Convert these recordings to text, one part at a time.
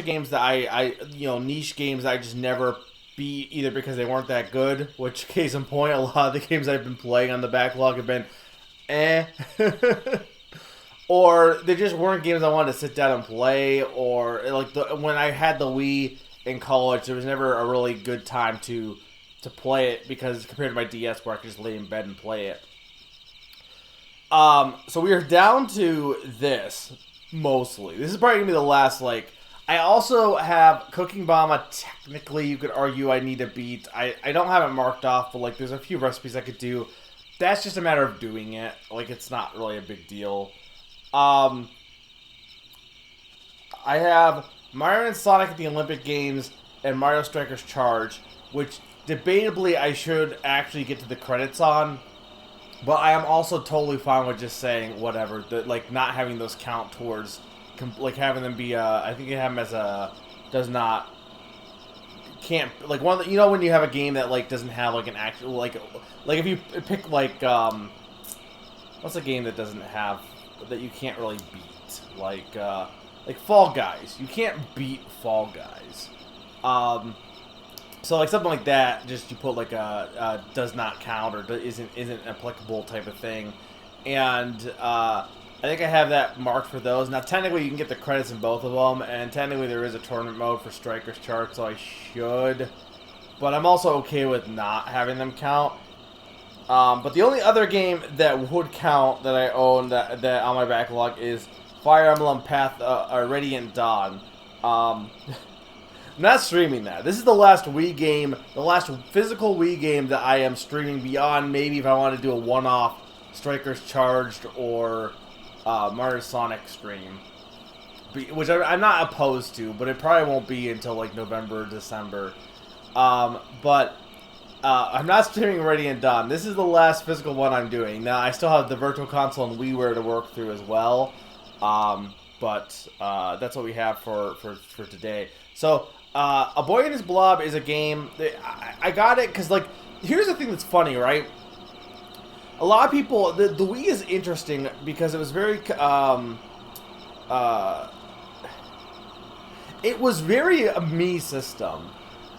games that niche games I just never beat either because they weren't that good. Which, case in point, a lot of the games I've been playing on the backlog have been eh. Or they just weren't games I wanted to sit down and play. Or like when I had the Wii in college, there was never a really good time to play it because compared to my DS where I could just lay in bed and play it. So we are down to this mostly. This is probably gonna be the last. I also have Cooking Mama. Technically, you could argue I need to beat. I don't have it marked off, but there's a few recipes I could do. That's just a matter of doing it. It's not really a big deal. I have Mario and Sonic at the Olympic Games and Mario Strikers Charge, which debatably I should actually get to the credits on. But I am also totally fine with just saying whatever, not having those count towards, having them be, I think you have them as a, can't, one of the, when you have a game that, doesn't have, an actual, if you pick, what's a game that doesn't have, that you can't really beat? Like Fall Guys. You can't beat Fall Guys. So something like that, just you put a does not count or isn't applicable type of thing, and I think I have that marked for those. Now technically you can get the credits in both of them, and technically there is a tournament mode for Strikers Chart, so I should, but I'm also okay with not having them count. But the only other game that would count that I own that on my backlog is Fire Emblem Path Radiant Dawn. I'm not streaming that. This is the last Wii game, the last physical Wii game that I am streaming beyond maybe if I want to do a one-off Strikers Charged or Mario Sonic stream. Which I'm not opposed to, but it probably won't be until November or December. But I'm not streaming Radiant Dawn. This is the last physical one I'm doing. Now, I still have the Virtual Console and WiiWare to work through as well. But that's what we have for today. So, A Boy and His Blob is a game that I got it because, here's the thing that's funny, right? A lot of people, the Wii is interesting because it was very, it was very a me system.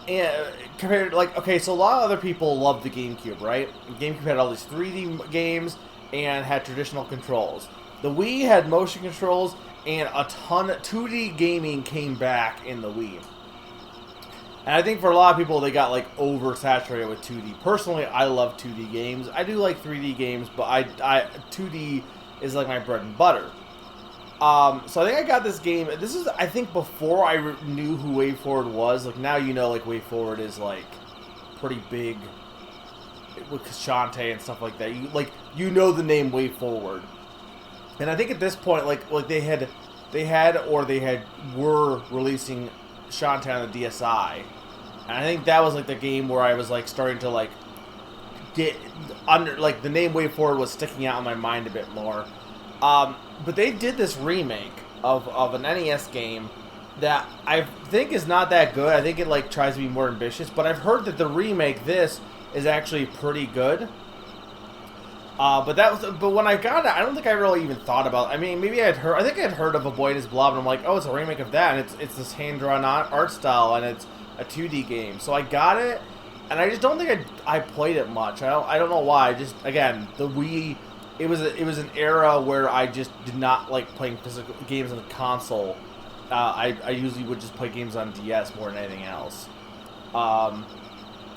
And compared, okay, so a lot of other people loved the GameCube, right? The GameCube had all these 3D games and had traditional controls. The Wii had motion controls and a ton of 2D gaming came back in the Wii. And I think for a lot of people, they got, oversaturated with 2D. Personally, I love 2D games. I do like 3D games, but 2D is, my bread and butter. So I think I got this game. This is, I think, before I knew who WayForward was. Now you know, WayForward is, pretty big with Shantae and stuff like that. You know the name WayForward. And I think at this point, they were releasing Shantae on the DSi, and I think that was the game where I was starting to get under the name WayForward was sticking out in my mind a bit more. But they did this remake of an NES game that I think is not that good. I think it tries to be more ambitious, but I've heard that the remake this is actually pretty good. But when I got it, I don't think I really even thought about it. I mean, maybe I think I'd heard of A Boy and His Blob, and I'm like, oh, it's a remake of that, and it's this hand-drawn art style, and it's a 2D game. So I got it, and I just don't think I played it much. I don't know why. Just, again, the Wii, it was an era where I just did not like playing physical games on the console. I usually would just play games on DS more than anything else.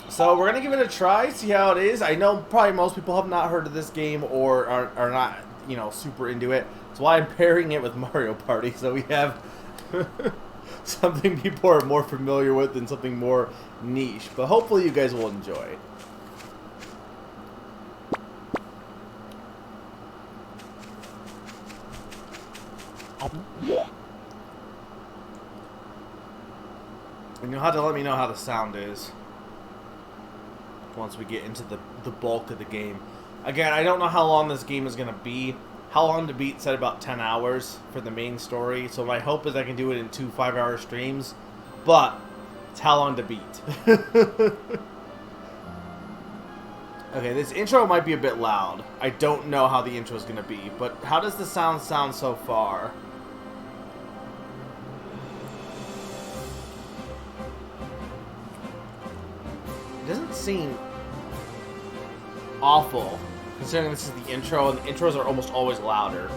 So we're going to give it a try, see how it is. I know probably most people have not heard of this game or are not, super into it. That's why I'm pairing it with Mario Party, so we have something people are more familiar with and something more niche. But hopefully you guys will enjoy. And you'll have to let me know how the sound is once we get into the bulk of the game. Again, I don't know how long this game is going to be. How long to beat said about 10 hours for the main story. So my hope is I can do it in 2 5-hour streams. But it's how long to beat. Okay, this intro might be a bit loud. I don't know how the intro is going to be. But how does the sound so far? seem awful, considering this is the intro, and the intros are almost always louder.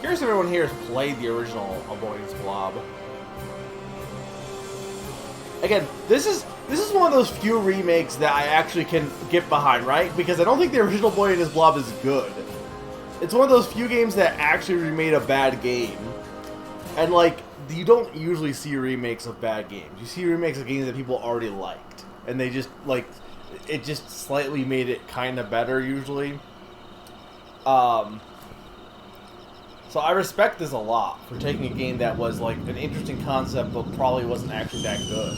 Curious if everyone here has played the original Avoidance Blob. Again, this is one of those few remakes that I actually can get behind, right? Because I don't think the original Avoidance Blob is good. It's one of those few games that actually remade a bad game. And like, you don't usually see remakes of bad games. You see remakes of games that people already liked. And they just, like, it just slightly made it kind of better, usually. So I respect this a lot for taking a game that was like an interesting concept but probably wasn't actually that good.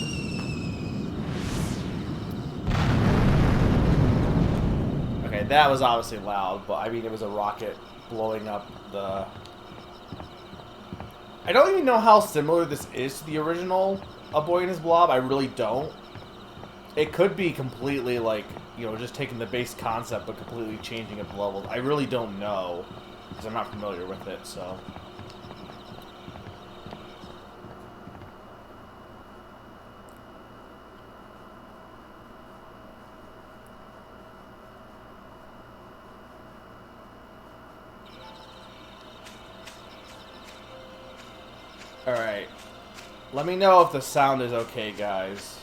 Okay, that was obviously loud, but I mean it was a rocket blowing up the... I don't even know how similar this is to the original A Boy and His Blob. I really don't. It could be completely like, you know, just taking the base concept but completely changing up levels. I really don't know. Because I'm not familiar with it, so... Alright. Let me know if the sound is okay, guys.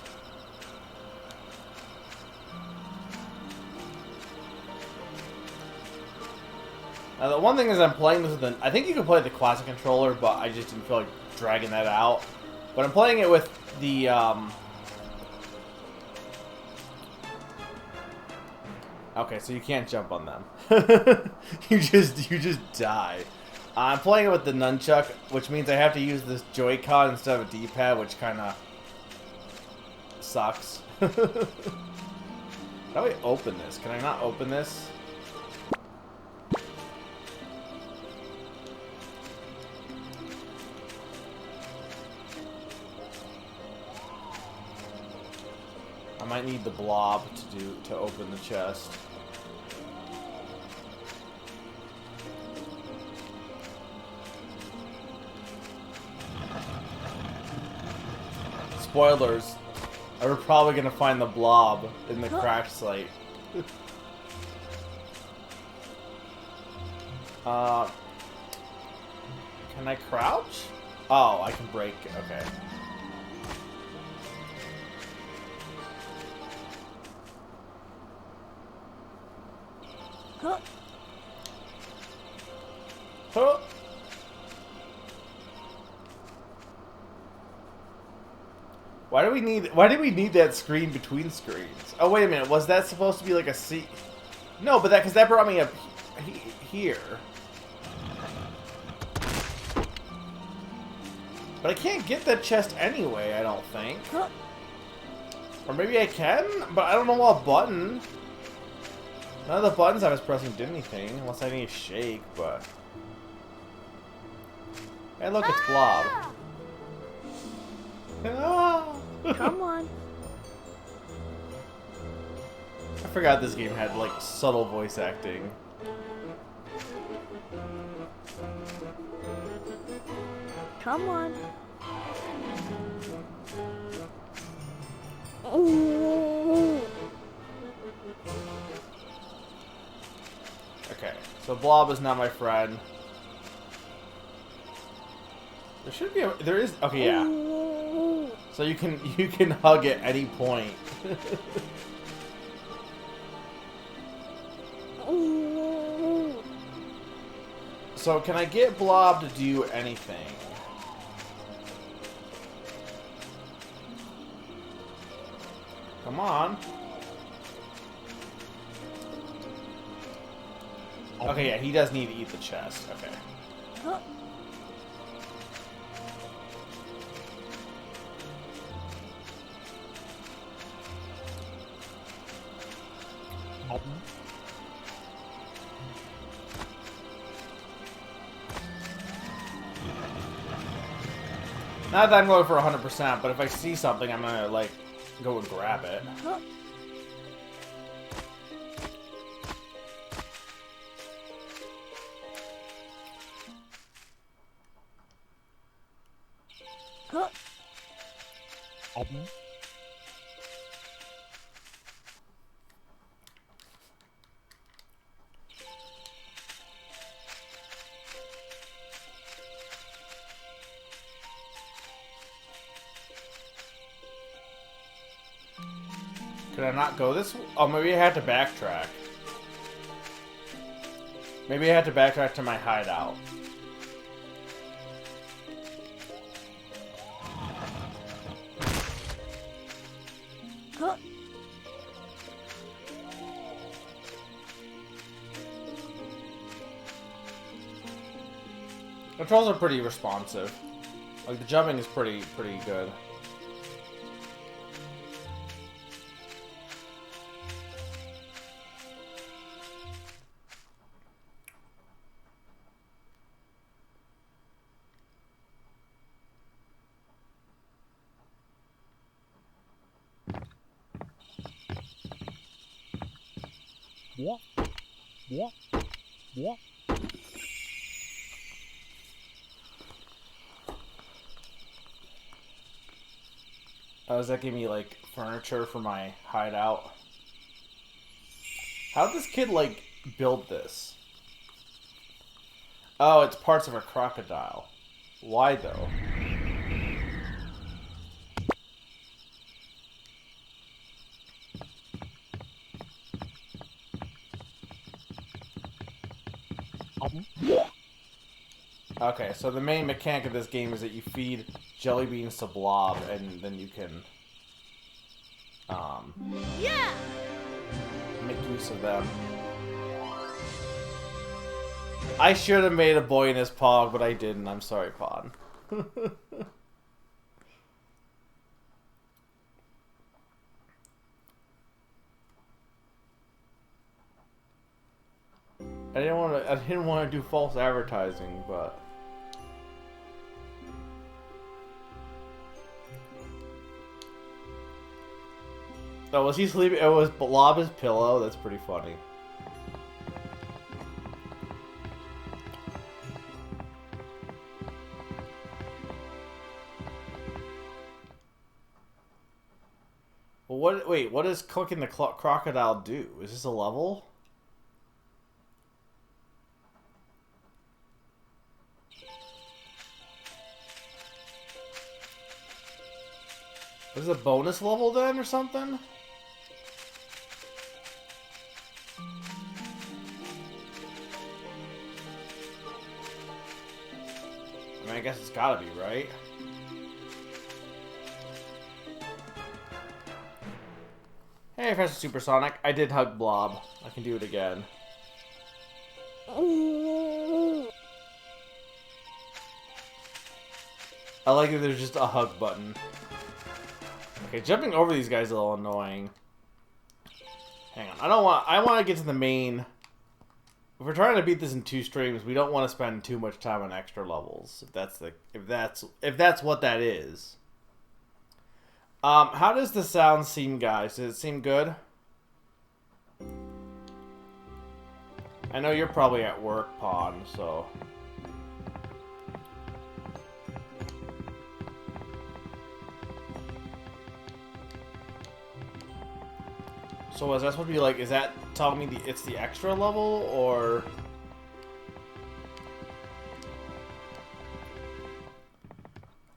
The one thing is I'm playing this with an... I think you can play the classic controller, but I just didn't feel like dragging that out. But I'm playing it with the... Okay, so you can't jump on them. you just die. I'm playing it with the nunchuck, which means I have to use this Joy-Con instead of a D-pad, which kind of sucks. How do I open this? Can I not open this? I might need the blob to open the chest. Spoilers. We're probably gonna find the blob in the crash site. Can I crouch? Oh, I can break. Okay. Huh. Huh. Why do we need that screen between screens? Oh wait a minute, was that supposed to be like a seat? No, but because that brought me up here. But I can't get that chest anyway, I don't think. Huh. Or maybe I can, but I don't know what button. None of the buttons I was pressing did anything, unless I need to shake, but... Hey look, it's Blob. Ah! Come on. I forgot this game had, like, subtle voice acting. Come on. Ooh. Okay, so Blob is not my friend. There should be a... There is... Okay, yeah. So you can hug at any point. So can I get Blob to do anything? Come on. Okay, yeah, he does need to eat the chest. Okay. Huh. Not that I'm going for 100%, but if I see something, I'm gonna, like, go and grab it. Huh. Huh. Could I not go this way? Oh, maybe I had to backtrack. Maybe I had to backtrack to my hideout. Huh. Controls are pretty responsive. Like, the jumping is pretty good. Oh, does that give me, like, furniture for my hideout? How did this kid, like, build this? Oh, it's parts of a crocodile. Why, though? Okay, so the main mechanic of this game is that you feed jelly beans to Blob, and then you can, Yeah. make use of them. I should have made a boy in his pog, but I didn't. I'm sorry, Pod. I didn't want to do false advertising, but oh, was he sleeping? It was Blob's pillow. That's pretty funny. Well, what? Wait, what does cooking the crocodile do? Is this a level? Is it a bonus level then, or something? I mean, I guess it's gotta be, right? Hey, Professor Supersonic. I did hug Blob. I can do it again. I like that there's just a hug button. Okay, jumping over these guys is a little annoying. Hang on. I want to get to the main. If we're trying to beat this in 2 streams, we don't want to spend too much time on extra levels. If that's what that is. How does the sound seem, guys? Does it seem good? I know you're probably at work, Pod, so. So is that supposed to be like, is that telling me it's the extra level, or?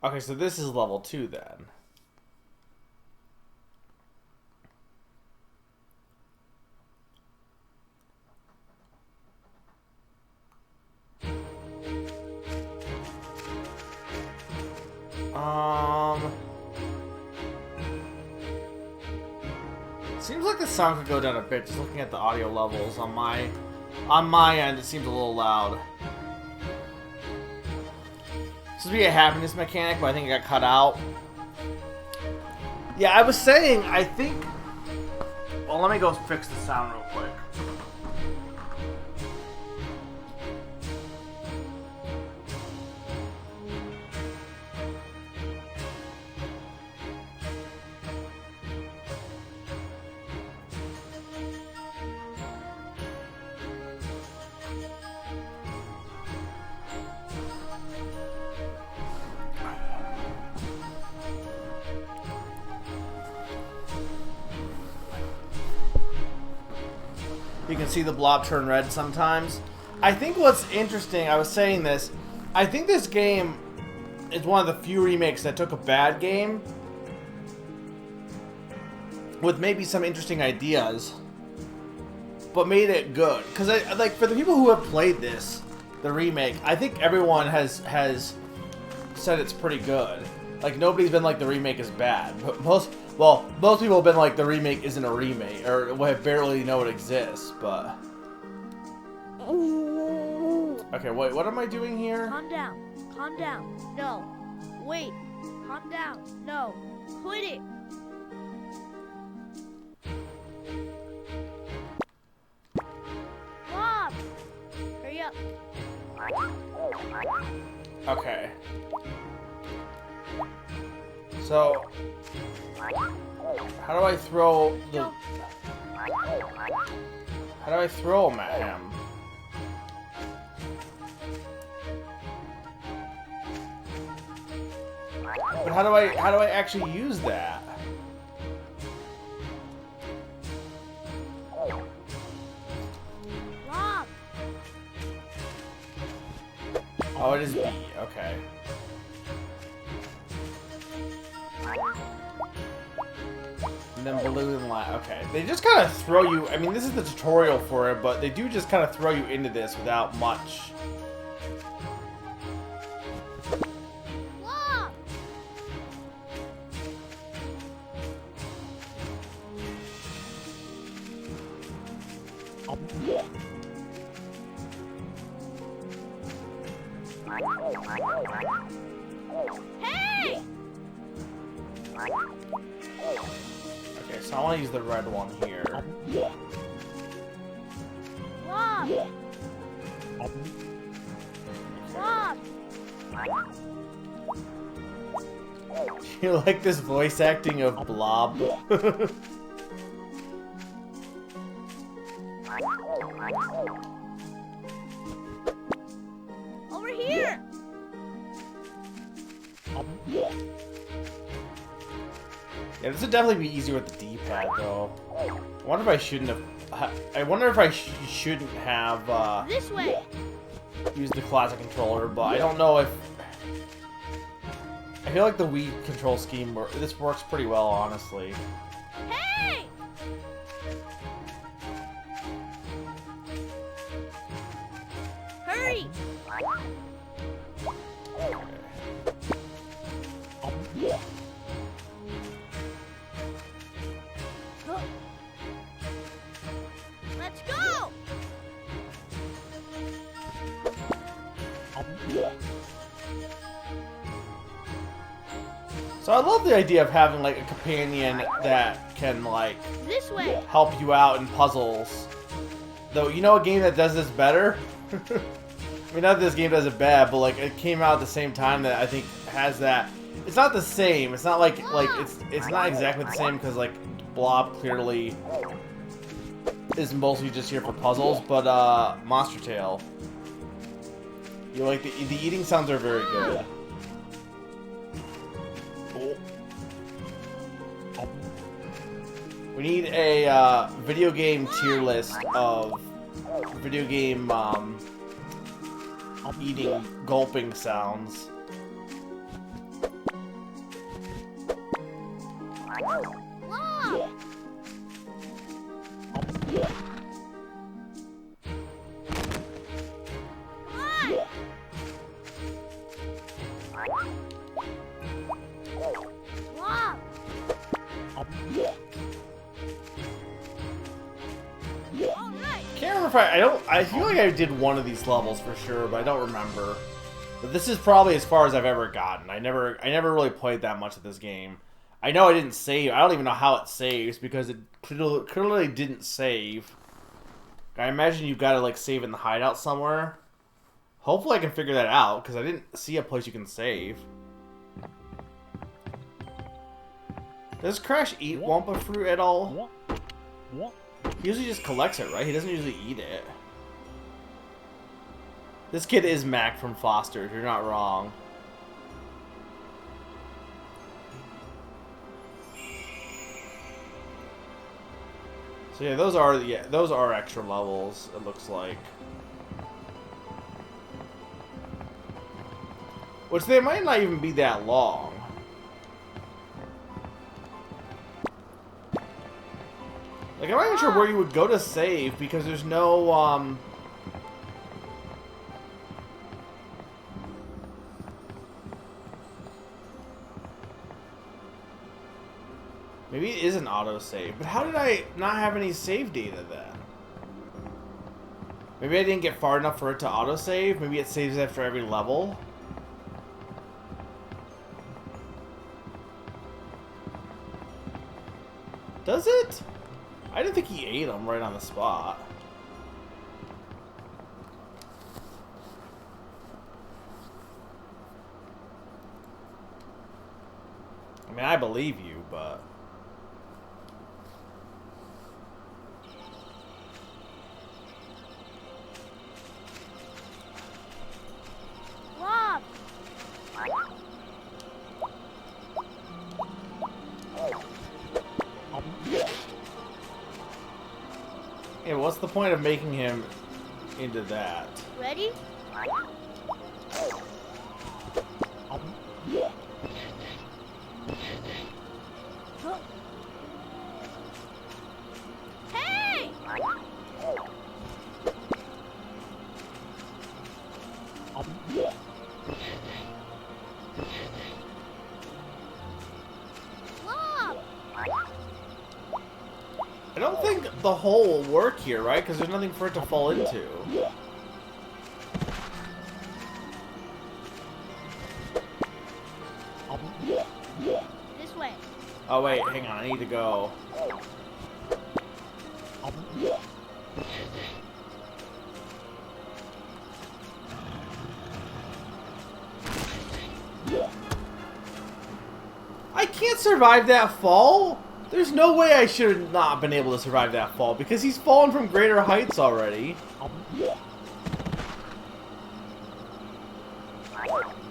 Okay, so this is level 2 then. Seems like the sound could go down a bit. Just looking at the audio levels on my end, it seems a little loud. This would be a happiness mechanic, but I think it got cut out. Yeah, I was saying, I think. Well, let me go fix the sound real quick. You can see the blob turn red sometimes. I think what's interesting, I was saying this, I think this game is one of the few remakes that took a bad game with maybe some interesting ideas, but made it good. Because like for the people who have played this, the remake, I think everyone has said it's pretty good. Like nobody's been like the remake is bad, but most people have been like the remake isn't a remake or barely know it exists. But okay, wait, what am I doing here? Calm down. Calm down. No. Wait. Calm down. No. Quit it. Blob! Hurry up. Okay. So, how do I throw the... How do I throw him at him? But how do I actually use that? Blob! Oh, it is B. Okay. And then blue and light. Okay. They just kind of throw you... I mean, this is the tutorial for it, but they do just kind of throw you into this without much. Blob! Hey! Okay, so I want to use the red one here. Blob! Blob! You like this voice acting of Blob? Over here! Yeah, this would definitely be easier with the D-pad, though. I wonder if I shouldn't have... I wonder if I shouldn't have This way! used the classic controller, but I don't know if... I feel like the Wii control scheme, this works pretty well, honestly. Hey! Hurry! Let's go! So I love the idea of having, like, a companion that can, like, This way! help you out in puzzles. Though, you know a game that does this better? I mean, not that this game does it bad, but, like, it came out at the same time that I think has that... It's not the same. It's not like it's not exactly the same because, like, Blob clearly is mostly just here for puzzles, but, Monster Tail. You like, the eating sounds are very good. We need a video game tier list of video game eating, gulping sounds. Blob! Blob! Alright! Can't remember if I feel like I did one of these levels for sure, but I don't remember. But this is probably as far as I've ever gotten. I never really played that much of this game. I know I didn't save. I don't even know how it saves because it clearly didn't save. I imagine you've got to like save in the hideout somewhere. Hopefully I can figure that out because I didn't see a place you can save. Does Crash eat Wampa fruit at all? He usually just collects it, right? He doesn't usually eat it. This kid is Mac from Foster's. You're not wrong. So yeah, those are extra levels. It looks like, which they might not even be that long. Like I'm not even sure where you would go to save because there's no Maybe it is an autosave, but how did I not have any save data then? Maybe I didn't get far enough for it to autosave? Maybe it saves after every level? Does it? I didn't think he ate them right on the spot. I mean, I believe you, but... Blob! Yeah, what's the point of making him into that? Ready? Hey! Blob! I don't think the hole will work here, right? Because there's nothing for it to fall into. This way. Oh wait, hang on, I need to go. I can't survive that fall? There's no way I should have not been able to survive that fall because he's fallen from greater heights already.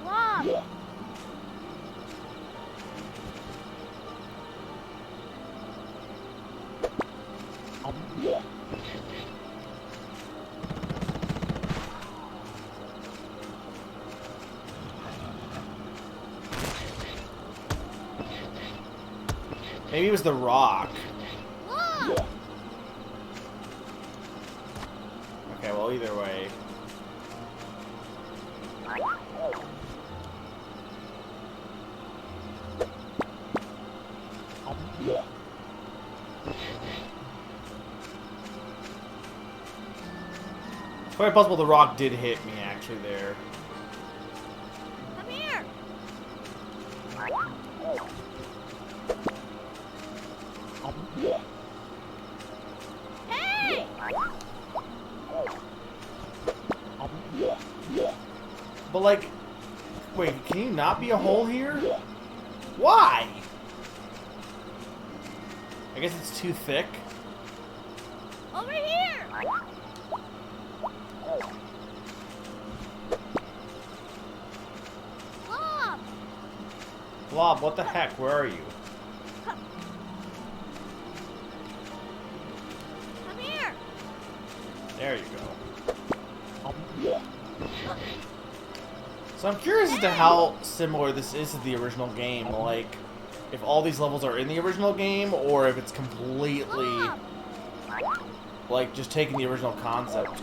Blob! Maybe it was the rock. Blob! Okay, well either way. It's quite possible the rock did hit me actually there. Come here! Hey! But like, wait, can you not be a hole here? Why? I guess it's too thick. Over here! Blob! Blob, what the heck? Where are you? Come here! There you go. So I'm curious as to how similar this is to the original game. Like, if all these levels are in the original game, or if it's completely, Blob! like, just taking the original concept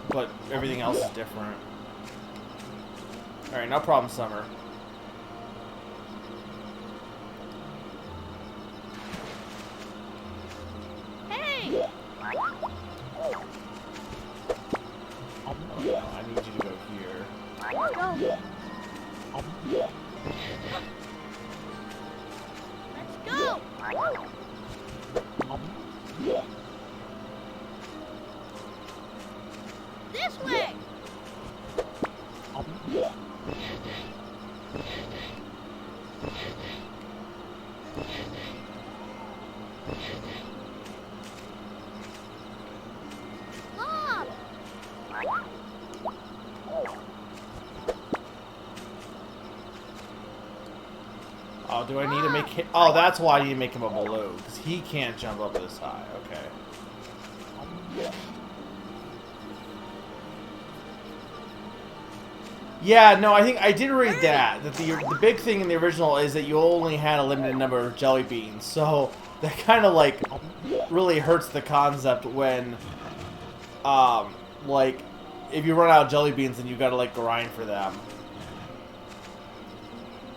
but everything else is different. Alright, no problem, Summer. Hey! Oh, no, I need you to go here. Go! Blob! Oh, do I need to make him? Oh, that's why I need to make him a balloon, because he can't jump up this high. Okay. Yeah, no, I think I did read that the big thing in the original is that you only had a limited number of jelly beans, so that kind of like really hurts the concept when, like, if you run out of jelly beans, then you gotta like grind for them.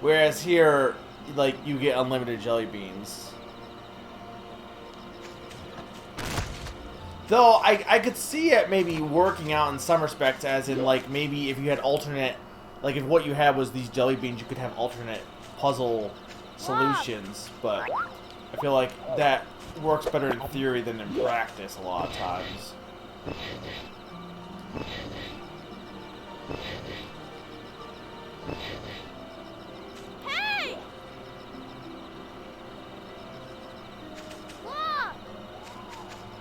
Whereas here, like, you get unlimited jelly beans. Though, I could see it maybe working out in some respects, as in, like, maybe if you had alternate... Like, if what you had was these jelly beans, you could have alternate puzzle solutions. But I feel like that works better in theory than in practice a lot of times. Hey! Blob!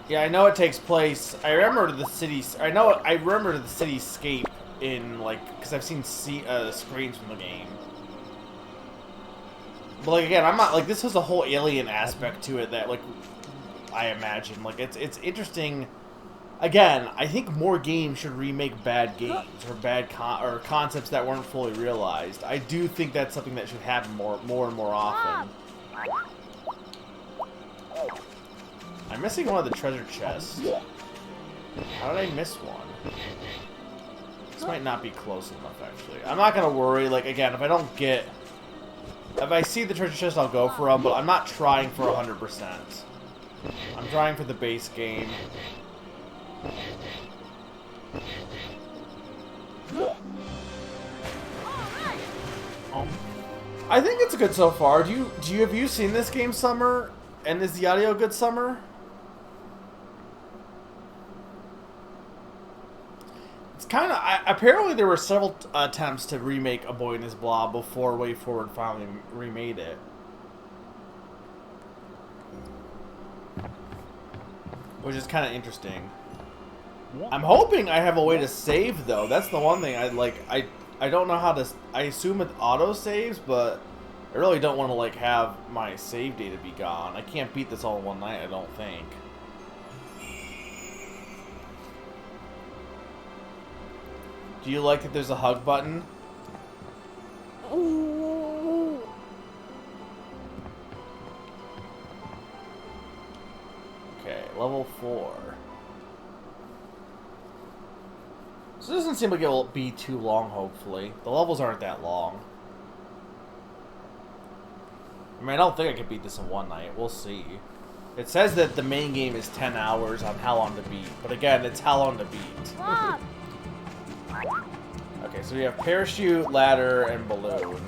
Yeah, I know it takes place. I remember the city. I remember the cityscape in, like, because I've seen screens from the game. But like again, I'm not like, this has a whole alien aspect to it that, like, I imagine, like, it's interesting. Again, I think more games should remake bad games or concepts that weren't fully realized. I do think that's something that should happen more and more often. I'm missing one of the treasure chests. How did I miss one? This might not be close enough, actually. I'm not gonna worry. Like, again, if I see the treasure chest, I'll go for them, but I'm not trying for 100%. I'm trying for the base game. I think it's good so far. Have you seen this game, Summer? And is the audio good, Summer? It's kind of... apparently there were several attempts to remake A Boy and His Blob before WayForward finally remade it. Which is kind of interesting. I'm hoping I have a way to save, though. That's the one thing I don't know how to... I assume it auto-saves, but I really don't want to, like, have my save data be gone. I can't beat this all in one night, I don't think. Do you like that there's a hug button? Okay, level 4. So it doesn't seem like it will be too long, hopefully. The levels aren't that long. I mean, I don't think I could beat this in one night. We'll see. It says that the main game is 10 hours on how long to beat. But again, it's how long to beat. Blob! Okay, so we have parachute, ladder, and balloon.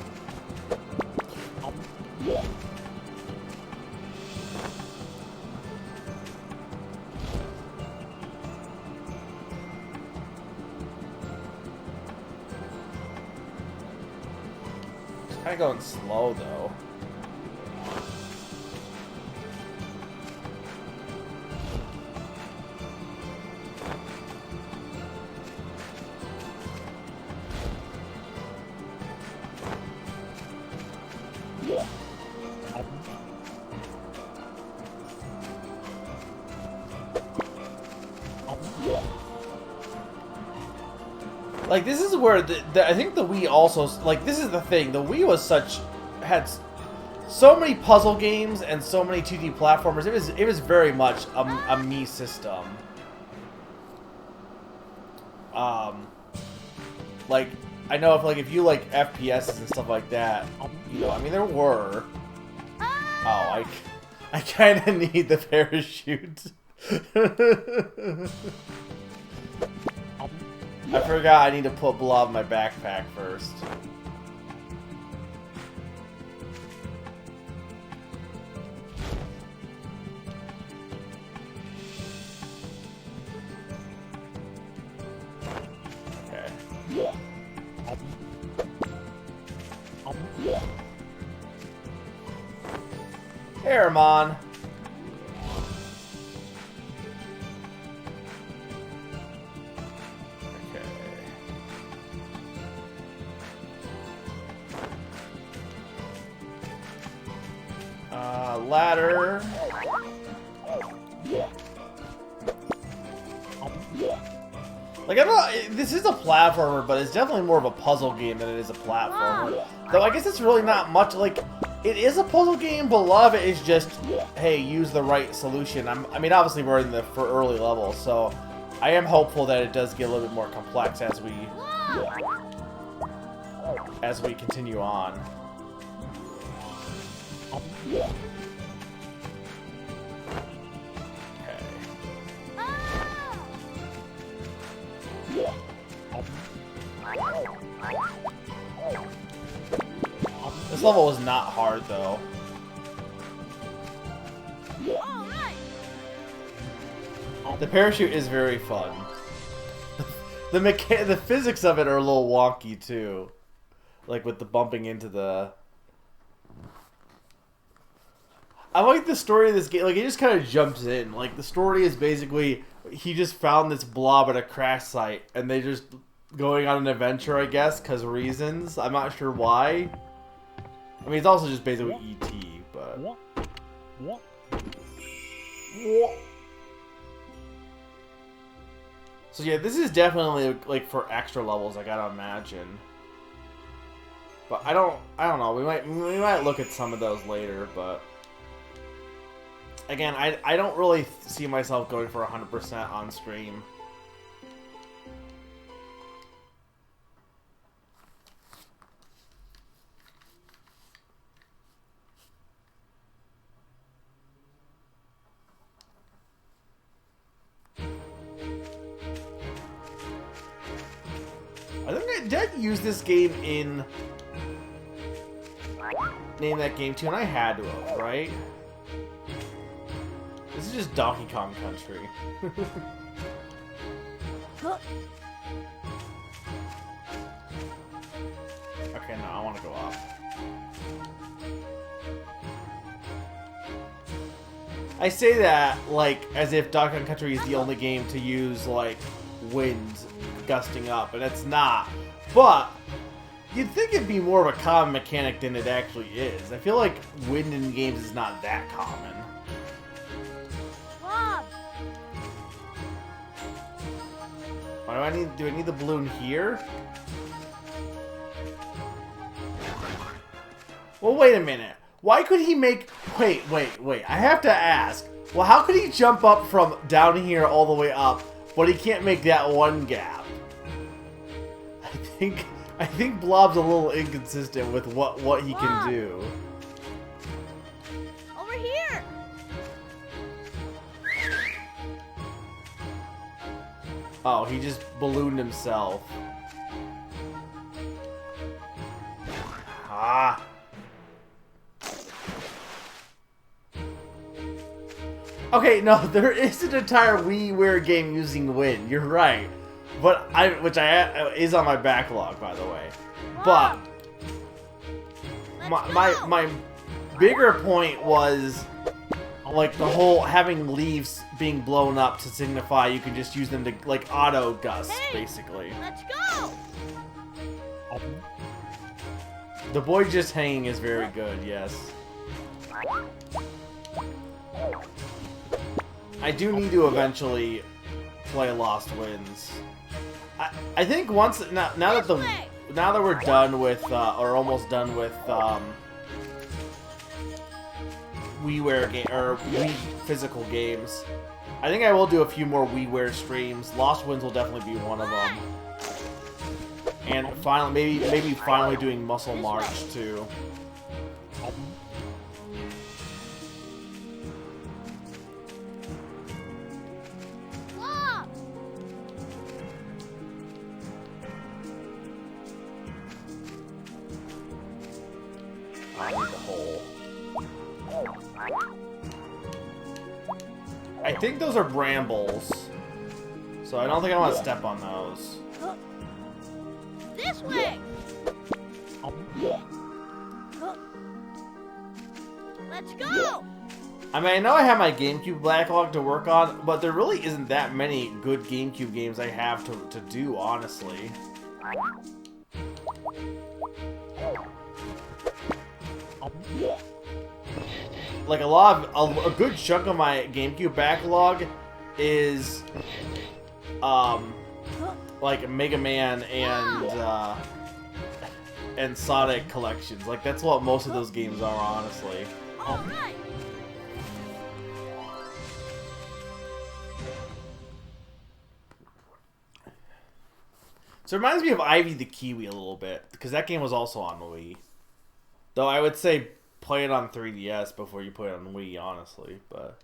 It's kind of going slow, though. Like, this is where I think the Wii also, like, this is the thing. The Wii had so many puzzle games and so many 2D platformers. It was very much a me system. Like, I know if you like FPNS and stuff like that, you know, I mean, there were. Oh, I kind of need the parachute. I forgot I need to put Blob in my backpack first. Okay. Airmon. Ladder. Like, I don't know, this is a platformer, but it's definitely more of a puzzle game than it is a platformer. Though I guess it's really not much, like, it is a puzzle game, but a lot of it is just, hey, use the right solution. I mean, obviously we're in the early levels, so I am hopeful that it does get a little bit more complex as we continue on. This level was not hard, though. The parachute is very fun. The physics of it are a little wonky, too. Like, with the bumping into the... I like the story of this game. Like, it just kind of jumps in. Like, the story is basically... He just found this blob at a crash site, and they just going on an adventure, I guess, because reasons. I'm not sure why. I mean, it's also just basically E.T., but... So yeah, this is definitely, like, for extra levels, I gotta imagine. But I don't know, we might look at some of those later, but... Again, I don't really see myself going for 100% on stream. I think I did use this game in... Name that game too, and I had to have, right? This is just Donkey Kong Country. Okay, no, I want to go up. I say that, like, as if Donkey Kong Country is the only game to use, like, wind gusting up, and it's not. But, you'd think it'd be more of a common mechanic than it actually is. I feel like wind in games is not that common. Blob. Why do I need the balloon here? Well, wait a minute. Why could he make... Wait. I have to ask. Well, how could he jump up from down here all the way up, but he can't make that one gap? I think Blob's a little inconsistent with what he can do. Over here. Oh, he just ballooned himself. Ah. Okay, no, there is an entire WiiWare game using wind. You're right, but which is on my backlog, by the way. But my bigger point was like the whole having leaves being blown up to signify you can just use them to like auto gust, basically. Let's go. The boy just hanging is very good, yes. I do need to eventually play Lost Winds. I think once now that we're done with or almost done with WiiWare game or Wii physical games, I think I will do a few more WiiWare streams. Lost Winds will definitely be one of them. And finally, maybe finally doing Muscle March too. Blob. I need the hole. I think those are brambles, so I don't think I want to step on those. This way. Let's go! I mean, I know I have my GameCube backlog to work on, but there really isn't that many good GameCube games I have to do, honestly. Like a good chunk of my GameCube backlog is like Mega Man and Sonic collections. Like that's what most of those games are, honestly. All right. So it reminds me of Ivy the Kiwi a little bit, because that game was also on the Wii. Though I would say play it on 3DS before you play it on Wii, honestly. But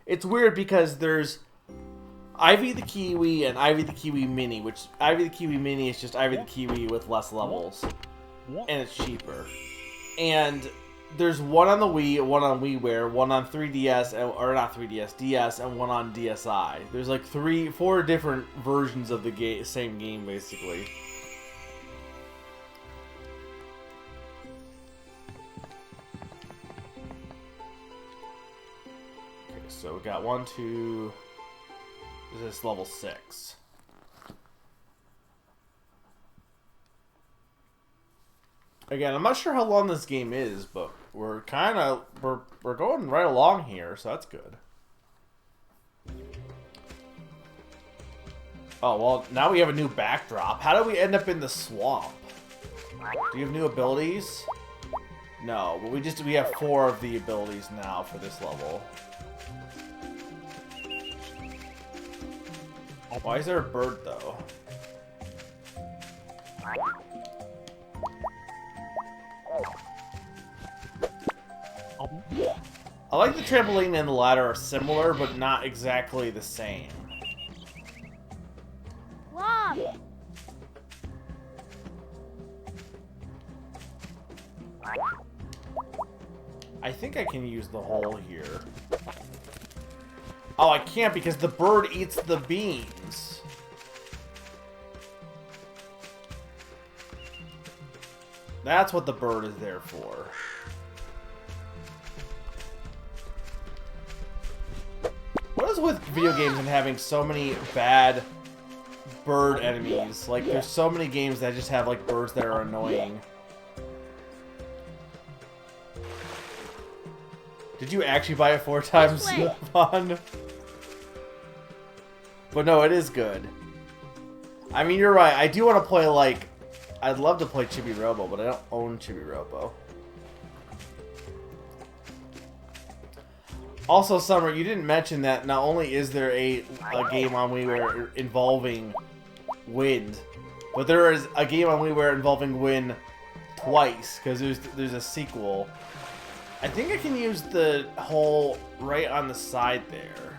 it's weird because there's Ivy the Kiwi and Ivy the Kiwi Mini, which Ivy the Kiwi Mini is just Ivy the Kiwi with less levels. And it's cheaper. And there's one on the Wii, one on WiiWare, one on 3DS, or not 3DS, DS, and one on DSi. There's like 4 different versions of the same game, basically. Okay, so we got 1, 2... This is level 6. Again, I'm not sure how long this game is, but we're going right along here, so that's good. Oh, well, now we have a new backdrop. How did we end up in the swamp? Do you have new abilities? No, but we have 4 of the abilities now for this level. Why is there a bird, though? I like the trampoline and the ladder are similar, but not exactly the same. Blob! I think I can use the hole here. Oh, I can't because the bird eats the beans. That's what the bird is there for. What is with video games and having so many bad bird enemies? Like, there's so many games that just have, like, birds that are annoying. Did you actually buy it 4 times on? But no, it is good. I mean, you're right. I do want to play, like... I'd love to play Chibi Robo, but I don't own Chibi Robo. Also, Summer, you didn't mention that not only is there a game on WiiWare involving wind, but there is a game on WiiWare involving wind twice, because there's a sequel. I think I can use the hole right on the side there.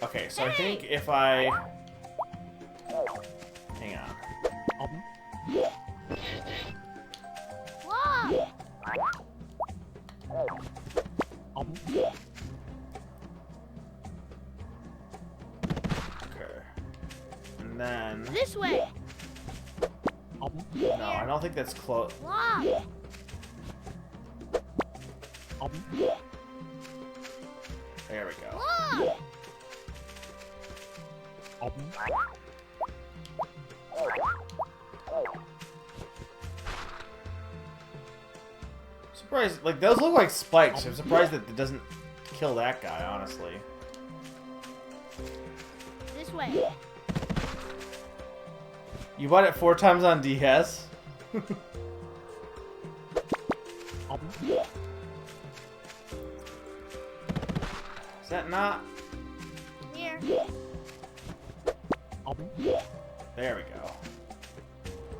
Okay, so I think if I... Hang on. Blob! Okay. And then... This way! No, I don't think that's close. Blob! There we go. Blob! Surprised, like, those look like spikes. I'm surprised that it doesn't kill that guy, honestly. This way! You bought it 4 times on DS? Is that not? Here. There we go.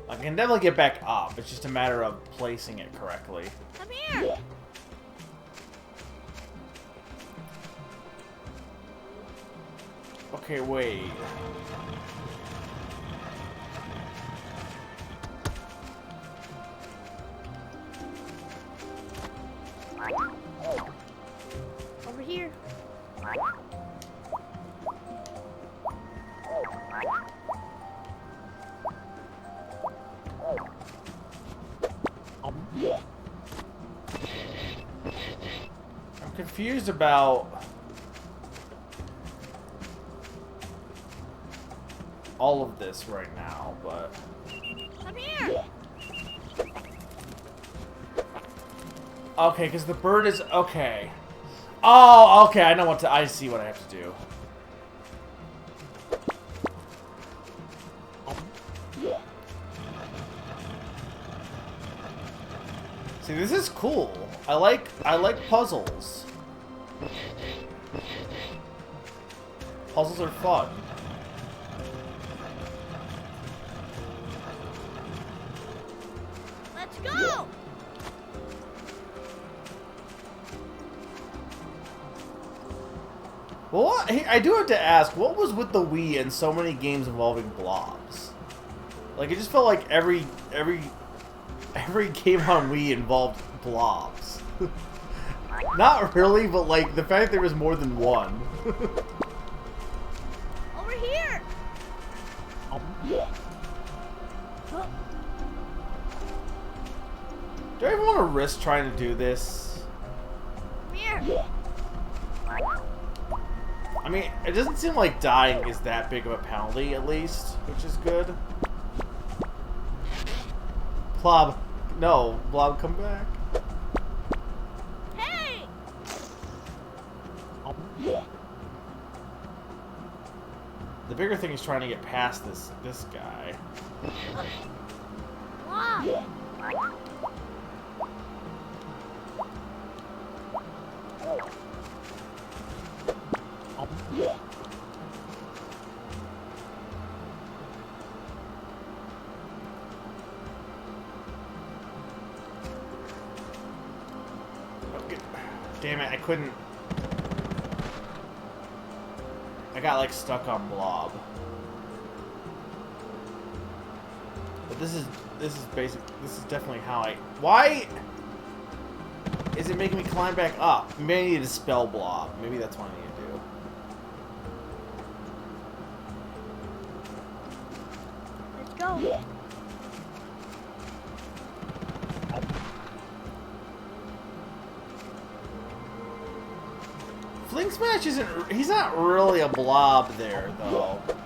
I can definitely get back up. It's just a matter of placing it correctly. Come here! Okay, wait. Over here. confused about all of this right now, but Come here. okay, because the bird is okay. Oh, okay. I know what to. I see what I have to do. See, this is cool. I like puzzles. Puzzles are fun. Let's go. Well, I do have to ask, what was with the Wii and so many games involving blobs? Like, it just felt like every game on Wii involved blobs. Not really, but like the fact there was more than one. Over here. Do I even want to risk trying to do this? Come here. I mean, it doesn't seem like dying is that big of a penalty, at least, which is good. Blob. No, Blob, come back. Hey. The bigger thing is trying to get past this guy. Blob. Okay. Damn it, I couldn't. I got like stuck on Blob. But this is basic. This is definitely how I. Why is it making me climb back up? Maybe I need to spell Blob. Maybe that's what I need to do. Let's go. Fling Smash isn't. He's not really a blob there, though. Blob.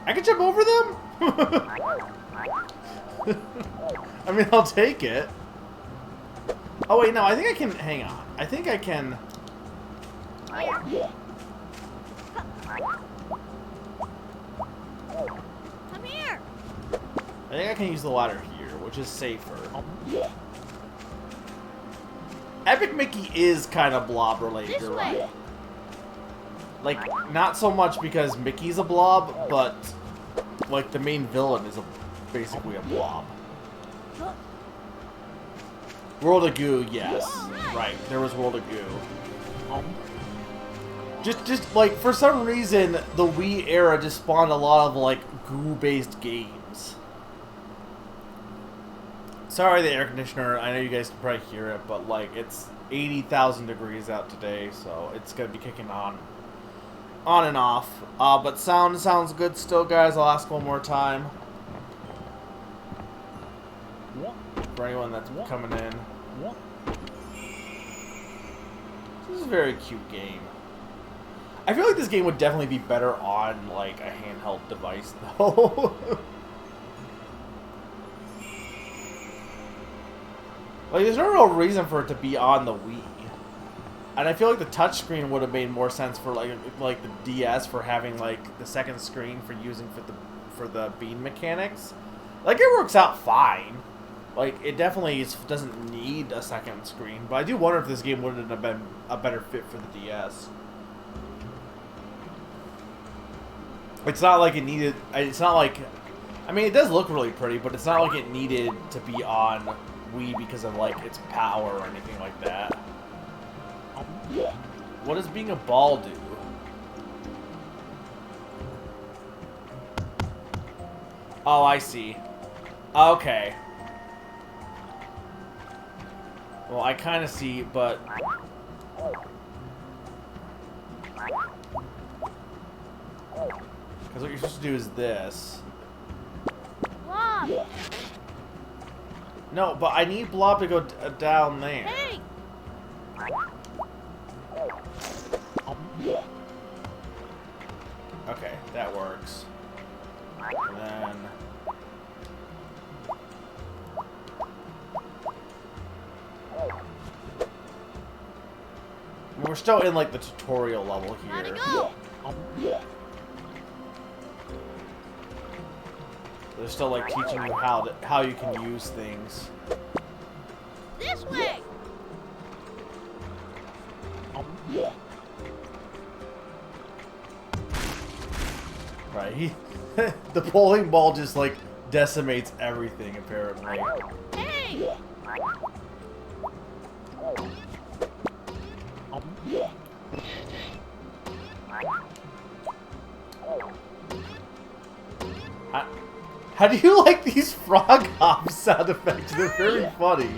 I can jump over them? I mean, I'll take it. Oh, wait, no, I think I can. Hang on. I think I can. Come here. I think I can use the ladder here, which is safer. Epic Mickey is kind of blob related, This you're way. right. Like, not so much because Mickey's a blob, but like the main villain is basically a blob. World of Goo, yes. Right, there was World of Goo. Just like, for some reason, the Wii era just spawned a lot of, like, goo-based games. Sorry, the air conditioner. I know you guys can probably hear it, but, like, it's 80,000 degrees out today, so it's gonna be kicking on and off. But sound sounds good still, guys. I'll ask one more time. For anyone that's coming in. This is a very cute game. I feel like this game would definitely be better on, like, a handheld device, though. Like, there's no real reason for it to be on the Wii. And I feel like the touchscreen would have made more sense for, like the DS for having, like, the second screen for using for the beam mechanics. Like, it works out fine. Like, it definitely doesn't need a second screen. But I do wonder if this game wouldn't have been a better fit for the DS. It's not like it needed... It's not like... I mean, it does look really pretty, but it's not like it needed to be on Wii because of, like, its power or anything like that. What does being a ball do? Oh, I see. Okay. Well, I kind of see, but... Because Because what you're supposed to do is this. Blob! No, but I need Blob to go down there. Hey! Okay, that works. And then... we're still in, like, the tutorial level Gotta here. go! They're still, like, teaching you how you can use things. This way! Right, the bowling ball just, like, decimates everything, apparently. Hey! How do you like these frog hop sound effects? They're very funny.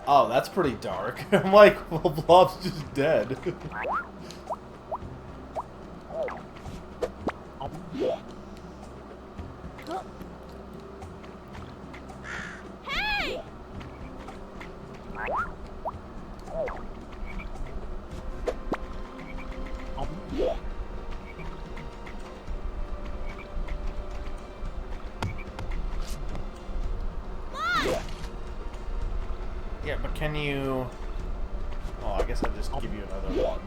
Oh, that's pretty dark. I'm like, well, Blob's just dead. Hey! Yeah, but can you... oh, I guess I'll just give you another one.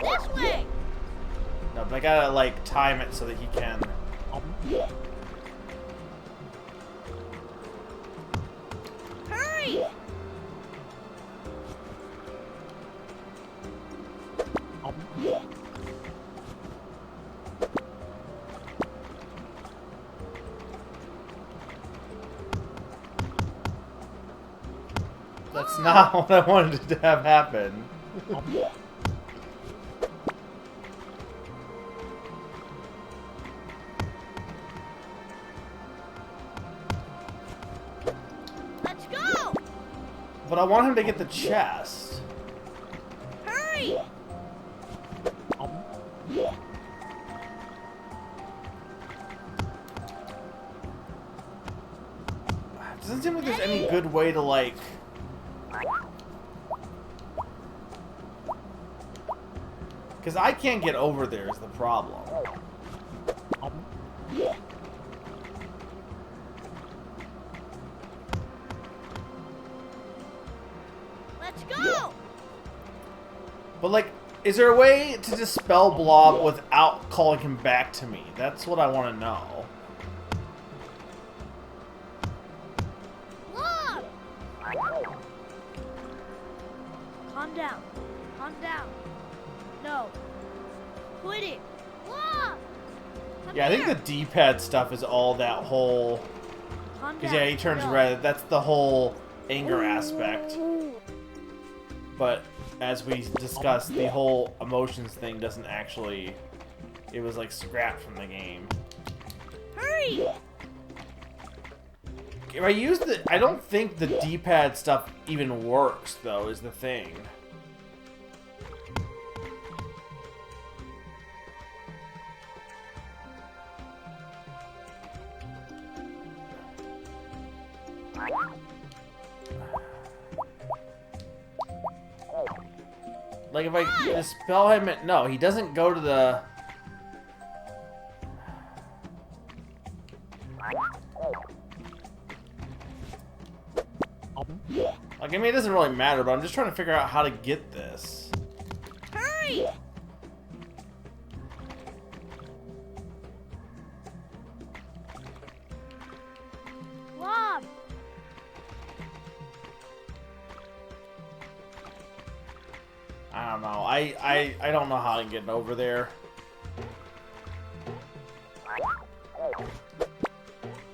This way! No, but I gotta, like, time it so that he can... Hurry! That's not what I wanted to have happen. Let's go! But I want him to get the chest. Hurry! Doesn't seem like there's any good way to, like... because I can't get over there is the problem. Let's go! But, like, is there a way to dispel Blob without calling him back to me? That's what I want to know. Blob! Calm down. Calm down. No. Quit it. Blob! Come Yeah, I think here. the D-pad stuff is all that whole... Calm because, down. yeah, he turns No. red. That's the whole anger aspect. But, as we discussed, the whole emotions thing doesn't actually... it was, like, scrapped from the game. Hurry! If I use the... I don't think the D-pad stuff even works, though, is the thing. Like, if I dispel him... no, he doesn't go to the... like, I mean, it doesn't really matter, but I'm just trying to figure out how to get this. Hurry! Blob! I don't know. I don't know how I'm getting over there.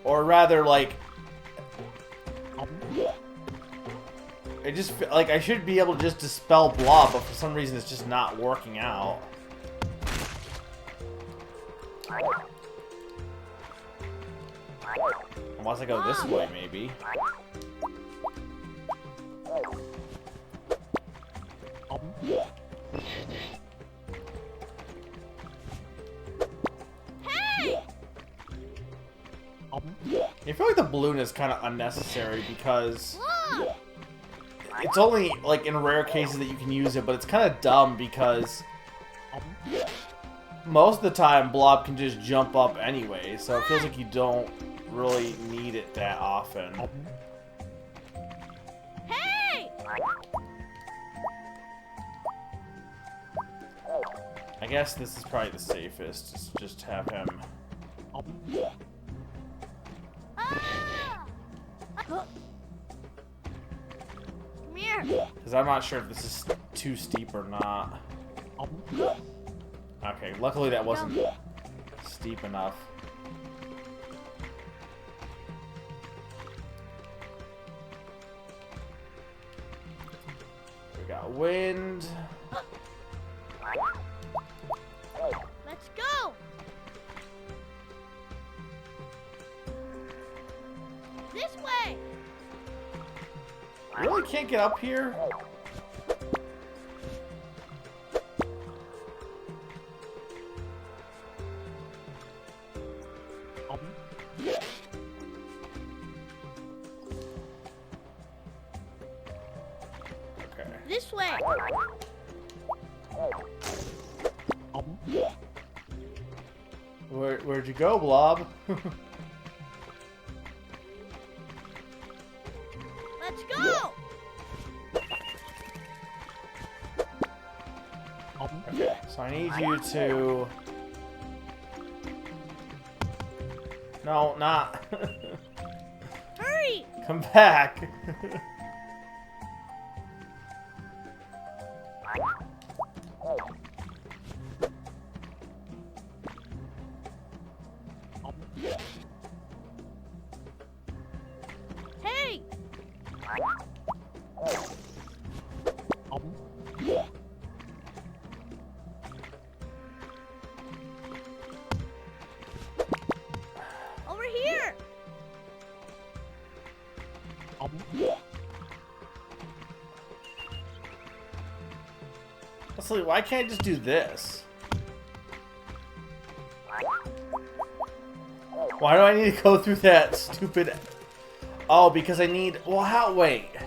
Or rather, like... I just feel like I should be able to just dispel Blob, but for some reason it's just not working out. Unless I go this way, maybe. Hey! I feel like the balloon is kind of unnecessary because Look! it's only like in rare cases that you can use it, but it's kind of dumb because most of the time Blob can just jump up anyway, so it feels like you don't really need it that often. Hey! I guess this is probably the safest, is just have him. Ah! Come here. Because I'm not sure if this is too steep or not. Okay, luckily that wasn't steep enough. We got wind. Let's go. This way. I really can't get up here. Okay. This way. Where'd you go, Blob? Let's go. Okay, so I need you to... No, not. Hurry. Come back. Hey. Over here. Leslie, why can't I just do this? Why do I need to go through that stupid... Oh, because I need... Well, how... Wait. Come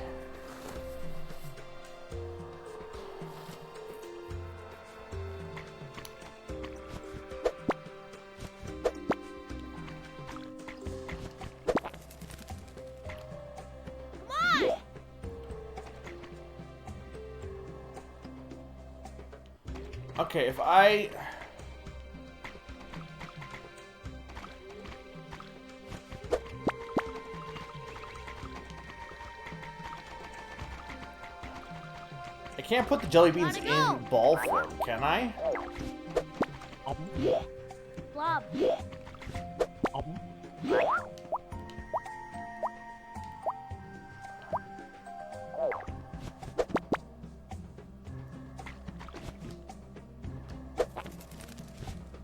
on. Okay, if I... I can't put the jelly beans Gotta go. in ball form, can I? Blob.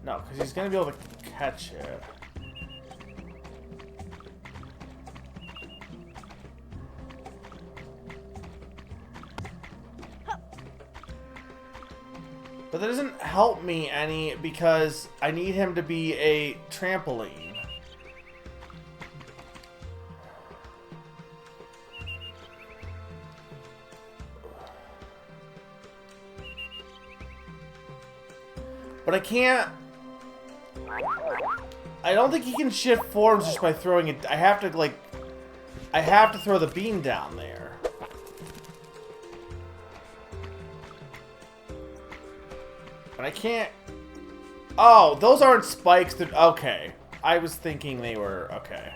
No, because he's going to be able to catch it. But that doesn't help me any because I need him to be a trampoline. But I can't... I don't think he can shift forms just by throwing it. I have to, like... I have to throw the bean down there. But I can't... Oh, those aren't spikes. That... Okay. I was thinking they were... Okay.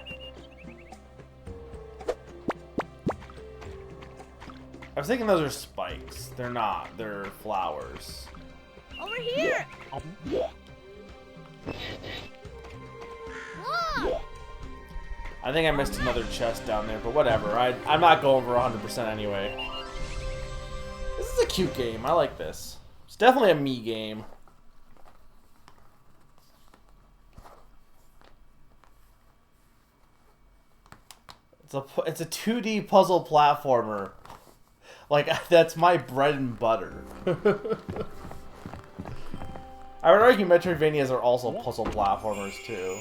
I was thinking those are spikes. They're not. They're flowers. Over here. Look. I think I missed another chest down there, but whatever. I'm not going for 100% anyway. This is a cute game. I like this. It's definitely a me game. It's a 2D puzzle platformer. Like, that's my bread and butter. I would argue Metroidvanias are also puzzle platformers, too.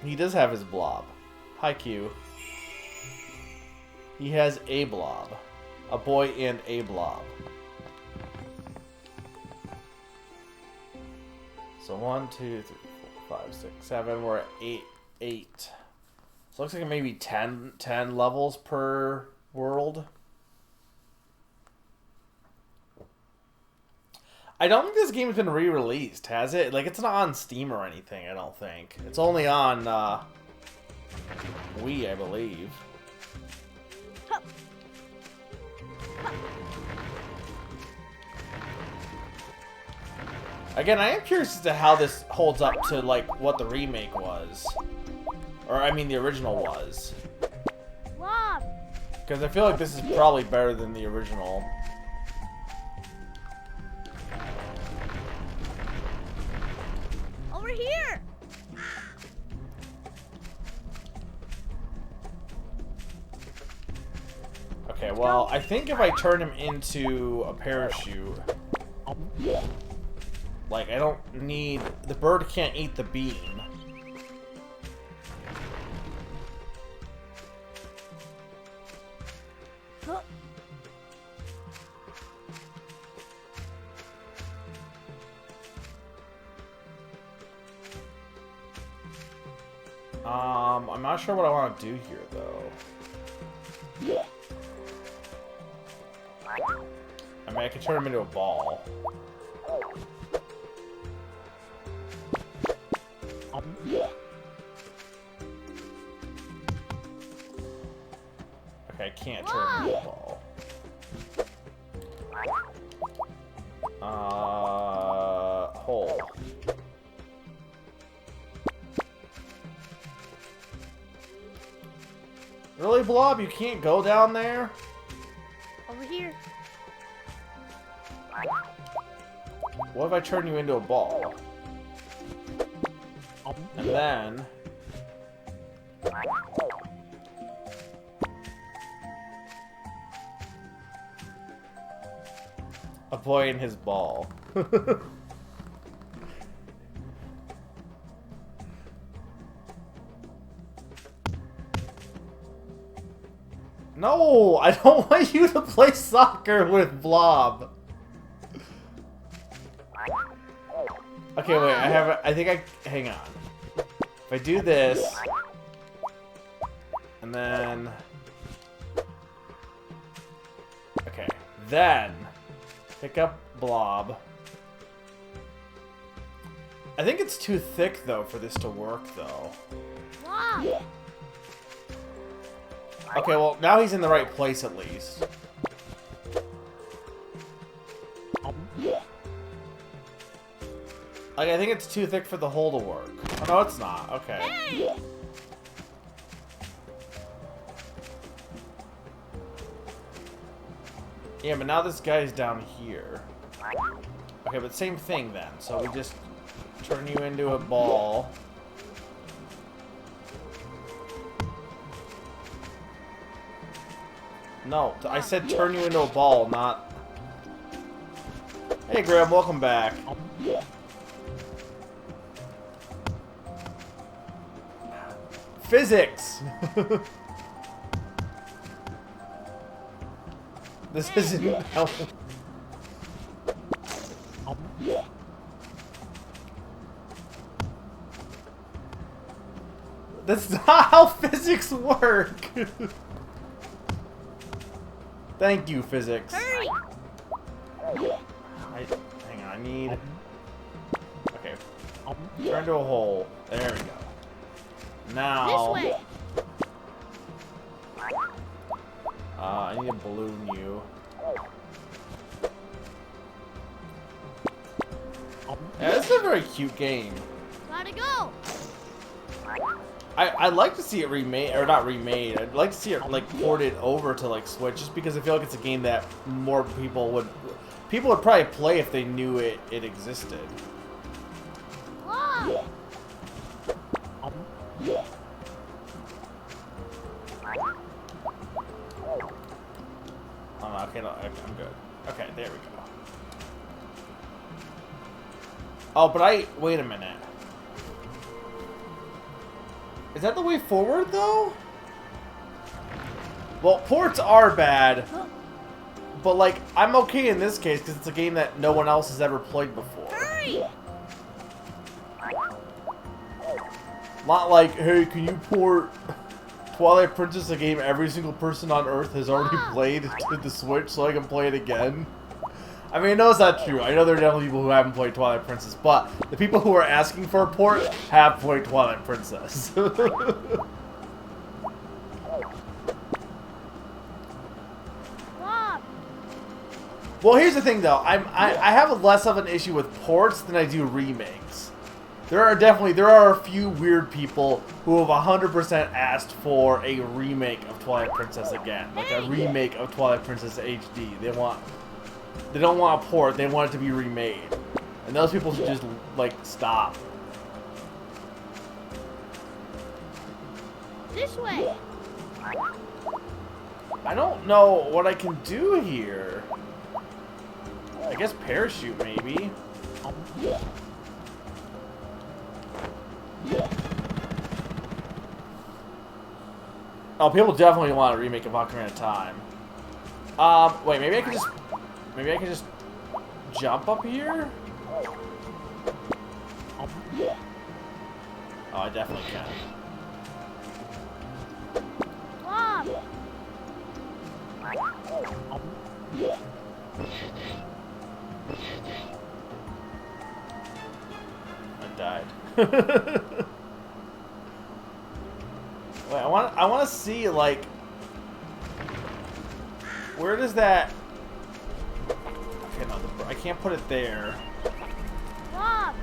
He does have his blob. Hi, Q. He has a blob. A boy and a blob. So 1, 2, 3, 4, 5, 6, 7. We're at 8. So it looks like maybe 10 levels per world. I don't think this game has been re-released, has it? Like, it's not on Steam or anything, I don't think. It's only on Wii, I believe. Again, I am curious as to how this holds up to, like, what the remake was. Or, I mean, the original was. Blob! Because I feel like this is probably better than the original. Over here! Okay, well, I think if I turn him into a parachute... Like, I don't need... The bird can't eat the beam. Huh. I'm not sure what I want to do here, though. I mean, I can turn him into a ball. Okay, I can't turn him into a ball. Hole. Really, Blob? You can't go down there? Over here. What if I turn you into a ball? And then... a boy and his ball. No! I don't want you to play soccer with Blob! Okay, wait, hang on. If I do this... And then... Okay, then... Pick up Blob. I think it's too thick, though, for this to work, though. Blob! Okay, well, now he's in the right place, at least. Like, I think it's too thick for the hole to work. Oh, no, it's not. Okay. Hey! Yeah, but now this guy's down here. Okay, but same thing, then. So we just turn you into a ball. No, I said turn you into a ball, not... Hey, Graham, welcome back. Physics! This isn't helping. That's not how physics work! Thank you, physics. Hurry! Hang on, I need... Okay. Turn to a hole. There we go. Now... This way! I need to balloon you. Yeah, this is a very cute game. Gotta go! I'd like to see it remade, or not remade. I'd like to see it like ported over to like Switch, just because I feel like it's a game that more people would people would probably play if they knew it existed. Blob! Oh, no, okay, no, I'm good. Okay, there we go. Oh, but wait a minute. Is that the way forward, though? Well, ports are bad, but, like, I'm okay in this case because it's a game that no one else has ever played before. Hurry! Not like, hey, can you port Twilight Princess, a game every single person on Earth has already played to the Switch, so I can play it again? I mean, I know it's not true. I know there are definitely people who haven't played Twilight Princess, but the people who are asking for a port have played Twilight Princess. Blob! Well, here's the thing, though. I have less of an issue with ports than I do remakes. There are a few weird people who have 100% asked for a remake of Twilight Princess again, like a remake of Twilight Princess HD. They don't want a port. They want it to be remade, and those people should just like stop. This way! I don't know what I can do here. I guess parachute, maybe. Oh, people definitely want a remake of Ocarina of Time. Wait, maybe I can just jump up here? Oh, I definitely can. Blob! I died. Wait, I want to see, like, where does that? Okay, no, I can't put it there. Blob!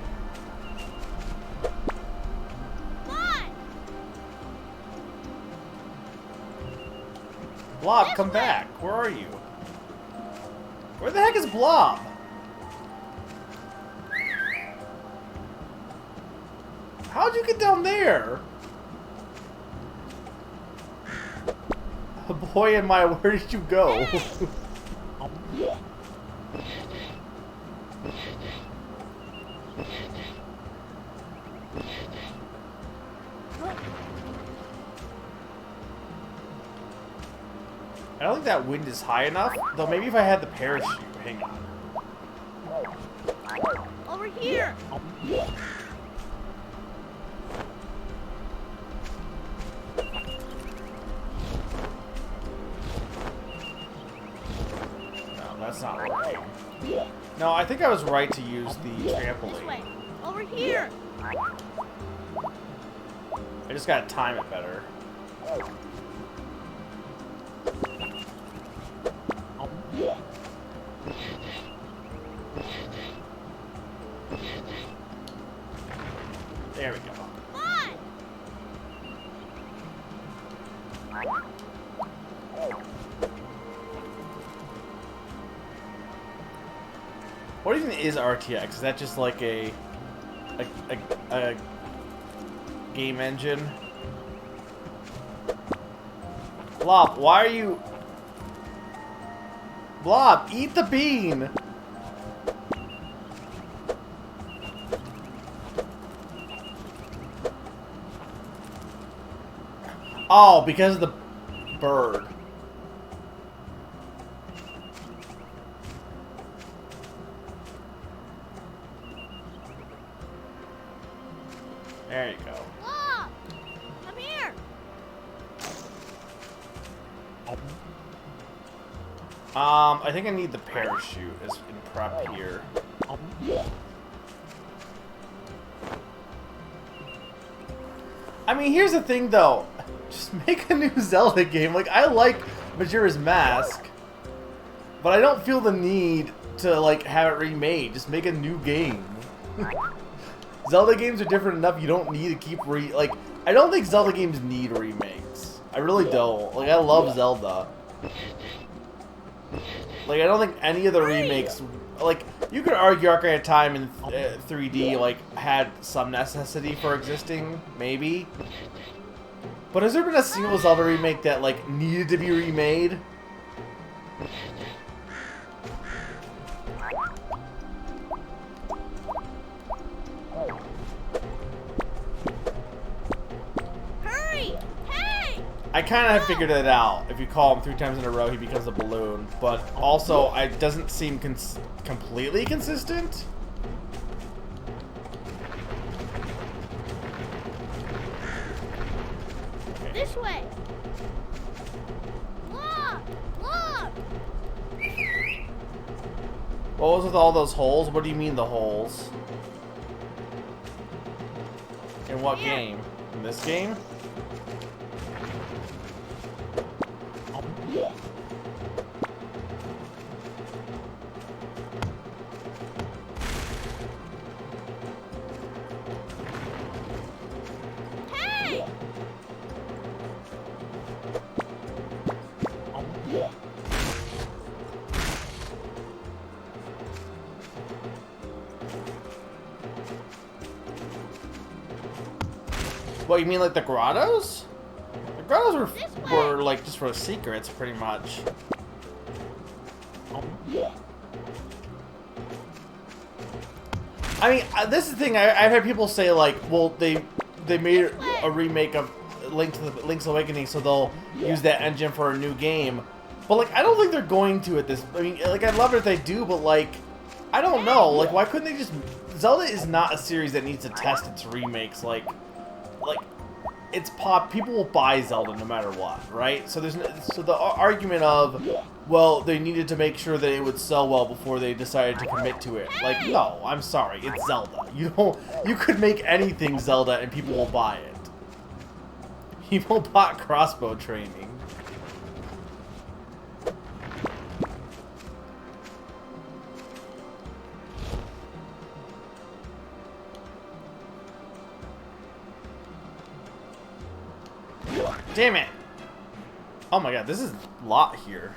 Blob! Blob, This come way. back. Where are you? Where the heck is Blob? How'd you get down there? Boy, am I, where did you go? I don't think that wind is high enough, though maybe if I had the parachute. Hang on. Over here! No, that's not working. No, I think I was right to use the This trampoline. way! Over here! I just gotta time it better. There we go. Blob! What even is RTX? Is that just like a game engine? Blob, why are you... Blob, eat the bean! Oh, because of the bird. There you go. Blob! Come here! I think I need the parachute as in prep here. I mean, here's the thing, though. Just make a new Zelda game. Like, I like Majora's Mask, but I don't feel the need to, like, have it remade. Just make a new game. Zelda games are different enough. You don't need to keep like, I don't think Zelda games need remakes. I really don't. Like, I love Zelda. Like, I don't think any of the remakes, like, you could argue Ocarina of Time in 3D, like, had some necessity for existing, maybe. But has there been a single Zelda remake that, like, needed to be remade? I kind of have figured it out. If you call him 3 times in a row, he becomes a balloon. But also, it doesn't seem completely consistent. This way. Blob! Blob! What was with all those holes? What do you mean the holes? In what game? In this game? What, you mean like the grottos? The grottos were like just for secrets, pretty much. I mean, this is the thing. I've heard people say like, well, they made a remake of Link's Awakening, so they'll use that engine for a new game. But like, I don't think they're going to at this. I mean, like, I'd love it if they do, but like, I don't know. Like, why couldn't they just? Zelda is not a series that needs to test its remakes. Like it's pop. People will buy Zelda no matter what, right? So so the argument of, well, they needed to make sure that it would sell well before they decided to commit to it. Like, no, I'm sorry, it's Zelda. You could make anything Zelda and people will buy it. People bought crossbow training. Damn it! Oh my god, this is a lot here.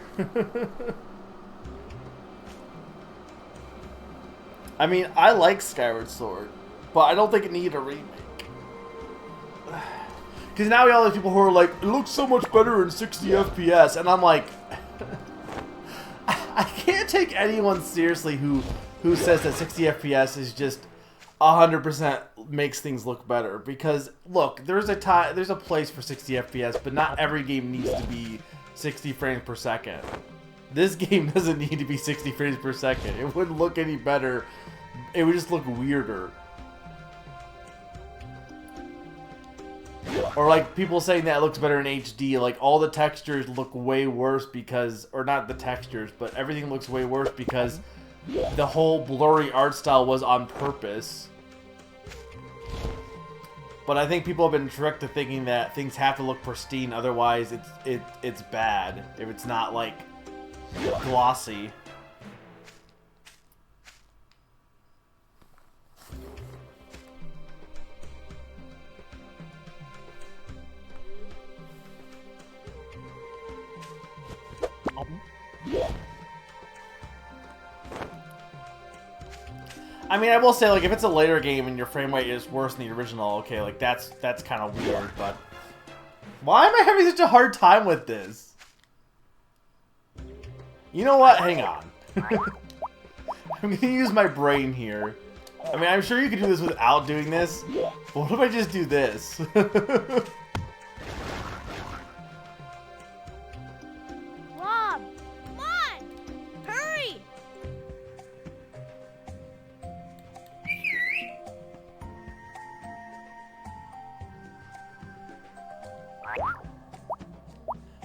I mean, I like Skyward Sword, but I don't think it needed a remake. Because now we have all these people who are like, it looks so much better in 60 FPS, and I'm like, I can't take anyone seriously who says that 60 FPS is just 100% makes things look better, because look, there's a place for 60 FPS, but not every game needs to be 60 frames per second. This game doesn't need to be 60 frames per second. It wouldn't look any better. It would just look weirder. Or like people saying that it looks better in HD, like all the textures look way worse because, or not the textures, but everything looks way worse because the whole blurry art style was on purpose. But I think people have been tricked to thinking that things have to look pristine, otherwise it's bad if it's not like glossy. I mean, I will say, like, if it's a later game and your frame rate is worse than the original, okay, like, that's kind of weird, but... Why am I having such a hard time with this? You know what? Hang on. I'm gonna use my brain here. I mean, I'm sure you could do this without doing this, but what if I just do this? Blob, come on! Hurry!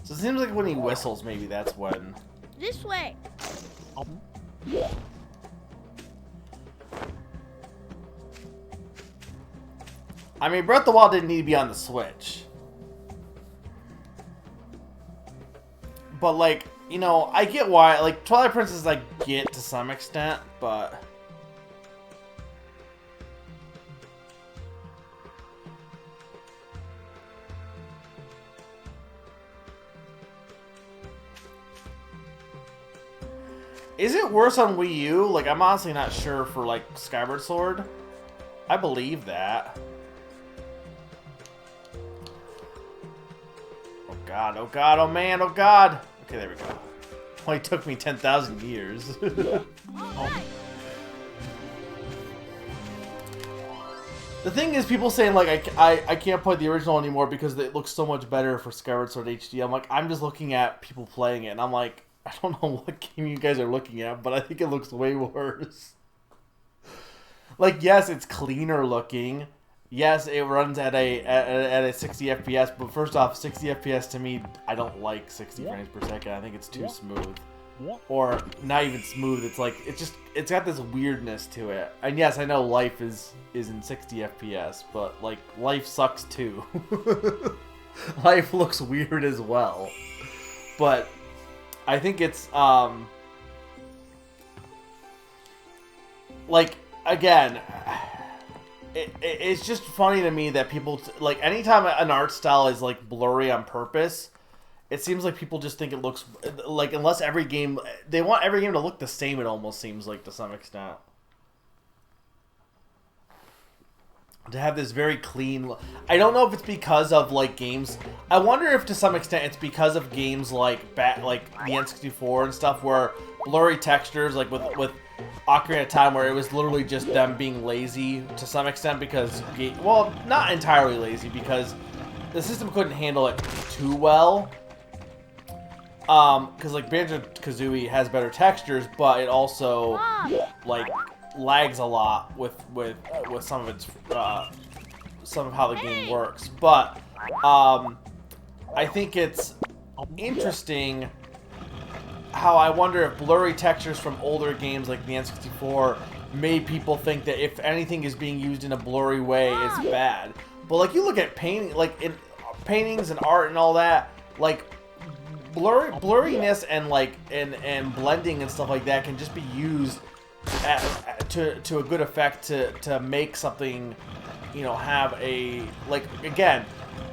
So it seems like when he whistles, maybe that's when. This way. I mean, Breath of the Wild didn't need to be on the Switch. But, like, you know, I get why. Like, Twilight Princess, I get to some extent, but... Is it worse on Wii U? Like, I'm honestly not sure for, like, Skyward Sword. I believe that. Oh god, oh god, oh man, oh god! Okay, there we go. Only took me 10,000 years. The thing is, people saying, like, I can't play the original anymore because it looks so much better for Skyward Sword HD. I'm like, I'm just looking at people playing it, and I'm like, I don't know what game you guys are looking at, but I think it looks way worse. Like, yes, it's cleaner looking. Yes, it runs at a 60 FPS, but first off, 60 FPS to me, I don't like 60 frames per second. I think it's too smooth. Or not even smooth. It's like it's got this weirdness to it. And yes, I know life is in 60 FPS, but like life sucks too. Life looks weird as well. But I think it's like again, it's just funny to me that people like anytime an art style is like blurry on purpose. It seems like people just think it looks like unless every game they want every game to look the same. It almost seems like to some extent to have this very clean. I don't know if it's because of like games. I wonder if to some extent it's because of games like the N64 and stuff where blurry textures like with Ocarina of Time where it was literally just them being lazy to some extent because well not entirely lazy because the system couldn't handle it too well. Because like Banjo-Kazooie has better textures, but it also like lags a lot with some of its some of how the game works. But I think it's interesting how I wonder if blurry textures from older games like the N64 made people think that if anything is being used in a blurry way, it's bad. But like you look at painting, like in paintings and art and all that, like. Blurriness and like and blending and stuff like that can just be used to a good effect to make something, you know, have a like again.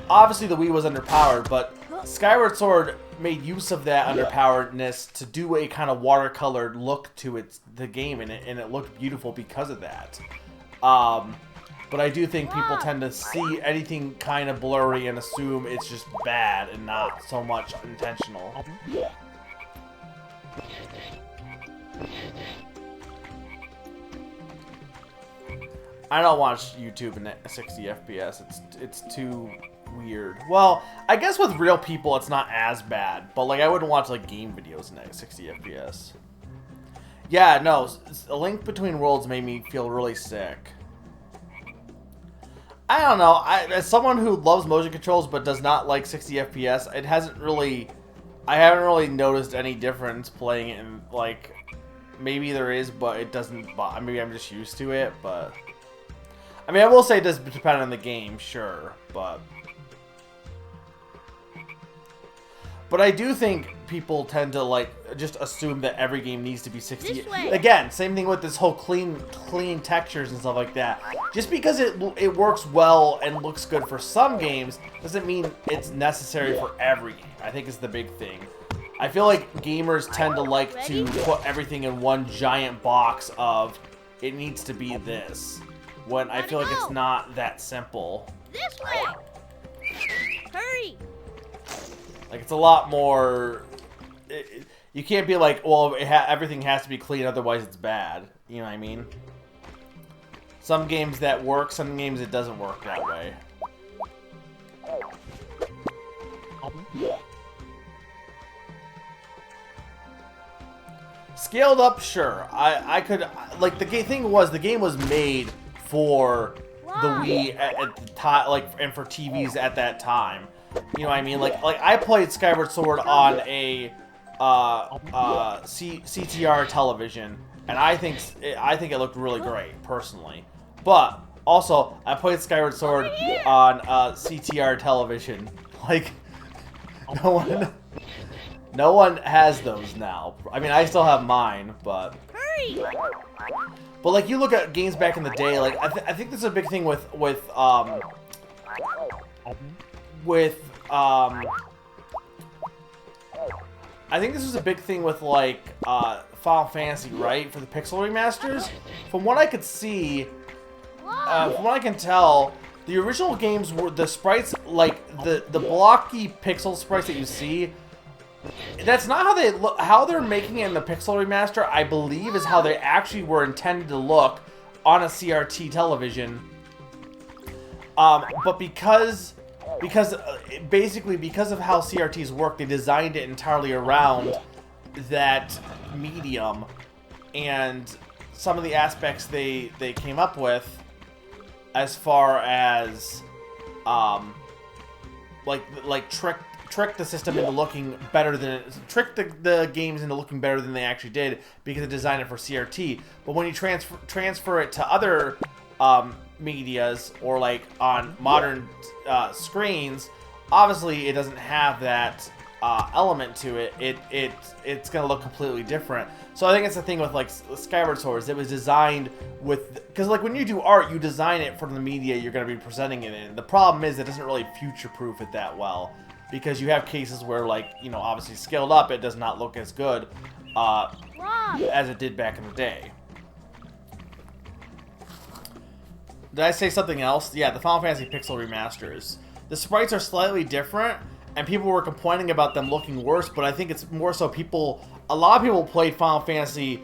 Obviously, the Wii was underpowered, but Skyward Sword made use of that underpoweredness to do a kind of watercolored look to the game, and it looked beautiful because of that. But I do think people tend to see anything kind of blurry and assume it's just bad and not so much intentional. I don't watch YouTube in 60 FPS. It's too weird. Well, I guess with real people it's not as bad, but like I wouldn't watch like game videos in 60 FPS. Yeah, no, A Link Between Worlds made me feel really sick. I don't know. As someone who loves motion controls but does not like 60 FPS, it hasn't really. I haven't really noticed any difference playing it. In, like, maybe there is, but it doesn't. Maybe I'm just used to it. But I mean, I will say it does depend on the game, sure. But I do think people tend to like just assume that every game needs to be 60. Again, same thing with this whole clean textures and stuff like that. Just because it works well and looks good for some games doesn't mean it's necessary for every game. I think is the big thing. I feel like gamers tend to like to put everything in one giant box of it needs to be this, when I feel like it's not that simple. This way. Hurry. Like, it's a lot more... you can't be like, well, everything has to be clean, otherwise it's bad. You know what I mean? Some games that work, some games it doesn't work that way. Scaled up, sure. I could... Like, the thing was, the game was made for the Wii at the time, like, and for TVs at that time. You know what I mean? Like I played Skyward Sword on a CTR television, and I think it looked really great personally. But also, I played Skyward Sword on CTR television. Like no one has those now. I mean, I still have mine, but like you look at games back in the day. Like I think this is a big thing with I think this was a big thing with like Final Fantasy, right? For the pixel remasters. From what I could see, from what I can tell, the original games were the sprites, like the blocky pixel sprites that you see. That's not how they look. How they're making it in the pixel remaster, I believe, is how they actually were intended to look on a CRT television. But because basically because of how CRTs work, they designed it entirely around that medium, and some of the aspects they came up with, as far as like trick the system into looking better than trick the games into looking better than they actually did, because they designed it for CRT. But when you transfer it to other medias, or like on modern screens, obviously it doesn't have that element to it. It's gonna look completely different. So I think it's the thing with like Skyward Sword. It was designed with, because like when you do art, you design it for the media you're gonna be presenting it in. The problem is it doesn't really future-proof it that well, because you have cases where, like, you know, obviously scaled up, it does not look as good as it did back in the day. Did I say something else? Yeah, the Final Fantasy Pixel remasters. The sprites are slightly different, and people were complaining about them looking worse, but I think it's more so a lot of people played Final Fantasy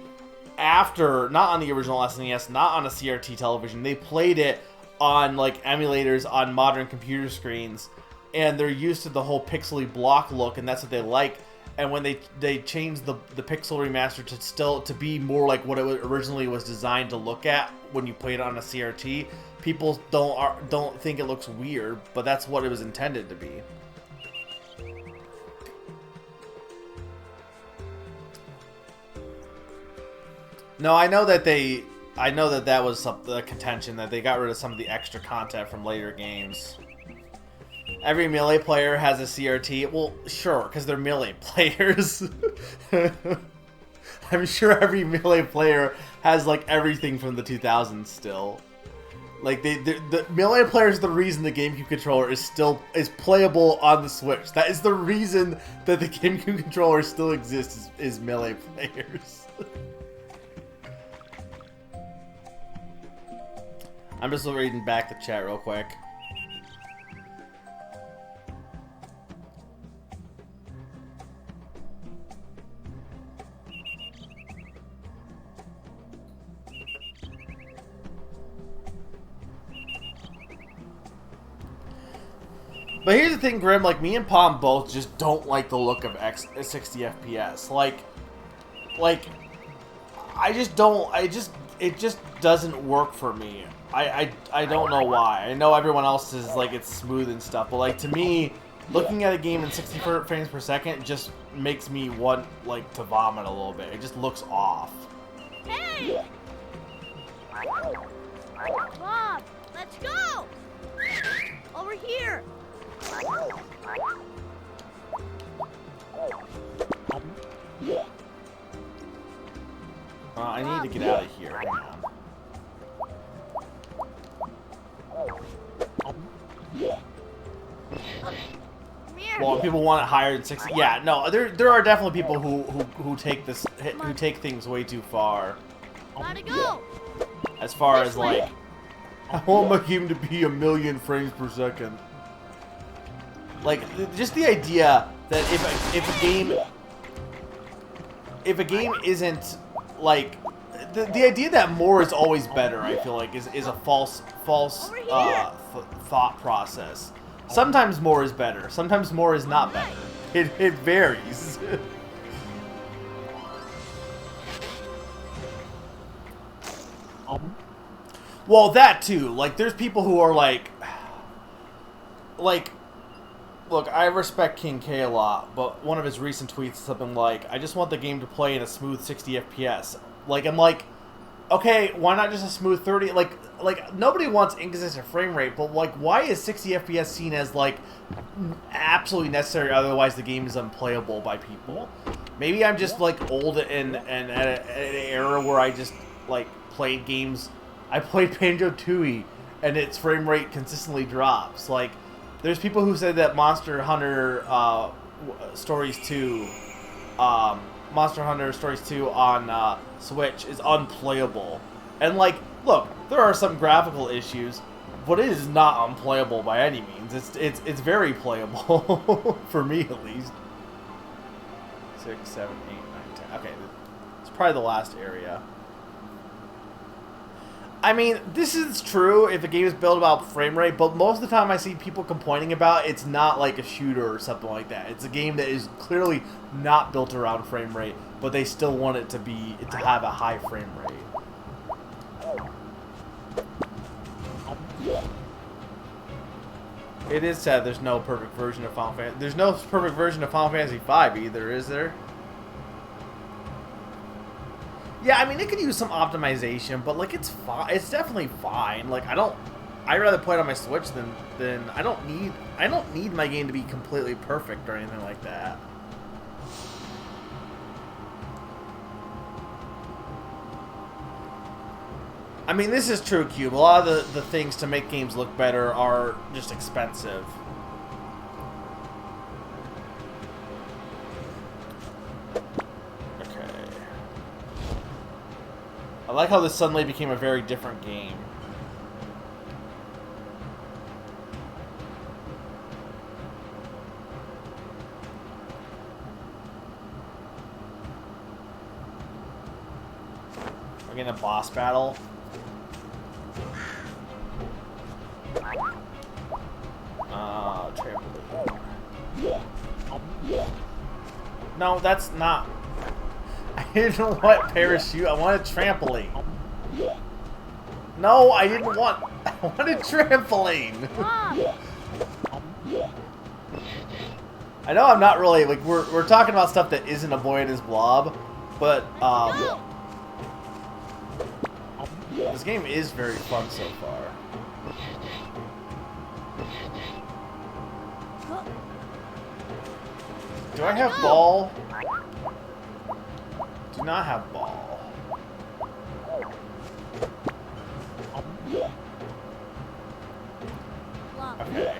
after, not on the original SNES, not on a CRT television. They played it on, like, emulators on modern computer screens, and they're used to the whole pixely block look, and that's what they like. And when they changed the pixel remaster to be more like what it originally was designed to look at when you played it on a CRT, people don't think it looks weird, but that's what it was intended to be. No, I know that that was the contention, that they got rid of some of the extra content from later games. Every Melee player has a CRT. Well, sure, because they're Melee players. I'm sure every Melee player has, like, everything from the 2000s still. Like, the Melee players are the reason the GameCube controller is playable on the Switch. That is the reason that the GameCube controller still exists, is Melee players. I'm just reading back the chat real quick. But here's the thing, Grim, like, me and Palm both just don't like the look of 60 FPS. Like, I just don't, it just doesn't work for me. I don't know why. I know everyone else is, like, it's smooth and stuff, but, like, to me, looking at a game in 60 frames per second just makes me want, like, to vomit a little bit. It just looks off. Hey! Blob, let's go! Over here! I need to get out of here. Hang on. Well, people want it higher than 60. Yeah, no, there are definitely people who take things way too far. Gotta go! As far as, like, I want my game to be 1,000,000 frames per second. Like, just the idea that if a game isn't, like, the idea that more is always better, I feel like, is a false thought process. Sometimes more is better. Sometimes more is not better. It varies. Well, that too. Like, there's people who are like, look, I respect King K a lot, but one of his recent tweets is something like, I just want the game to play in a smooth 60 FPS. Like, I'm like, okay, why not just a smooth 30? Like nobody wants inconsistent frame rate, but, like, why is 60 FPS seen as, like, absolutely necessary, otherwise the game is unplayable by people? Maybe I'm just, like, old and at an era where I just, like, played games. I played Banjo-Tooie, and its frame rate consistently drops. Like, there's people who said that Monster Hunter Stories 2 Monster Hunter Stories 2 on Switch is unplayable. And like, look, there are some graphical issues, but it is not unplayable by any means. It's very playable for me at least. 6, 7, 8, 9, 10. Okay, it's probably the last area. I mean, this is true if a game is built about frame rate, but most of the time I see people complaining about it's not like a shooter or something like that. It's a game that is clearly not built around frame rate, but they still want it to have a high frame rate. It is sad there's no perfect version of Final Fantasy. There's no perfect version of Final Fantasy V either, is there? Yeah, I mean, it could use some optimization, but like it's fine. It's definitely fine. Like I'd rather play it on my Switch than I don't need my game to be completely perfect or anything like that. I mean, this is true, Cube. A lot of the things to make games look better are just expensive. I like how this suddenly became a very different game. We're getting a boss battle. Trampoline. No, that's not. I didn't want parachute. I wanted trampoline. No, I didn't want. I wanted trampoline. I know I'm not really like we're talking about stuff that isn't a boy and his blob, but this game is very fun so far. Do I have ball? Do not have ball. Okay.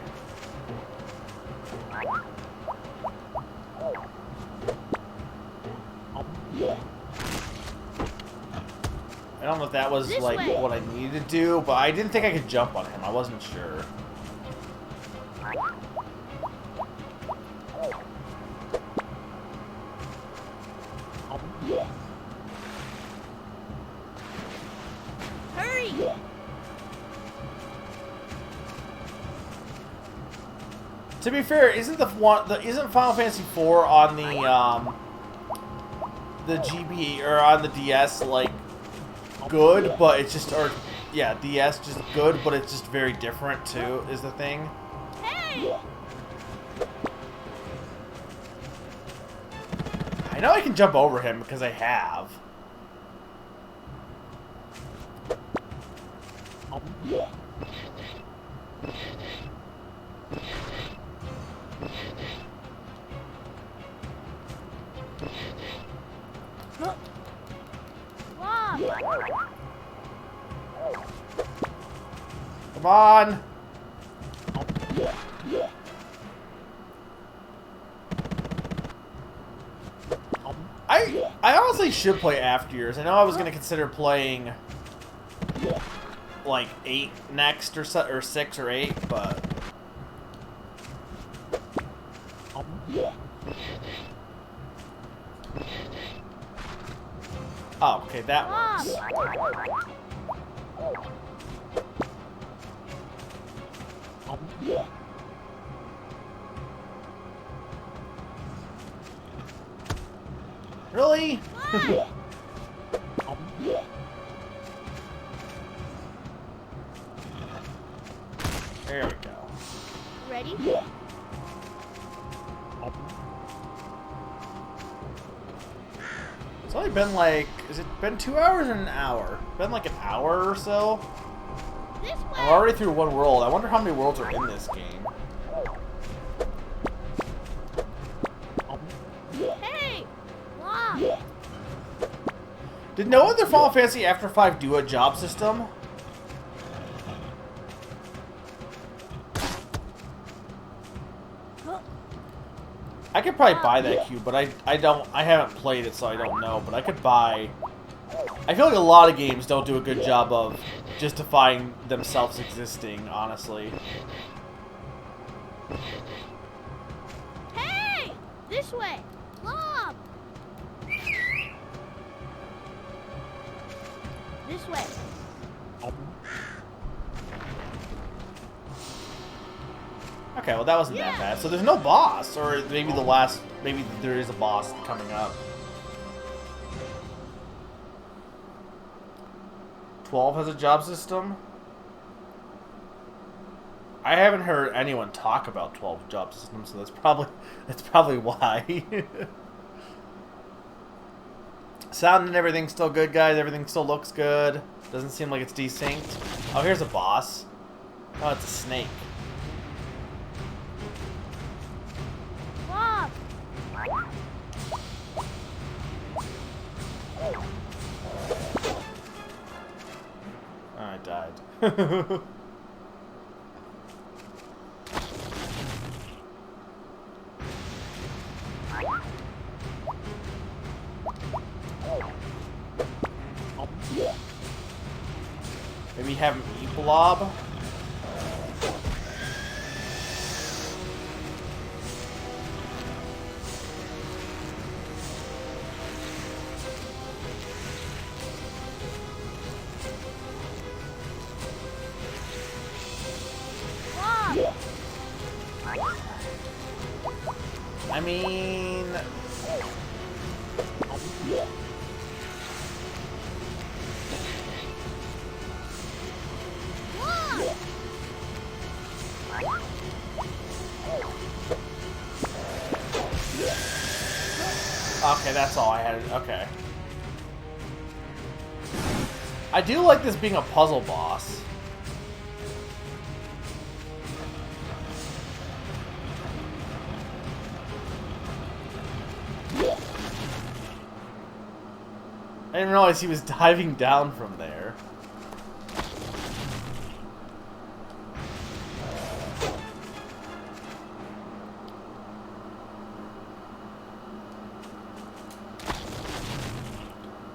I don't know if that was like what I needed to do, but I didn't think I could jump on him. I wasn't sure. Hurry! To be fair, isn't isn't Final Fantasy IV on the GB or on the DS like good, but it's just yeah, DS just good, but it's just very different too, is the thing. Hey! I know I can jump over him because I have. Blob! Come on! I honestly should play After Years. I know I was gonna consider playing like 8 next or 6 or 8, but oh, okay, that works. Really? There we go. Ready? It's only been like, has it been 2 hours or an hour? Been like an hour or so? This way! I'm already through one world. I wonder how many worlds are in this game. Hey! Blob! Did no other Final Fantasy After 5 do a job system? I could probably buy that cube, but I haven't played it, so I don't know. But I could buy. I feel like a lot of games don't do a good job of justifying themselves existing, honestly. Hey! This way! Blob! This way. Okay, well that wasn't that bad. So there's no boss, or maybe the last, maybe there is a boss coming up. 12 has a job system. I haven't heard anyone talk about 12 job systems, so that's probably why. Sound and everything's still good, guys. Everything still looks good. Doesn't seem like it's desynced. Oh, here's a boss. Oh, it's a snake. Blob! Oh, I died. Maybe have him eat Blob? Blob! I mean... Okay, that's all I had. Okay. I do like this being a puzzle boss. I didn't realize he was diving down from there.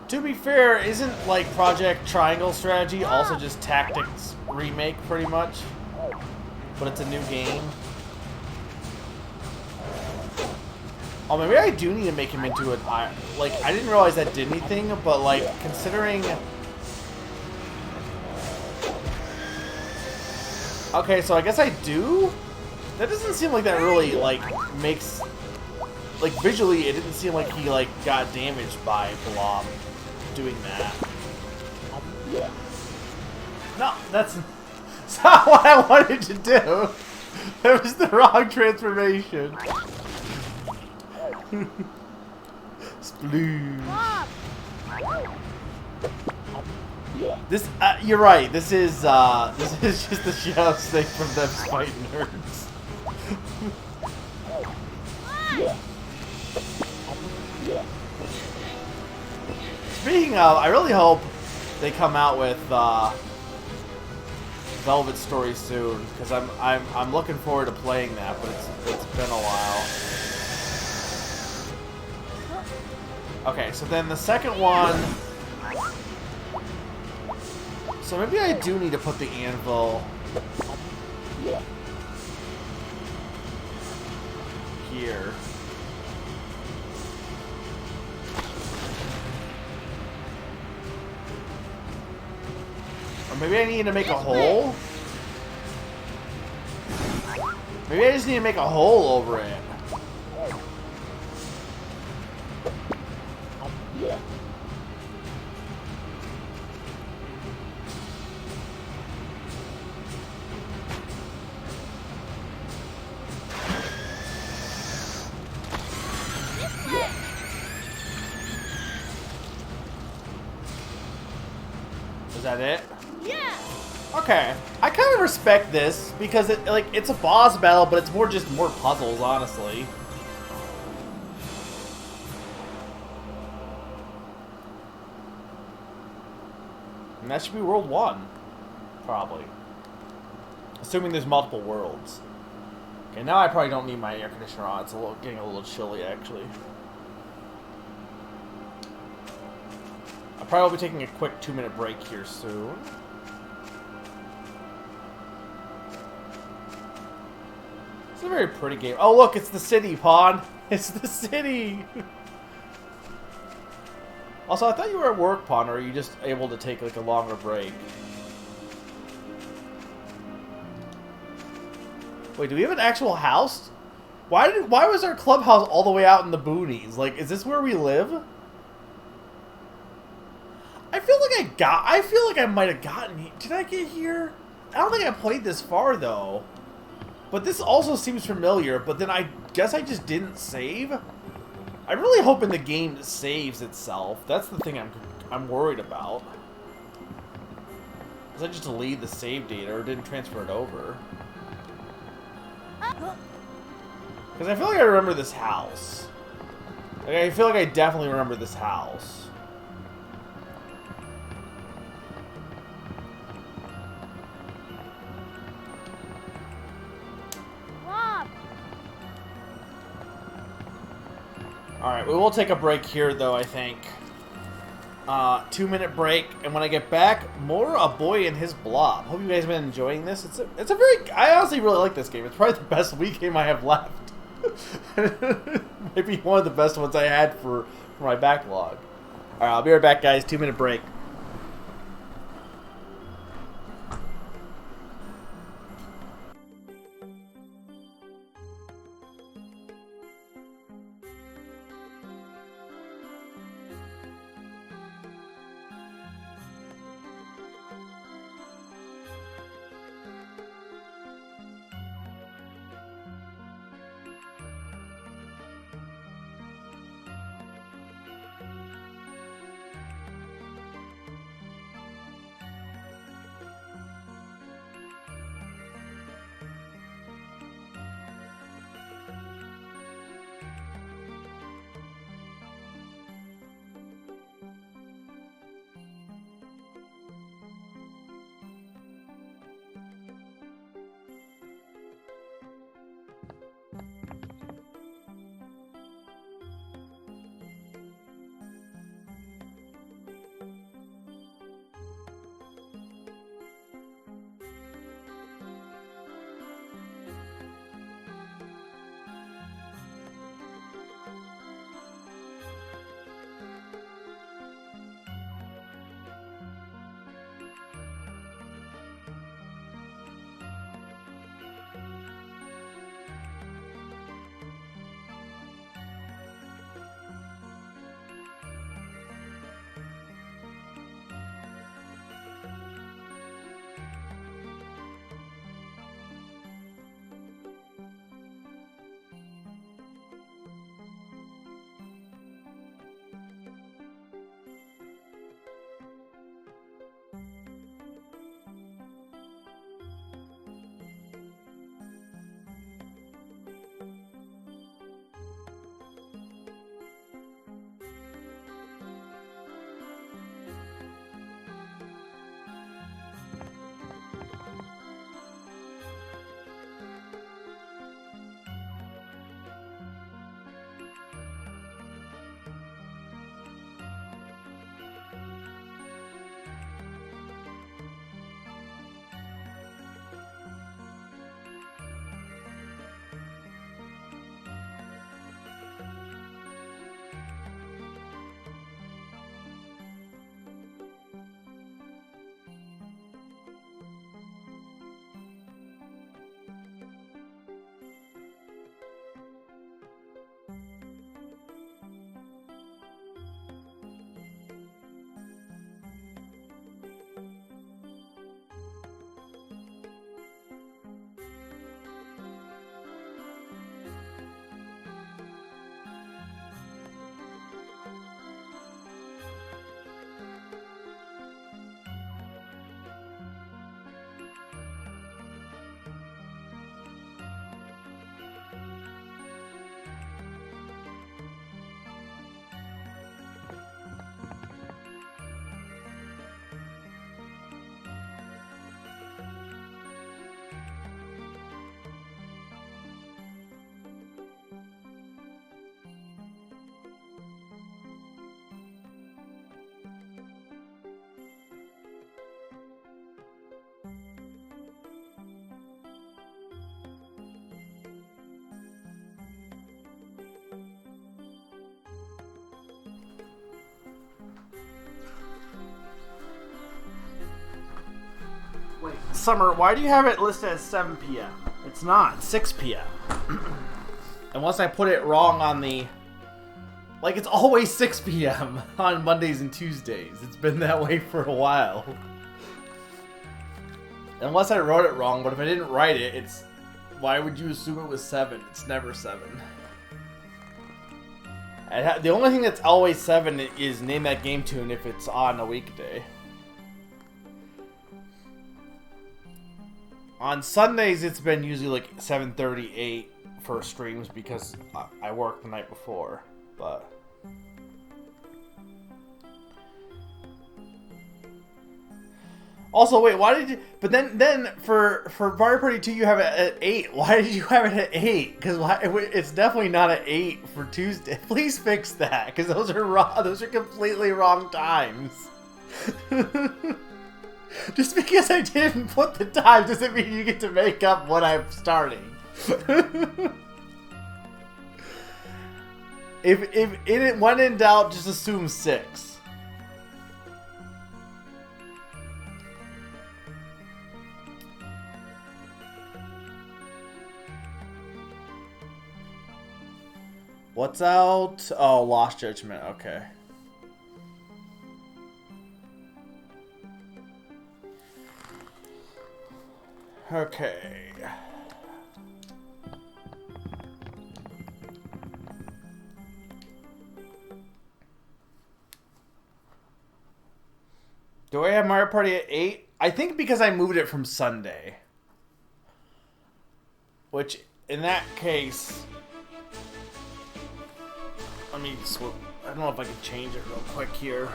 To be fair, isn't like Project Triangle Strategy also just Tactics remake pretty much? But it's a new game. Oh, maybe I do need to make him into an... Like, I didn't realize that did anything, but like, considering... Okay, so I guess I do? That doesn't seem like that really, like, makes... Like, visually, it didn't seem like he, like, got damaged by Blob doing that. No, that's not what I wanted to do. That was the wrong transformation. Sploosh. Blob! This, you're right. This is just the shadow snake from them fighting nerds. Speaking of, I really hope they come out with Velvet Story soon, because I'm looking forward to playing that, but it's been a while. Okay, so then the second one. So maybe I do need to put the anvil here. Or maybe I need to make a hole? Maybe I just need to make a hole over it. Is that it? Yeah! Okay. I kind of respect this because it's a boss battle, but it's more puzzles, honestly. And that should be World 1. Probably. Assuming there's multiple worlds. Okay, now I probably don't need my air conditioner on. It's getting a little chilly, actually. I'll probably be taking a quick 2-minute break here soon. It's a very pretty game. Oh, look, it's the city, Pond. It's the city. Also, I thought you were at work, Pond, or are you just able to take like a longer break? Wait, do we have an actual house? Why was our clubhouse all the way out in the boonies? Like, is this where we live? I feel like I might have gotten here. Did I get here? I don't think I played this far though. But this also seems familiar, but then I guess I just didn't save. I'm really hoping the game saves itself. That's the thing I'm worried about. Because I just deleted the save data or didn't transfer it over. Because I feel like I remember this house. Like, I feel like I definitely remember this house. Blob! Alright, we will take a break here, though, I think. 2-minute break, and when I get back, more A Boy and His Blob. Hope you guys have been enjoying this. It's a very... I honestly really like this game. It's probably the best Wii game I have left. Maybe one of the best ones I had for my backlog. Alright, I'll be right back, guys. 2-minute break. Summer, why do you have it listed as 7 p.m.? It's not. 6 p.m. Unless I put it wrong on the... Like, it's always 6 p.m. on Mondays and Tuesdays. It's been that way for a while. Unless I wrote it wrong, but if I didn't write it, it's... Why would you assume it was 7? It's never 7. The only thing that's always 7 is Name That Game Tune if it's on a weekday. On Sundays, it's been usually like 7:38 for streams because I worked the night before. But also, wait, why did you? But then for Mario Party 2, you have it at 8. Why did you have it at 8? Because it's definitely not at 8 for Tuesday. Please fix that, because those are wrong. Those are completely wrong times. Just because I didn't put the time doesn't mean you get to make up what I'm starting. If when in doubt, just assume 6. What's out? Oh, Lost Judgment. Okay. Okay. Do I have Mario Party at 8? I think because I moved it from Sunday. Which, in that case... Let me swoop. I don't know if I can change it real quick here.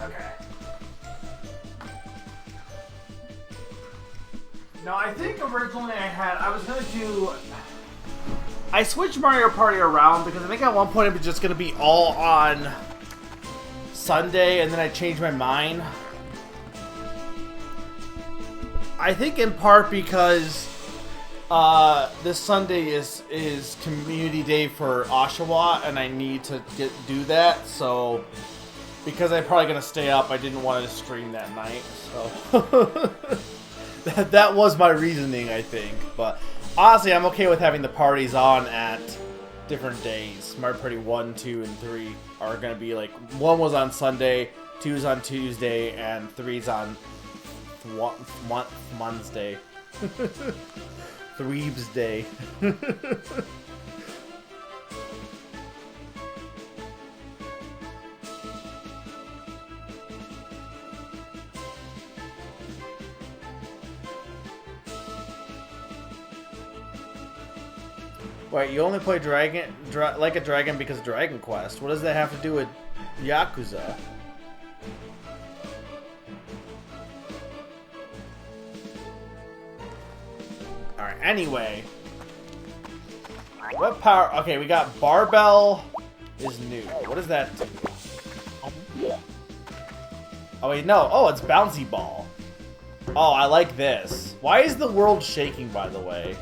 Okay. Now, I think originally I was going to do... I switched Mario Party around because I think at one point it was just going to be all on Sunday, and then I changed my mind. I think in part because this Sunday is Community Day for Oshawa, and I need to do that, so... Because I'm probably going to stay up, I didn't want to stream that night, so... that was my reasoning, I think. But honestly, I'm okay with having the parties on at different days. Mario Party 1, 2, and 3 are going to be like... 1 was on Sunday, 2's on Tuesday, and 3's on... Wednesday. Threebs Day. Wait, you only play Like a Dragon because of Dragon Quest. What does that have to do with Yakuza? Alright, anyway. What power... Okay, we got Barbell is new. What does that do? Oh, wait, no. Oh, it's Bouncy Ball. Oh, I like this. Why is the world shaking, by the way?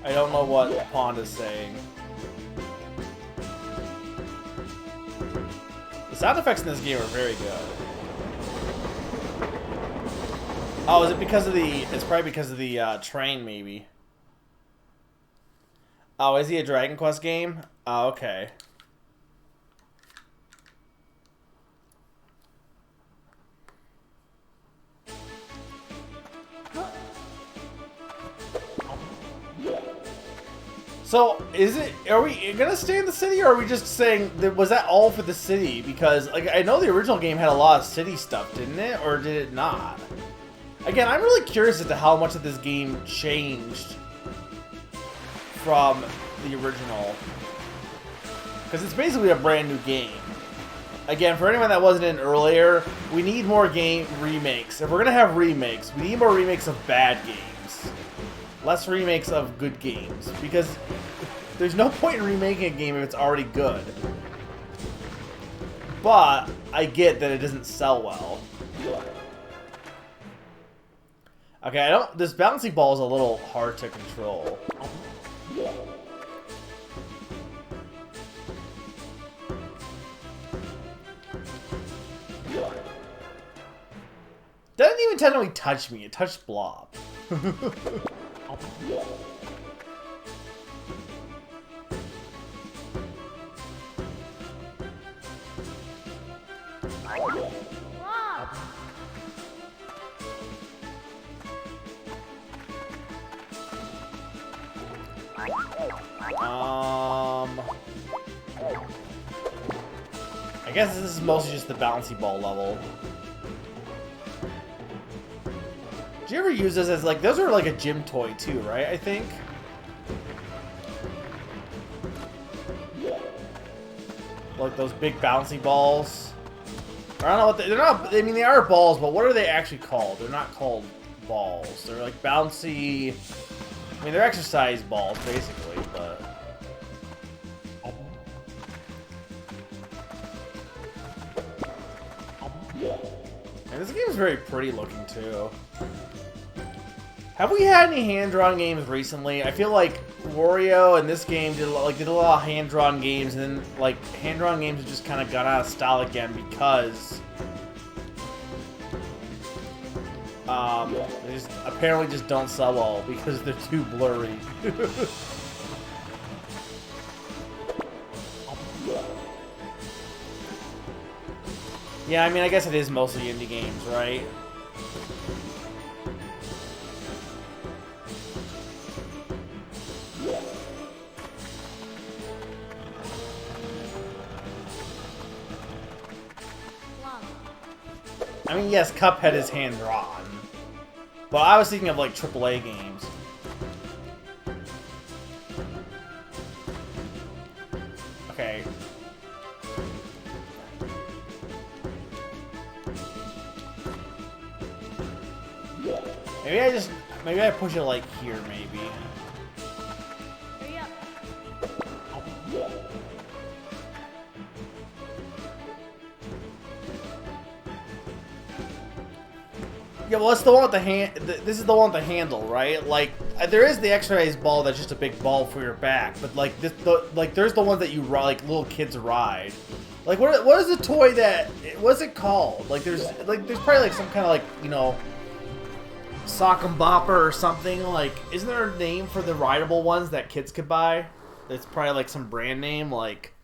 I don't know what Pond is saying. The sound effects in this game are very good. Oh, is it because of the... It's probably because of the train, maybe. Oh, is he a Dragon Quest game? Oh, okay. So, are we gonna stay in the city, or are we just saying, was that all for the city? Because, like, I know the original game had a lot of city stuff, didn't it? Or did it not? Again, I'm really curious as to how much of this game changed from the original. Because it's basically a brand new game. Again, for anyone that wasn't in earlier, we need more game remakes. If we're gonna have remakes, we need more remakes of bad games. Less remakes of good games. Because there's no point in remaking a game if it's already good. But I get that it doesn't sell well. Okay, this bouncy ball is a little hard to control. Doesn't even technically touch me, it touched Blob. I guess this is mostly just the bouncy ball level. Did you ever use this as, like, those are like a gym toy too, right? I think. Like those big bouncy balls. I don't know what they're not. I mean, they are balls, but what are they actually called? They're not called balls. They're like bouncy. I mean, they're exercise balls basically, but. And this game is very pretty looking too. Have we had any hand-drawn games recently? I feel like Wario and this game did a lot of hand-drawn games, and then like hand-drawn games have just kind of gone out of style again because they just apparently just don't sell well because they're too blurry. Yeah, I mean, I guess it is mostly indie games, right? I mean, yes, Cuphead is hand-drawn. But I was thinking of, like, AAA games. Okay. Maybe I push it, like, here, maybe. Hurry up. Yeah, well, it's the one with the hand. This is the one with the handle, right? Like, there is the exercise ball that's just a big ball for your back, but like there's the ones that you like little kids ride. Like, what is the toy that? What's it called? Like, there's probably like some kind of like, you know, sock 'em bopper or something. Like, isn't there a name for the rideable ones that kids could buy? It's probably like some brand name, like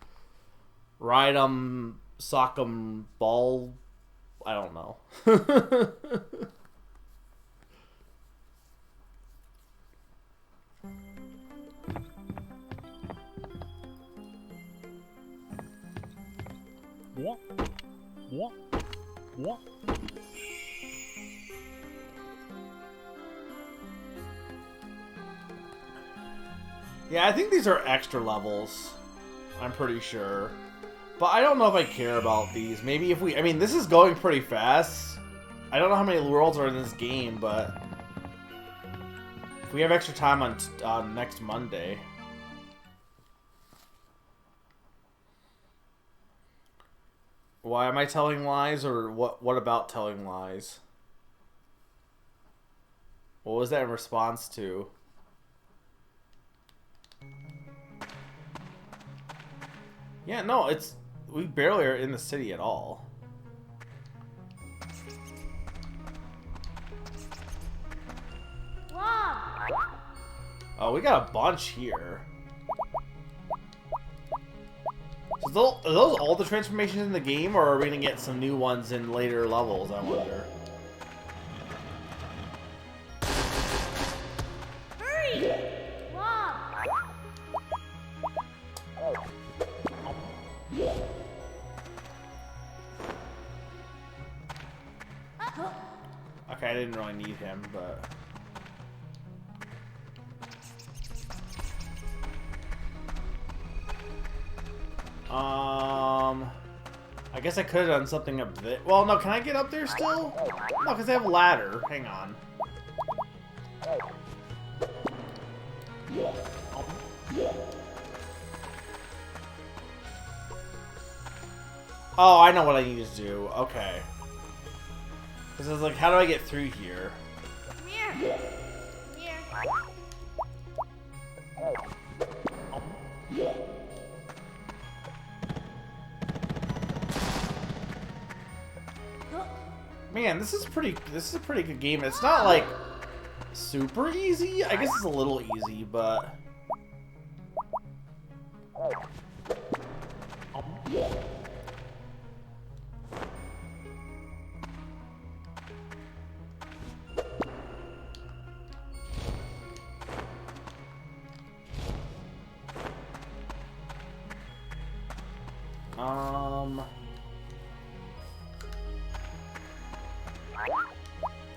Ride 'em, Sock 'em, Ball. I don't know. What? Yeah, I think these are extra levels. I'm pretty sure. But I don't know if I care about these. Maybe if we... I mean, this is going pretty fast. I don't know how many worlds are in this game, but... if we have extra time on next Monday... Why am I telling lies, or what about telling lies? What was that in response to? Yeah, no, it's... we barely are in the city at all. Blob. Oh, we got a bunch here. So are those all the transformations in the game, or are we gonna get some new ones in later levels, I wonder? Hurry! Blob. didn't really need him, but... I guess I could have done something up there. Well, no, can I get up there still? No, because they have a ladder. Hang on. Oh, I know what I need to do. Okay. Because I was like, how do I get through here? Come here. Come here. Man, this is a pretty good game. It's not like super easy. I guess it's a little easy, but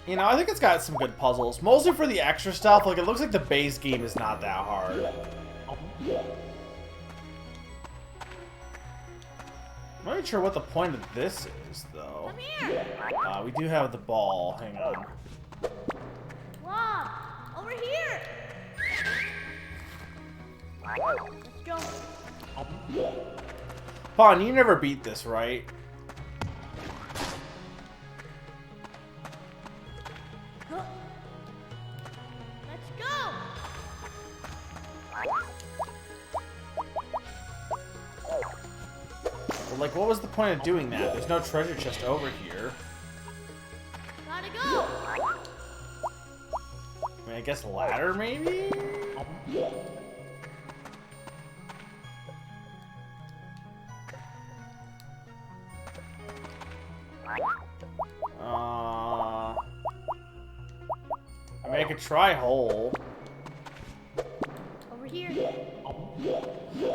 you know, I think it's got some good puzzles. Mostly for the extra stuff. Like, it looks like the base game is not that hard. I'm not sure what the point of this is, though. Come here. We do have the ball. Hang on. Blob, over here. Let's go. Fawn, you never beat this, right? Let's go. Well, like, what was the point of doing that? There's no treasure chest over here. Gotta go. I mean, I guess ladder, maybe? I mean, I could try hole. Over here.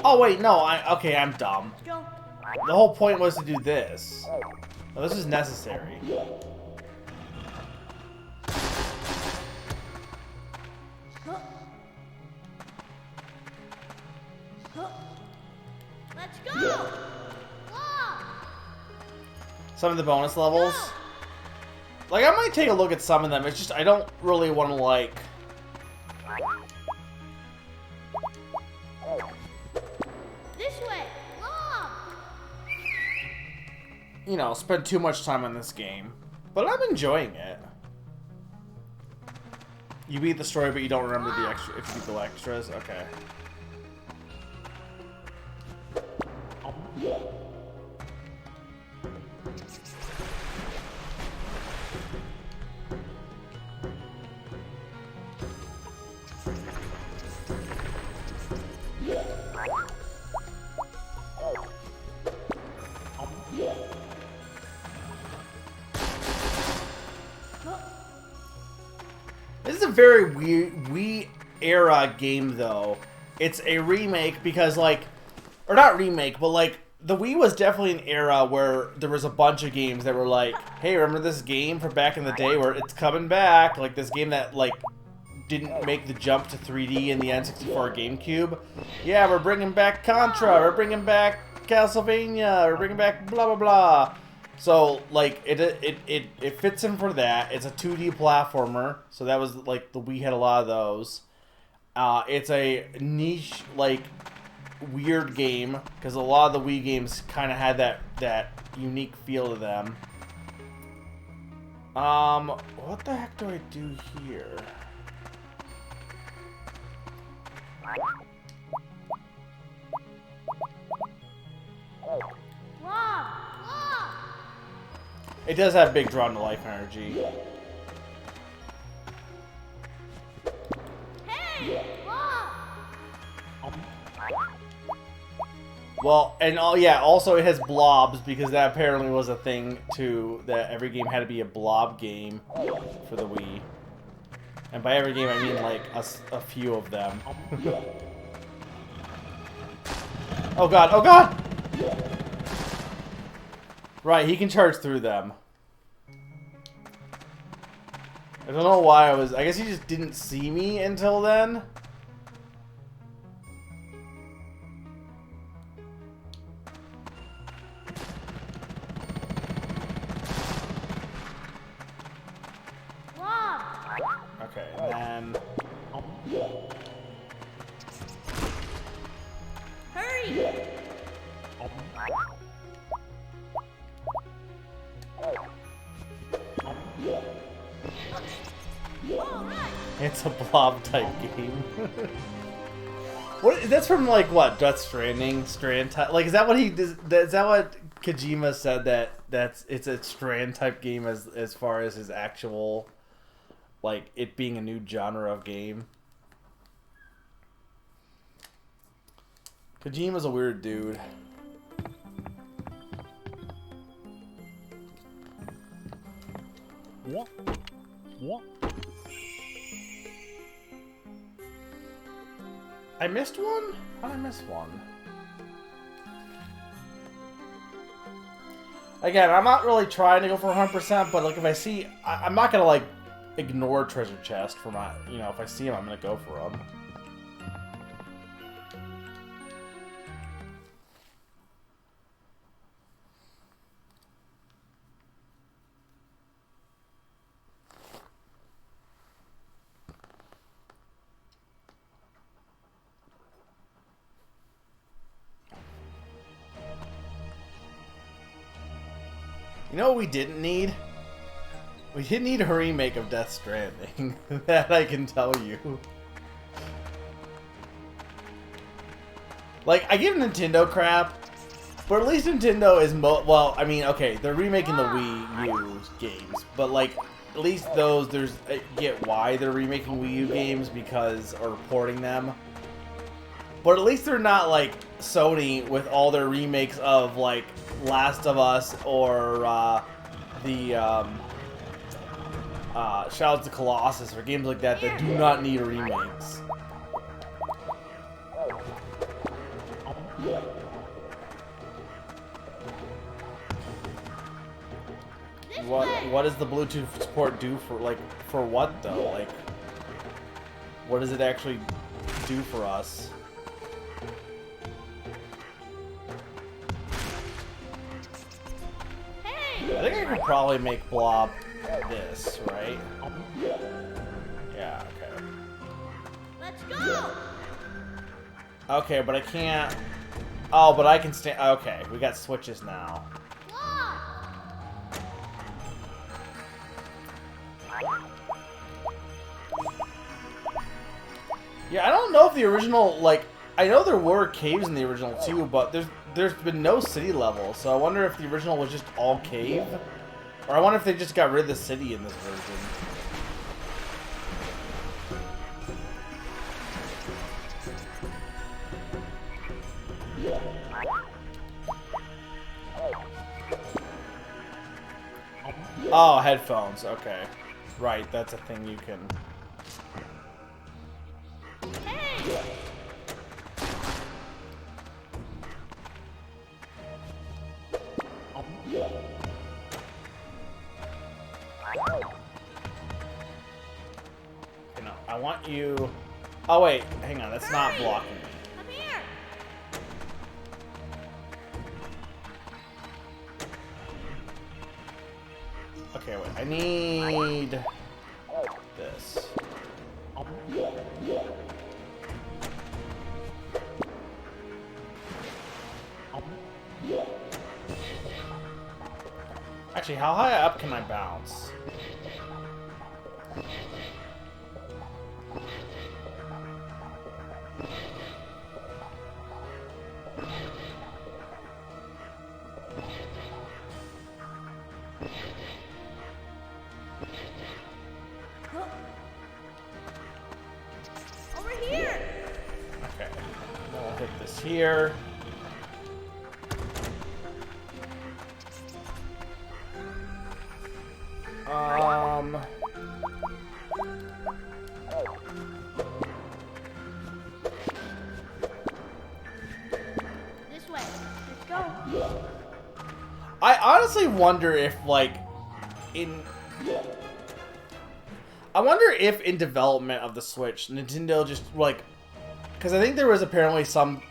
Oh, wait, no, okay, I'm dumb. Let's go. The whole point was to do this. Oh, this is necessary. Let's go. Blob. Some of the bonus levels. Like, I might take a look at some of them. It's just, I don't really want to, like... This way. Blob. You know, spend too much time on this game. But I'm enjoying it. You beat the story, but you don't remember the extra. If you beat the extras, okay. This is a very Wii era game, though. It's a remake because, like, or not remake, but like the Wii was definitely an era where there was a bunch of games that were like, hey, remember this game from back in the day where it's coming back? Like this game that like didn't make the jump to 3D in the N64 GameCube. Yeah, we're bringing back Contra. We're bringing back Castlevania. We're bringing back blah blah blah. So like it fits in for that. It's a 2D platformer, so that was like the Wii had a lot of those. It's a niche like weird game because a lot of the Wii games kind of had that unique feel to them. What the heck do I do here? It does have big drawn to life energy. Hey, Well, and yeah, also it has blobs because that apparently was a thing too, that every game had to be a blob game for the Wii. And by every game I mean like a few of them. Oh god, oh god! Right, he can charge through them. I don't know why I was... I guess he just didn't see me until then. Blob! Okay, and then... Hurry! All right. It's a blob type game. What? That's from like what? Death Stranding, Strand type. Like, is that what he does? Is that what Kojima said that's it's a Strand type game as far as his actual, like it being a new genre of game? Kojima's a weird dude. What? What? I missed one? How did I miss one? Again, I'm not really trying to go for 100%, but like if I see, I'm not gonna like ignore treasure chest for my, you know, if I see them, I'm gonna go for them. You know what we didn't need? We didn't need a remake of Death Stranding. That I can tell you. Like, I give Nintendo crap, but at least Nintendo is well, I mean, okay, they're remaking the Wii U games, but like, at least those, I get why they're remaking Wii U games because, or porting them. But at least they're not like Sony with all their remakes of like Last of Us or the Shadows of the Colossus or games like that that do not need remakes. What does the Bluetooth support do for for what though? Like, what does it actually do for us? I think I could probably make Blob this, right? Yeah, okay. Let's go! Okay, but I can't... Oh, but I can stand... Okay, we got switches now. Yeah, I don't know if the original, like... I know there were caves in the original too, but there's been no city level, so I wonder if the original was just all cave? Or I wonder if they just got rid of the city in this version. Oh, headphones, okay. Right, that's a thing you can... Hey! No, I want you... Oh wait, hang on, that's not blocking me. Come here! Okay, wait, I need... this. Actually, how high up can I bounce? Over here! Okay, then we'll hit this here. This way. Let's go. I honestly wonder if, like, in... I wonder if in development of the Switch, Nintendo just like, because I think there was apparently some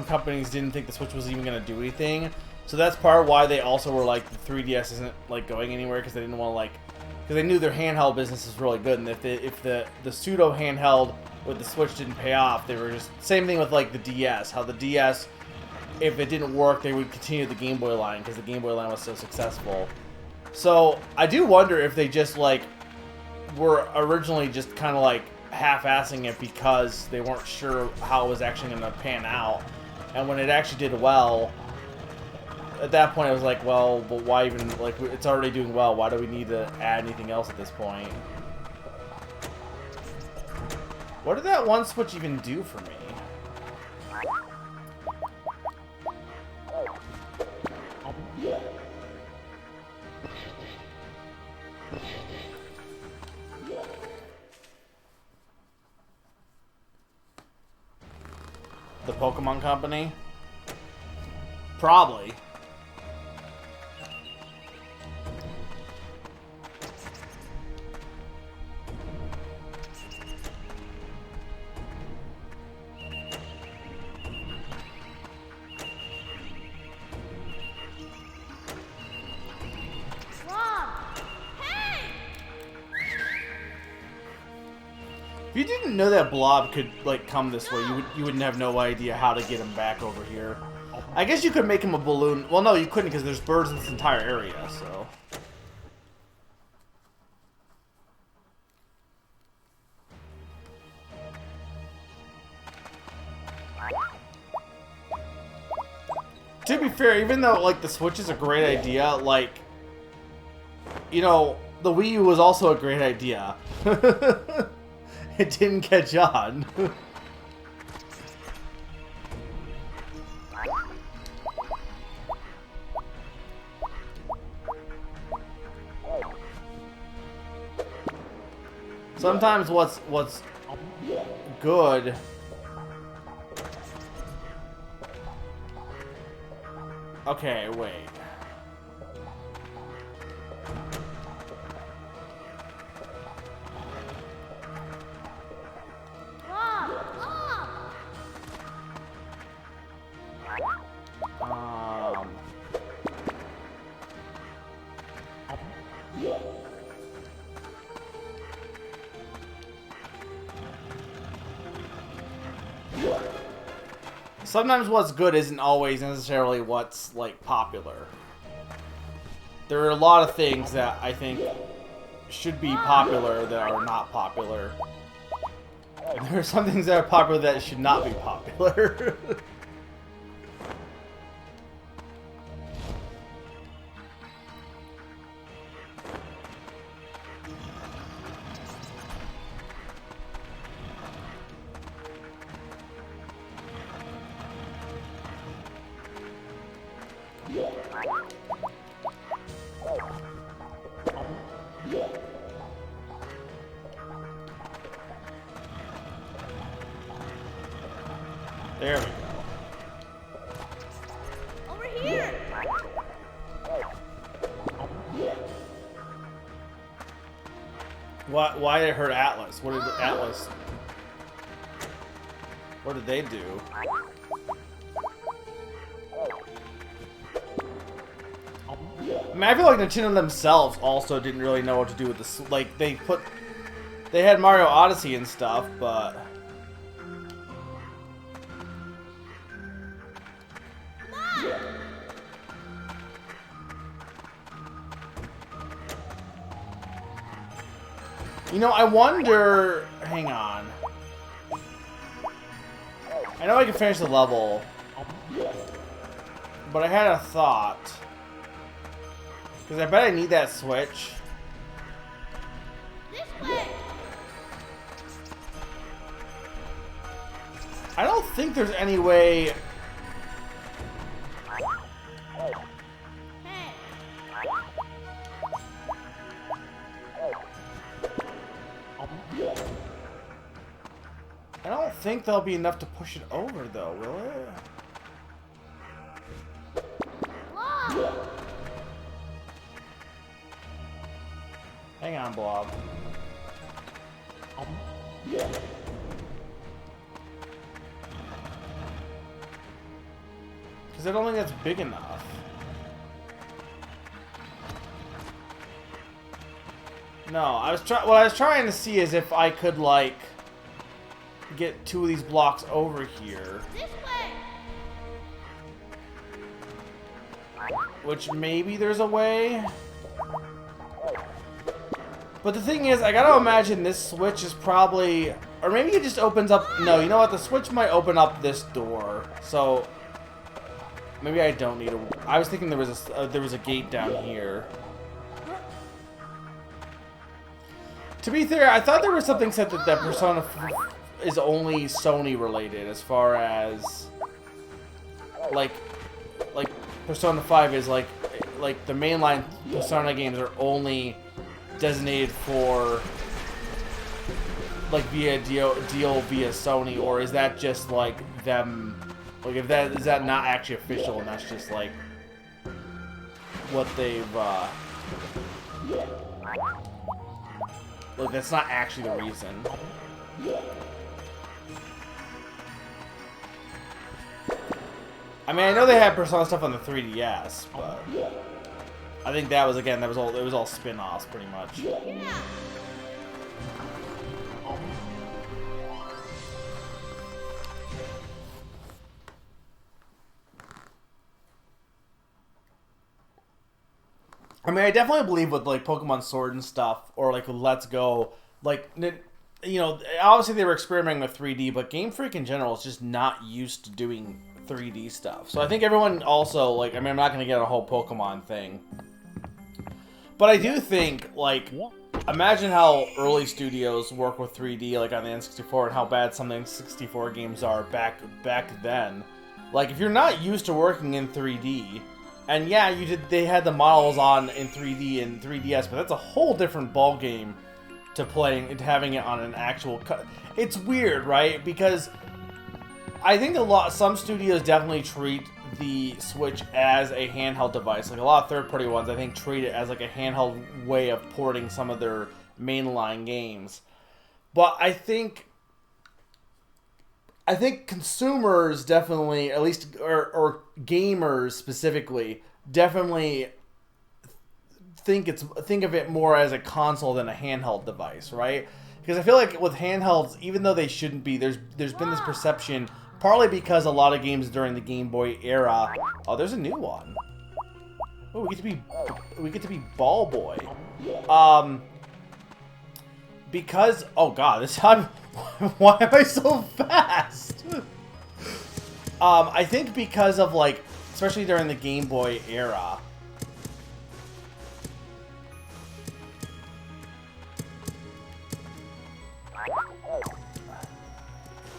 companies didn't think the Switch was even gonna do anything, so that's part of why they also were like the 3DS isn't like going anywhere because they didn't want to like, because they knew their handheld business is really good, and if the pseudo handheld with the Switch didn't pay off, they were just same thing with like the DS. How the DS, if it didn't work, they would continue the Game Boy line because the Game Boy line was so successful. So I do wonder if they just like were originally just kind of like half-assing it because they weren't sure how it was actually going to pan out, and when it actually did well, at that point I was like, well, but why even, like, it's already doing well, why do we need to add anything else at this point? What did that one Switch even do for me? The Pokemon Company? Probably. If you didn't know that Blob could like come this way, you wouldn't have no idea how to get him back over here. I guess you could make him a balloon. Well, no, you couldn't because there's birds in this entire area. So. To be fair, even though like the Switch is a great idea, like, you know, the Wii U was also a great idea. It didn't catch on. Sometimes what's good okay, wait. Sometimes what's good isn't always necessarily what's, like, popular. There are a lot of things that I think should be popular that are not popular. And there are some things that are popular that should not be popular. There we go. Over here. Why did it hurt Atlas? What did Atlas? What did they do? I mean, I feel like Nintendo themselves also didn't really know what to do with this. Like, they had Mario Odyssey and stuff, but. You know, I wonder... Hang on. I know I can finish the level. But I had a thought. Because I bet I need that Switch. This way. I don't think there's any way... Hey. I don't think there'll be enough to push it over, though, will it? Blob. Hang on, Blob. Because I don't think that's big enough. No, what I was trying to see is if I could, like, get 2 of these blocks over here. This way. Which maybe there's a way. But the thing is, I gotta imagine this switch is probably... Or maybe it just opens up... No, you know what? The switch might open up this door. So... Maybe I don't need a... I was thinking there was a gate down here. To be fair, I thought there was something said that Persona is only Sony related, as far as like Persona 5 is like the mainline Persona games are only designated for like via deal via Sony, or is that just like them? Like, if that is that not actually official, and that's just like what they've like, that's not actually the reason. I mean, I know they had Persona stuff on the 3DS, but I think that was, again, it was all spin-offs pretty much. I mean, I definitely believe with, like, Pokemon Sword and stuff, or, like, with Let's Go, like, you know, obviously they were experimenting with 3D, but Game Freak in general is just not used to doing 3D stuff. So I think everyone also, like, I mean, I'm not going to get a whole Pokemon thing. But I do think, like, imagine how early studios work with 3D, like, on the N64, and how bad some N64 games are back then. Like, if you're not used to working in 3D... And yeah, they had the models on in 3D and 3DS, but that's a whole different ball game to playing and having it on an actual cut. It's weird, right? Because I think some studios definitely treat the Switch as a handheld device. Like, a lot of third-party ones, I think, treat it as like a handheld way of porting some of their mainline games. But I think consumers definitely, at least, or gamers specifically, definitely think of it more as a console than a handheld device, right? Because I feel like with handhelds, even though they shouldn't be, there's been this perception, partly because a lot of games during the Game Boy era. Oh, there's a new one. Oh, we get to be Ball Boy. Because, oh god, this time, why am I so fast? I think because of, like, especially during the Game Boy era.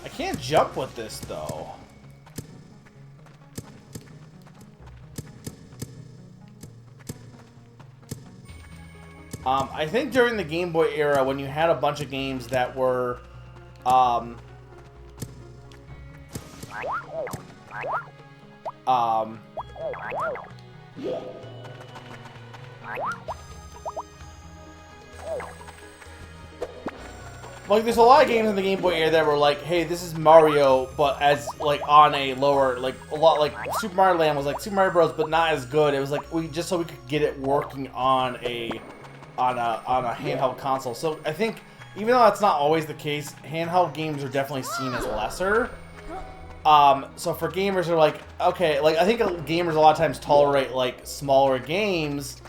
I can't jump with this, though. I think during the Game Boy era, when you had a bunch of games that were, like, there's a lot of games in the Game Boy era that were like, hey, this is Mario, but as, like, on a lower, like, a lot, like, Super Mario Land was like Super Mario Bros., but not as good. It was like, just so we could get it working on a handheld console. So I think, even though that's not always the case, handheld games are definitely seen as lesser. So for gamers, they're like, okay, like, I think gamers a lot of times tolerate, like, smaller games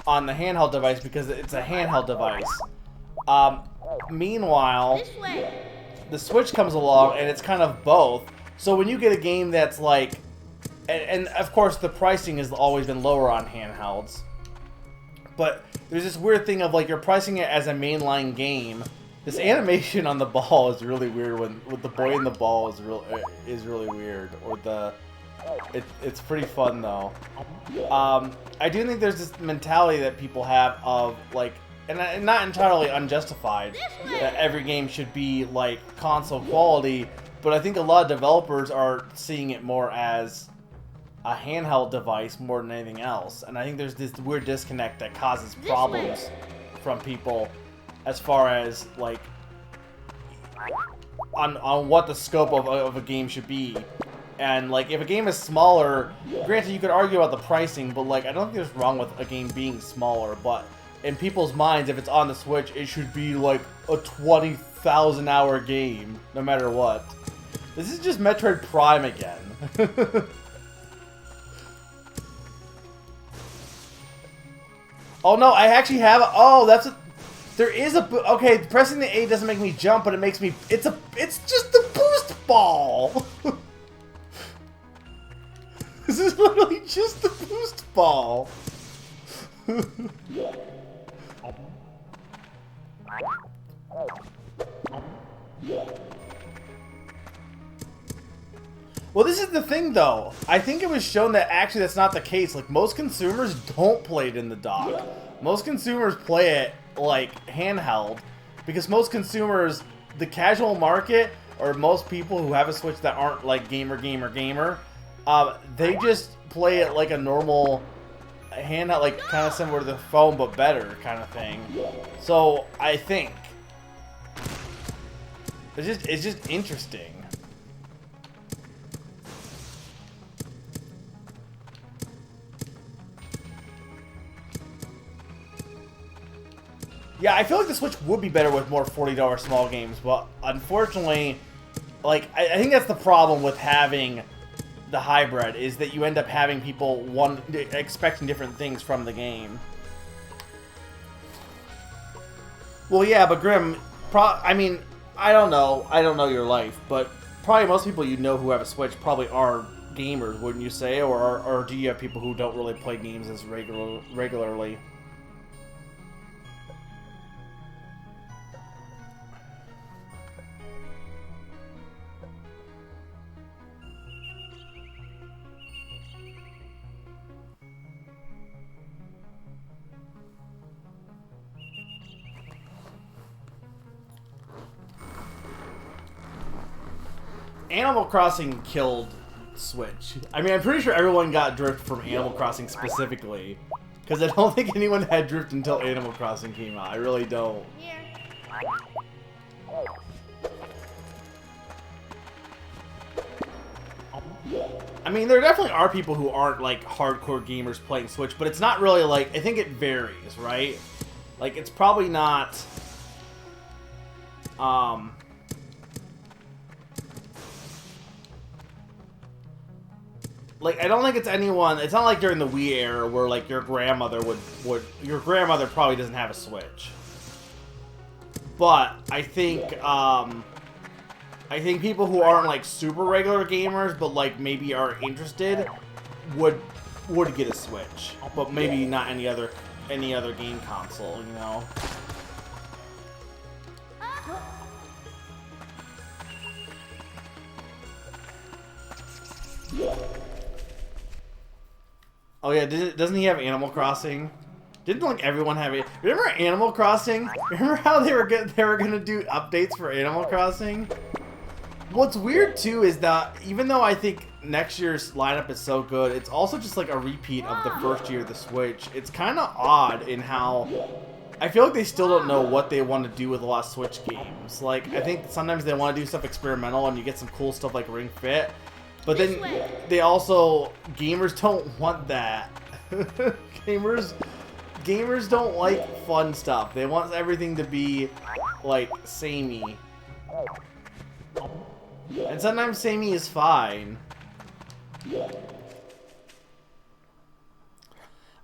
on the handheld device because it's a handheld device. Meanwhile, the Switch comes along and it's kind of both. So when you get a game that's like, and of course the pricing has always been lower on handhelds, but there's this weird thing of, like, you're pricing it as a mainline game. This animation on the ball is really weird. With the boy in the ball is really weird. Or it's pretty fun though. I do think there's this mentality that people have of, like, and not entirely unjustified, that every game should be like console quality. But I think a lot of developers are seeing it more as a handheld device more than anything else, and I think there's this weird disconnect that causes problems from people, as far as, like, on what the scope of a game should be. And, like, if a game is smaller, granted, you could argue about the pricing, but, like, I don't think there's wrong with a game being smaller, but in people's minds, if it's on the Switch, it should be, like, a 20,000-hour game, no matter what. This is just Metroid Prime again. Oh, no, I actually have... Oh, that's a... There is a... Okay, pressing the A doesn't make me jump, but it makes me... It's just the boost ball! This is literally just the boost ball. Well, this is the thing, though. I think it was shown that actually that's not the case. Like, most consumers don't play it in the dock. Most consumers play it, like, handheld. Because most consumers, the casual market, or most people who have a Switch that aren't, like, gamer, they just play it like a normal handheld, like kind of similar to the phone but better kind of thing. So I think it's just interesting. Yeah, I feel like the Switch would be better with more $40 small games, but unfortunately, like I think that's the problem with having the hybrid, is that you end up having people expecting different things from the game. Well, yeah, but Grim, I mean, I don't know your life, but probably most people you know who have a Switch probably are gamers, wouldn't you say? Or do you have people who don't really play games as regularly? Animal Crossing killed Switch. I mean, I'm pretty sure everyone got Drift from Animal Crossing specifically. Because I don't think anyone had Drift until Animal Crossing came out. I really don't. Here. I mean, there definitely are people who aren't, like, hardcore gamers playing Switch, but it's not really, like, I think it varies, right? Like, it's probably not, like, I don't think it's anyone, it's not like during the Wii era where, like, your grandmother your grandmother probably doesn't have a Switch. But, I think people who aren't, like, super regular gamers, but, like, maybe are interested, would get a Switch. But maybe not any other game console, you know? Oh yeah, doesn't he have Animal Crossing? Didn't like everyone have it? Remember Animal Crossing? Remember how they were gonna do updates for Animal Crossing? What's weird too is that even though I think next year's lineup is so good, it's also just like a repeat of the first year of the Switch. It's kind of odd in how I feel like they still don't know what they want to do with a lot of Switch games. Like, I think sometimes they want to do stuff experimental and you get some cool stuff like Ring Fit. But then they also, gamers don't want that. Gamers don't like fun stuff. They want everything to be, like, samey. And sometimes samey is fine.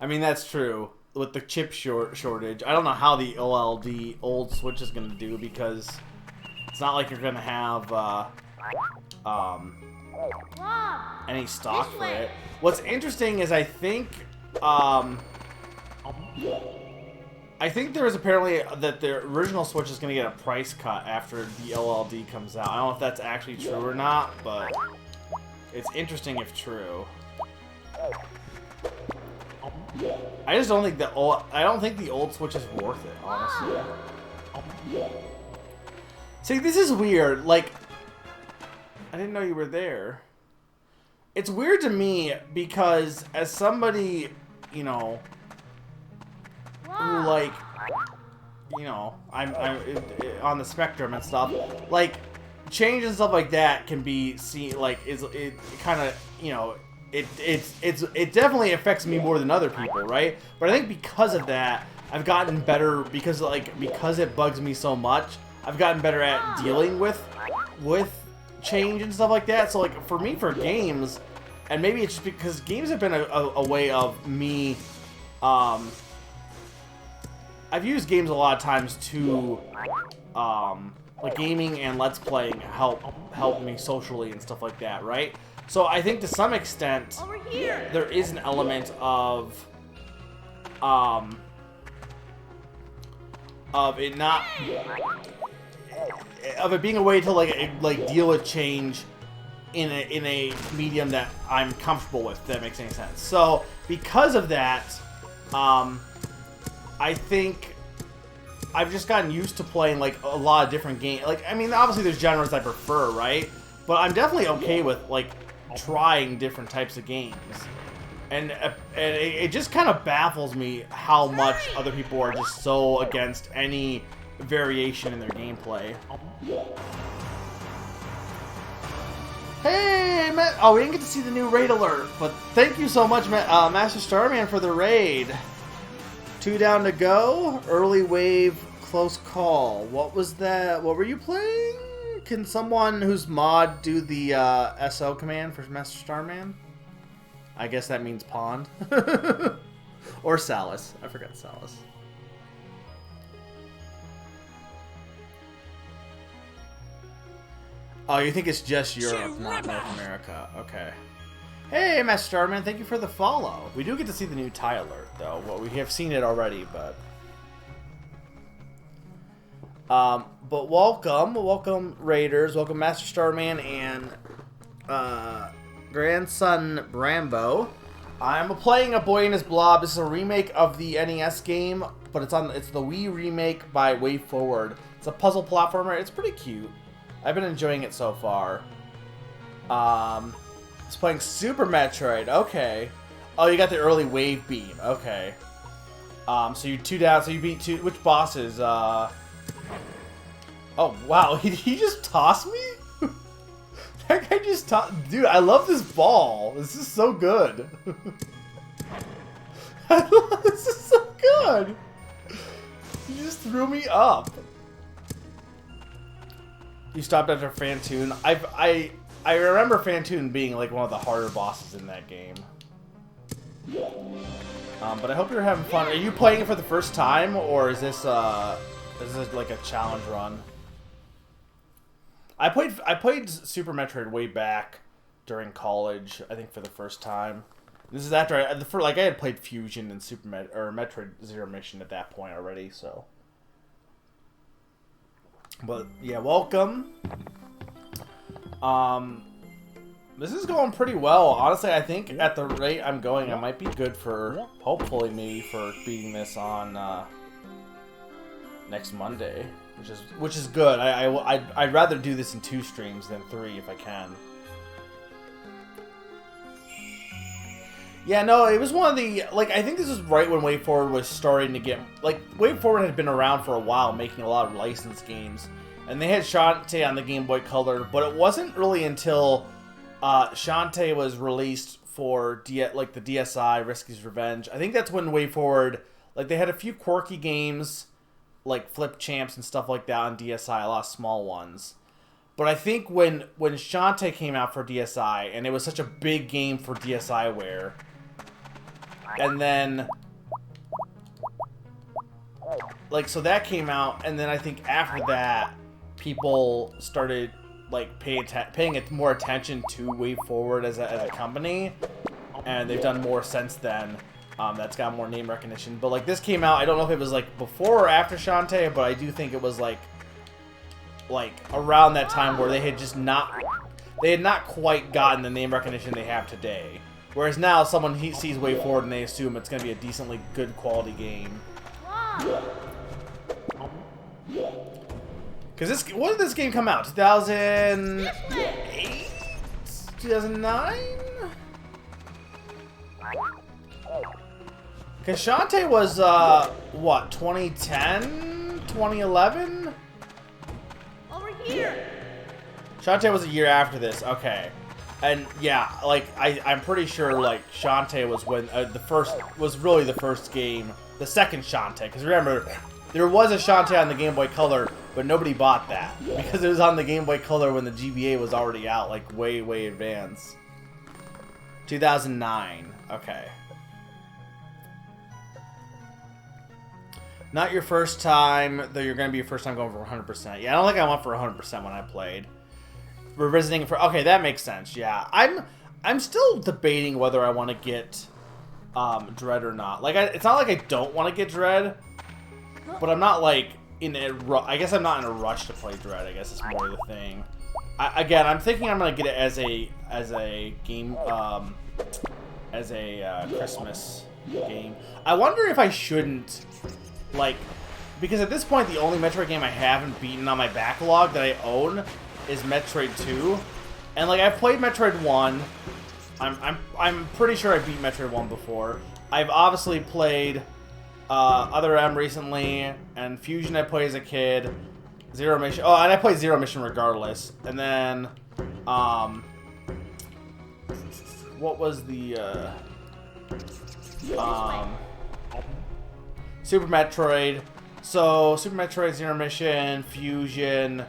I mean, that's true. With the chip shortage, I don't know how the old Switch is going to do, because it's not like you're going to have any stock for it. What's interesting is I think there was apparently that the original Switch is going to get a price cut after the OLED comes out. I don't know if that's actually true or not, but it's interesting if true. I just don't think the old Switch is worth it, honestly. See, this is weird. Like, I didn't know you were there. It's weird to me because as somebody, you know, who, like, you know, I'm on the spectrum and stuff. Like, change and stuff like that can be seen, like, it kind of, you know, it definitely affects me more than other people, right? But I think because of that, I've gotten better, because it bugs me so much, I've gotten better at dealing with change and stuff like that. So, like, for me, for games, and maybe it's just because games have been a way of me, I've used games a lot of times to, like, gaming and Let's Playing help me socially and stuff like that, right? So I think to some extent, there is an element of it not, of it being a way to like deal with change in a medium that I'm comfortable with, if that makes any sense. So because of that, I think I've just gotten used to playing like a lot of different games. Like, I mean, obviously there's genres I prefer, right? But I'm definitely okay with like trying different types of games. And it just kind of baffles me how much other people are just so against any variation in their gameplay. Hey, Matt! Oh, we didn't get to see the new raid alert, but thank you so much, Master Starman, for the raid. 2 down to go. Early wave, close call. What was that? What were you playing? Can someone who's mod do the SO command for Master Starman? I guess that means pond. Or Salus. I forgot Salus. Oh, you think it's just Europe, not North America. Okay. Hey, Master Starman, thank you for the follow. We do get to see the new tie alert, though. Well, we have seen it already, but... But welcome Raiders, welcome Master Starman and grandson Brambo. I'm playing A Boy and His Blob. This is a remake of the NES game, but it's the Wii remake by WayForward. It's a puzzle platformer. It's pretty cute. I've been enjoying it so far. It's playing Super Metroid. Okay. Oh, you got the early wave beam. Okay. So you're 2 down. So you beat 2. Which bosses? Oh, wow. He just tossed me? That guy just tossed... Dude, I love this ball. This is so good. This is so good. He just threw me up. You stopped after Fantoon. I remember Fantoon being like one of the harder bosses in that game. But I hope you're having fun. Are you playing it for the first time, or is this like a challenge run? I played Super Metroid way back during college, I think, for the first time. This is after I had played Fusion and Metroid Zero Mission at that point already, so. But yeah, welcome. This is going pretty well. Honestly, I think at the rate I'm going, I might be good for, hopefully, maybe for beating this on next Monday, which is good. I'd rather do this in 2 streams than 3 if I can. Yeah, no, it was one of the, like, I think this was right when WayForward was starting to get, like, WayForward had been around for a while making a lot of licensed games, and they had Shantae on the Game Boy Color, but it wasn't really until Shantae was released for, the DSi, Risky's Revenge. I think that's when WayForward, like, they had a few quirky games, like Flip Champs and stuff like that on DSi, a lot of small ones. But I think when Shantae came out for DSi, and it was such a big game for DSiWare, and then, like, so that came out, and then I think after that, people started, like, paying more attention to WayForward as a company, and they've done more since then. That's got more name recognition. But, like, this came out, I don't know if it was, like, before or after Shantae, but I do think it was, like around that time where they had just they had not quite gotten the name recognition they have today. Whereas now, someone sees WayForward and they assume it's going to be a decently good quality game. Because when did this game come out? 2008? 2009? Because Shantae was, what, 2010? 2011? Over here. Shantae was a year after this. Okay. And yeah, like I'm pretty sure like Shantae was when really the first game, the second Shantae. Because remember, there was a Shantae on the Game Boy Color, but nobody bought that because it was on the Game Boy Color when the GBA was already out, like way advanced. 2009. Okay. Not your first time, though you're going to be your first time going for 100%. Yeah, I don't think I went for 100% when I played. Revisiting for... Okay, that makes sense, yeah. I'm still debating whether I want to get Dread or not. Like, it's not like I don't want to get Dread, but I'm not, like, in a... I guess I'm not in a rush to play Dread, I guess is more the thing. Again, I'm thinking I'm going to get it as a game... as a Christmas game. I wonder if I shouldn't... Like, because at this point, the only Metroid game I haven't beaten on my backlog that I own is Metroid 2. And, like, I've played Metroid 1. I'm pretty sure I beat Metroid 1 before. I've obviously played Other M recently, and Fusion I played as a kid. Zero Mission. Oh, and I played Zero Mission regardless. And then, what was the, Super Metroid. So, Super Metroid, Zero Mission, Fusion,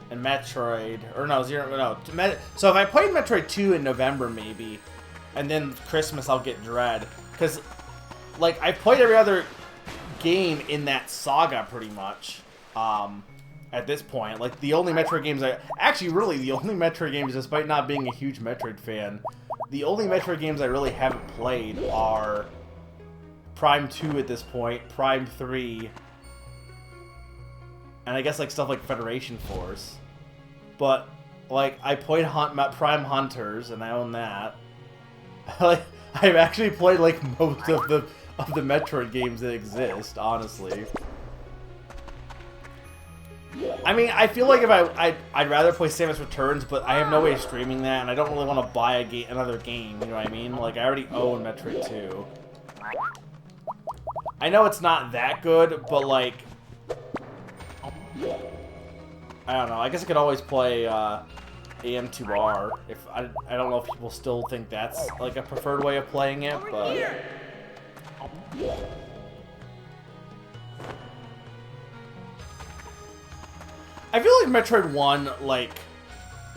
and Metroid. Or no, so if I played Metroid 2 in November, maybe, and then Christmas I'll get Dread. Because, like, I've played every other game in that saga, pretty much, at this point. Like, the only Metroid games actually, really, the only Metroid games, despite not being a huge Metroid fan, the only Metroid games I really haven't played are Prime 2 at this point, Prime 3, and I guess like stuff like Federation Force. But like I played Prime Hunters, and I own that. Like I've actually played like most of the Metroid games that exist, honestly. I mean, I feel like if I'd rather play Samus Returns, but I have no way of streaming that, and I don't really want to buy another game. You know what I mean? Like I already own Metroid 2. I know it's not that good, but like, I don't know. I guess I could always play AM2R. If I don't know if people still think that's like a preferred way of playing it, but I feel like Metroid 1, like,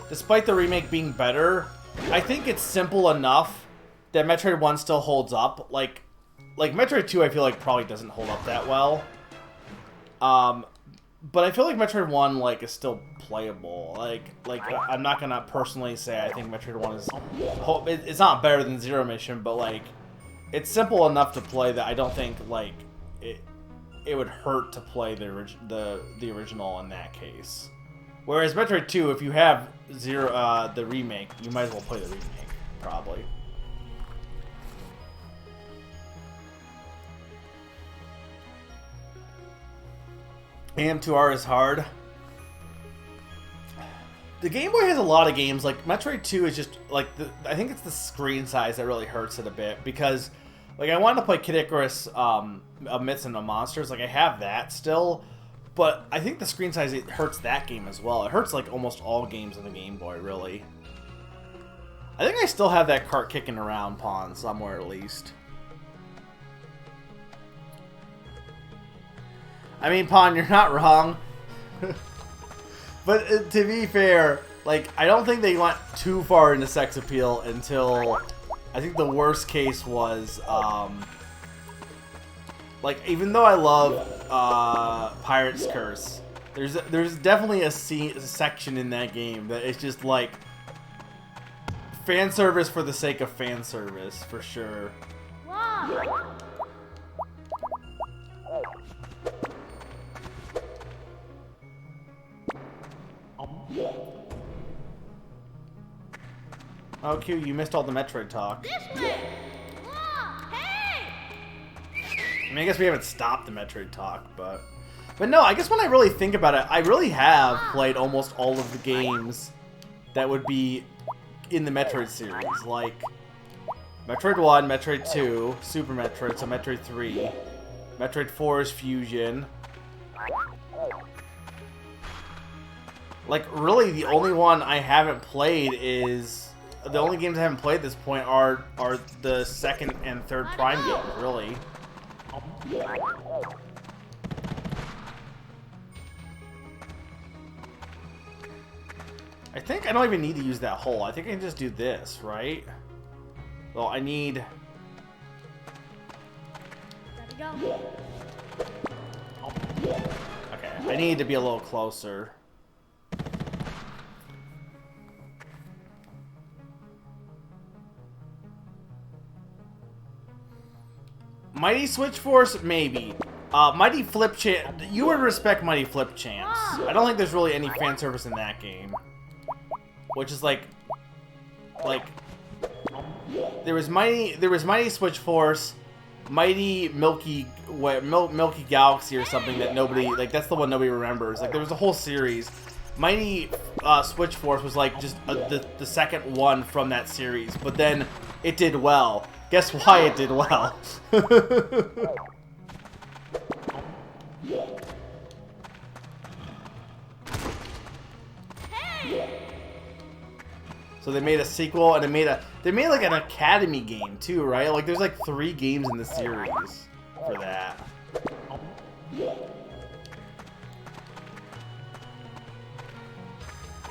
despite the remake being better, I think it's simple enough that Metroid 1 still holds up. Like Metroid 2, I feel like probably doesn't hold up that well. But I feel like Metroid 1, like, is still playable. Like I'm not gonna personally say I think Metroid 1 is... It's not better than Zero Mission, but, like, it's simple enough to play that I don't think, like, it would hurt to play the original in that case. Whereas Metroid 2, if you have the remake, you might as well play the remake, probably. AM2R is hard. The Game Boy has a lot of games. Like, Metroid 2 is just, like, I think it's the screen size that really hurts it a bit. Because, like, I wanted to play Kid Icarus, Myths and the Monsters. Like, I have that still. But I think the screen size, it hurts that game as well. It hurts, like, almost all games on the Game Boy, really. I think I still have that cart kicking around, Pawn, somewhere at least. I mean, Pawn, you're not wrong. But to be fair, like, I don't think they went too far into sex appeal until I think the worst case was, like, even though I love Pirate's Curse, there's definitely a section in that game that is just like fan service for the sake of fan service, for sure. Blob. Oh, Q, you missed all the Metroid talk. This way. Blob. Hey. I mean, I guess we haven't stopped the Metroid talk, but no, I guess when I really think about it, I really have played almost all of the games that would be in the Metroid series, like Metroid 1, Metroid 2, Super Metroid, so Metroid 3, Metroid 4 is Fusion, Like, really, the only one I haven't played is... The only games I haven't played at this point are the second and third Prime games, really. I think I don't even need to use that hole. I think I can just do this, right? Well, I need... Gotta go. Okay, I need to be a little closer. Mighty Switch Force, maybe. Mighty Flip Chance. You would respect Mighty Flip Chance. I don't think there's really any fan service in that game. Which is like there was Mighty Switch Force, Mighty Milky Galaxy or something that nobody, like, that's the one nobody remembers. Like, there was a whole series. Mighty Switch Force was like just the second one from that series, but then it did well. Guess why it did well? So they made a sequel, and they made like an Academy game too, right? Like, there's like 3 games in the series for that.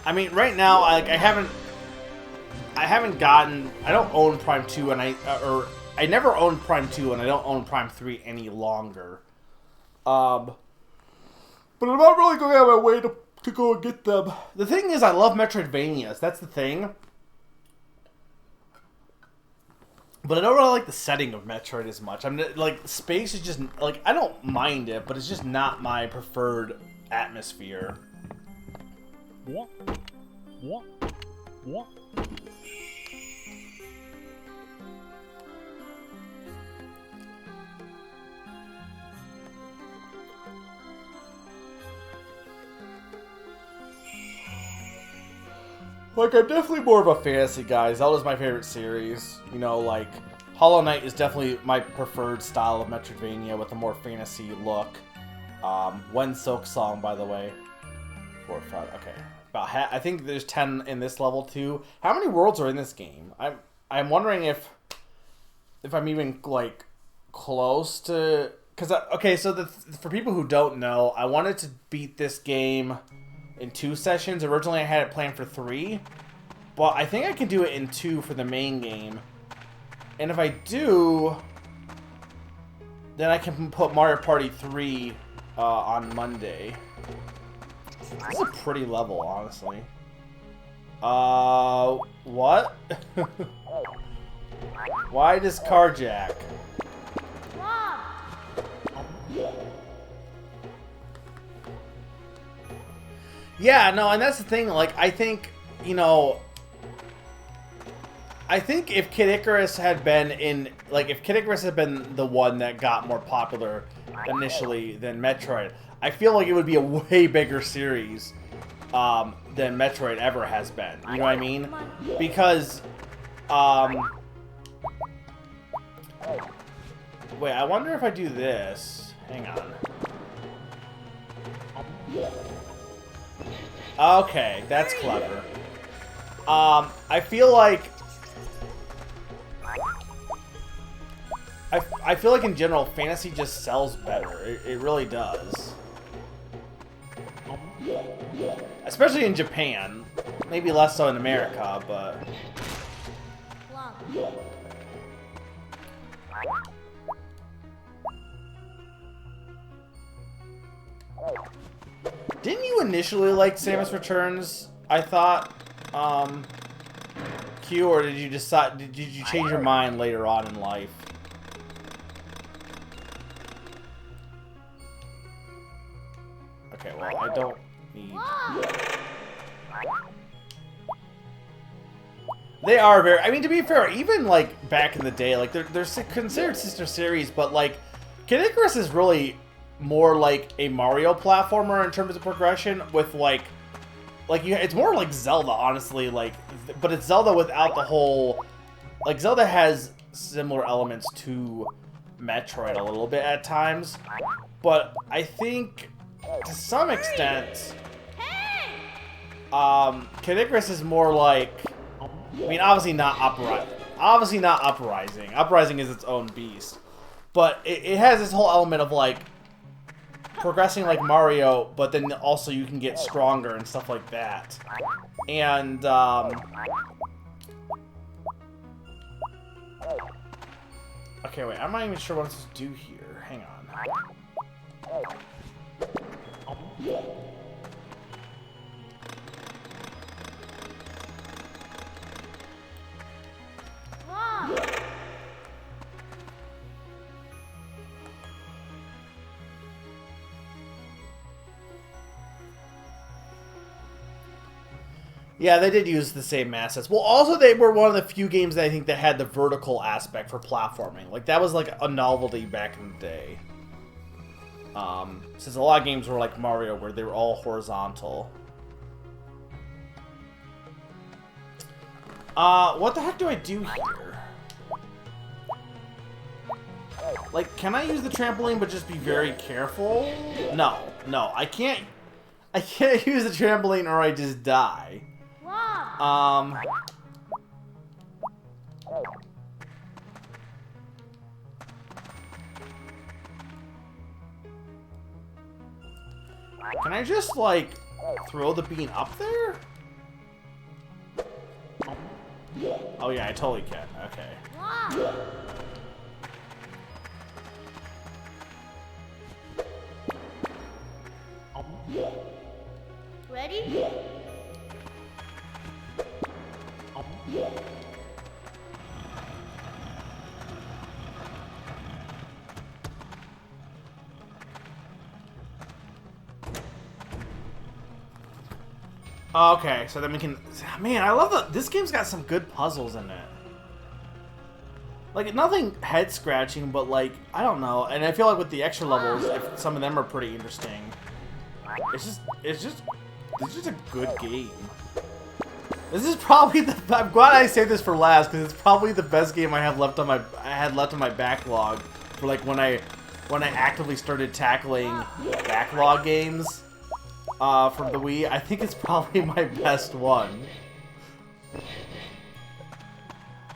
I mean, right now, like, I haven't gotten. I don't own Prime 2, and I never owned Prime 2, and I don't own Prime 3 any longer. But I'm not really going out of my way to go and get them. The thing is, I love Metroidvanias. That's the thing. But I don't really like the setting of Metroid as much. I'm like, space is just like, I don't mind it, but it's just not my preferred atmosphere. What? What? What? Like, I'm definitely more of a fantasy guy. Zelda's my favorite series. You know, like, Hollow Knight is definitely my preferred style of Metroidvania with a more fantasy look. When Silk Song, by the way. 4 or 5, okay. About I think there's 10 in this level, too. How many worlds are in this game? I'm wondering if I'm even, like, close to... Because, okay, so for people who don't know, I wanted to beat this game in 2 sessions. Originally, I had it planned for 3. But I think I can do it in 2 for the main game. And if I do, then I can put Mario Party 3 on Monday. This is a pretty level, honestly. What? Why does Carjack? Blob. Yeah, no, and that's the thing, like, I think, you know, I think if Kid Icarus had been in, like, if Kid Icarus had been the one that got more popular initially than Metroid, I feel like it would be a way bigger series than Metroid ever has been. You know what I mean? Because, wait, I wonder if I do this. Hang on. Okay, that's clever. I feel like... I feel like in general, fantasy just sells better. It really does. Especially in Japan. Maybe less so in America, but... Blob. Didn't you initially like Samus Returns, I thought, Q, or did you decide, did you change your mind later on in life? Okay, well, I don't need... They are very... I mean, to be fair, even, like, back in the day, like, they're considered sister series, but, like, Kid Icarus is really more like a Mario platformer in terms of progression, with, like it's more like Zelda, honestly, like, but it's Zelda without the whole... Like, Zelda has similar elements to Metroid a little bit at times, but I think... To some extent, Kid Icarus is more like, I mean, obviously not Uprising. Uprising is its own beast, but it has this whole element of like progressing like Mario, but then also you can get stronger and stuff like that. And okay, wait, I'm not even sure what I'm supposed to do here. Hang on. Blob. Yeah, they did use the same assets. Well, also they were one of the few games that I think that had the vertical aspect for platforming. Like that was like a novelty back in the day. Since a lot of games were like Mario, where they were all horizontal. What the heck do I do here? Like, can I use the trampoline but just be very careful? No, I can't use the trampoline or I just die. Blob. Can I just, like, throw the bean up there? Oh yeah, I totally can. Okay. Blob. Ready? Okay, so then we can... Man, I love that. This game's got some good puzzles in it. Like, nothing head-scratching, but, like, I don't know. And I feel like with the extra levels, some of them are pretty interesting. It's just a good game. This is probably the... I'm glad I saved this for last, because it's probably the best game I had left on my backlog. For, like, when I actively started tackling backlog games. From the Wii, I think it's probably my best one.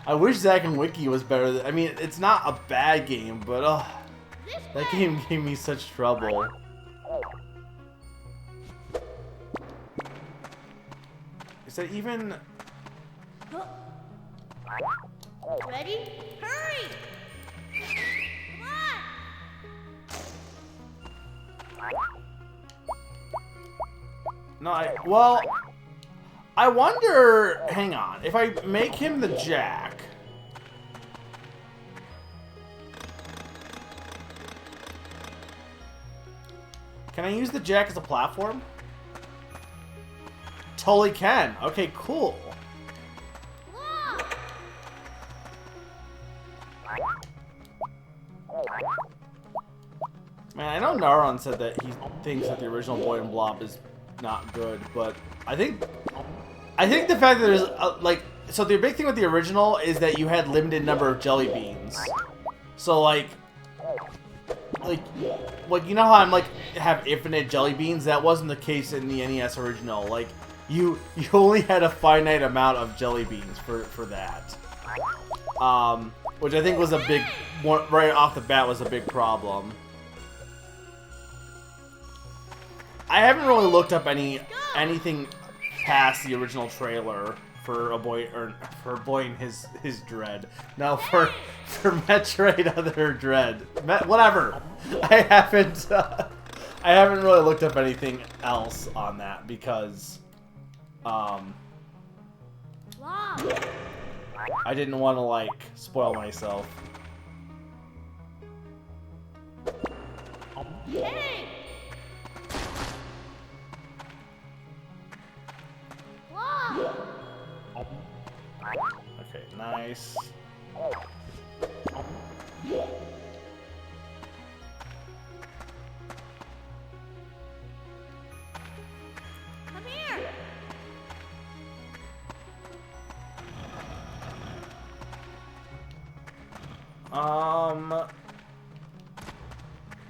I wish Zack and Wiki was better. I mean, it's not a bad game, but that game gave me such trouble. Is that even... Ready? Hurry! Come on! No, well, I wonder, hang on, if I make him the Jack. Can I use the Jack as a platform? Totally can. Okay, cool. Man, I know Naron said that he thinks that the original Boy and Blob is not good, but I think the fact that there's like, so the big thing with the original is that you had limited number of jelly beans. So like you know how I'm like have infinite jelly beans? That wasn't the case in the NES original. Like you only had a finite amount of jelly beans for that. Which I think was a big one right off the bat was a big problem. I haven't really looked up anything past the original trailer for Boy and his Dread. No, for Metroid Other Dread. Whatever. I haven't really looked up anything else on that because Blob. I didn't want to like spoil myself. Hey! Blob. Okay, nice. Come here.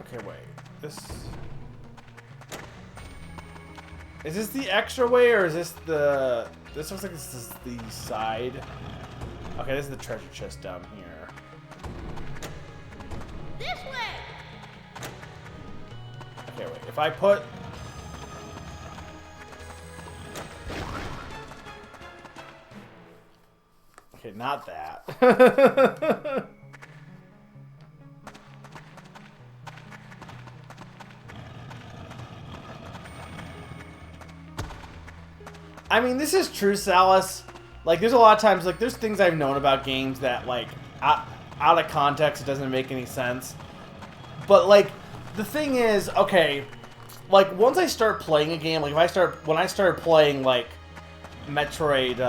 Okay, wait. This. Is this the extra way, or is this the... This looks like this is the side. Okay, this is the treasure chest down here. This way. Okay, wait. If I put... Okay, not that. I mean, this is true, Salas. Like, there's a lot of times, like, there's things I've known about games that, like, out of context, it doesn't make any sense. But, like, the thing is, okay, like, once I start playing a game, like, when I started playing, like, Metroid,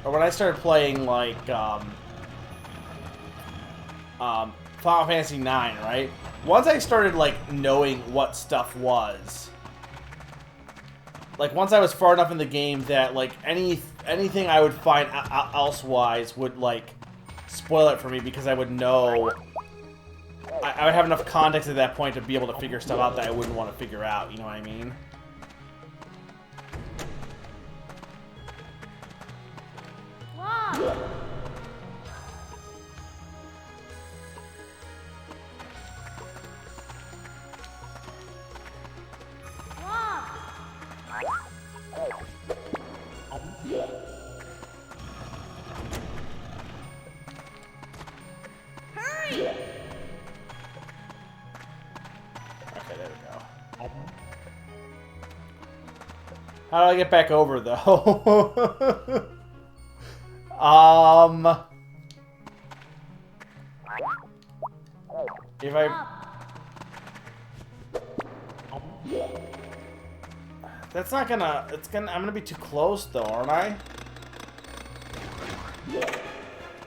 or when I started playing, like, Final Fantasy IX, right? Once I started, like, knowing what stuff was, like, once I was far enough in the game that, like, anything I would find elsewise would, like, spoil it for me, because I would know... I would have enough context at that point to be able to figure stuff out that I wouldn't want to figure out, you know what I mean? Blob. Blob. Hurry! Okay, there we go. How do I get back over, though? If I... That's not gonna... It's gonna... I'm gonna be too close, though, aren't I?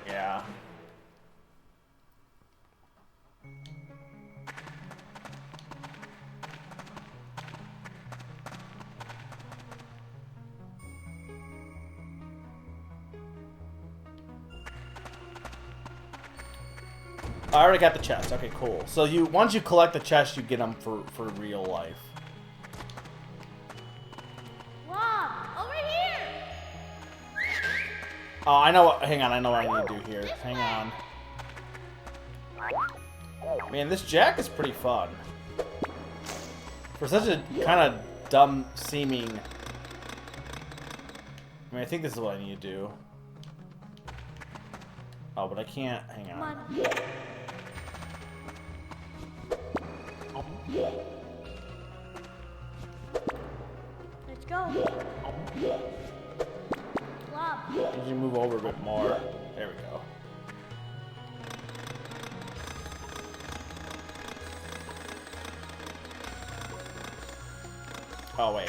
Yeah. I already got the chest. Okay, cool. So once you collect the chest, you get them for real life. Blob, over here! Oh, I know what... Hang on, I know what I need to do here. Hang on. Man, this jack is pretty fun. For such a kind of dumb-seeming... I mean, I think this is what I need to do. Oh, but I can't... Hang Come on. on. Let's go. Blob. You can move over a bit more. There we go. Oh, wait.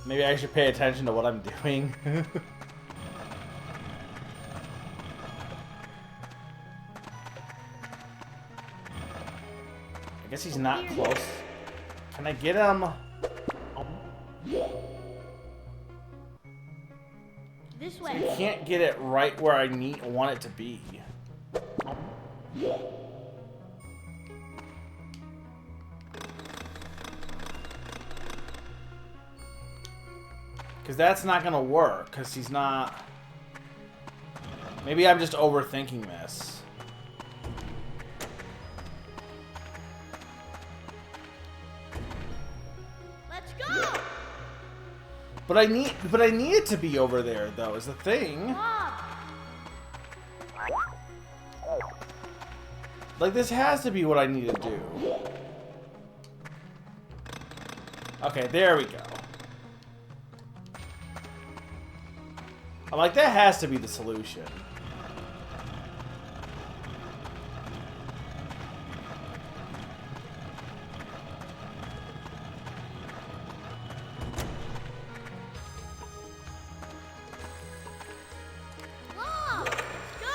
Maybe I should pay attention to what I'm doing. I guess he's not close. Can I get him? This I way. can't get it right where I want it to be. Because that's not going to work, because he's not... Maybe I'm just overthinking this. Let's go. But I need it to be over there, though, is the thing. Blob. Like, this has to be what I need to do. Okay, there we go. I'm like, that has to be the solution. Blob. Let's go.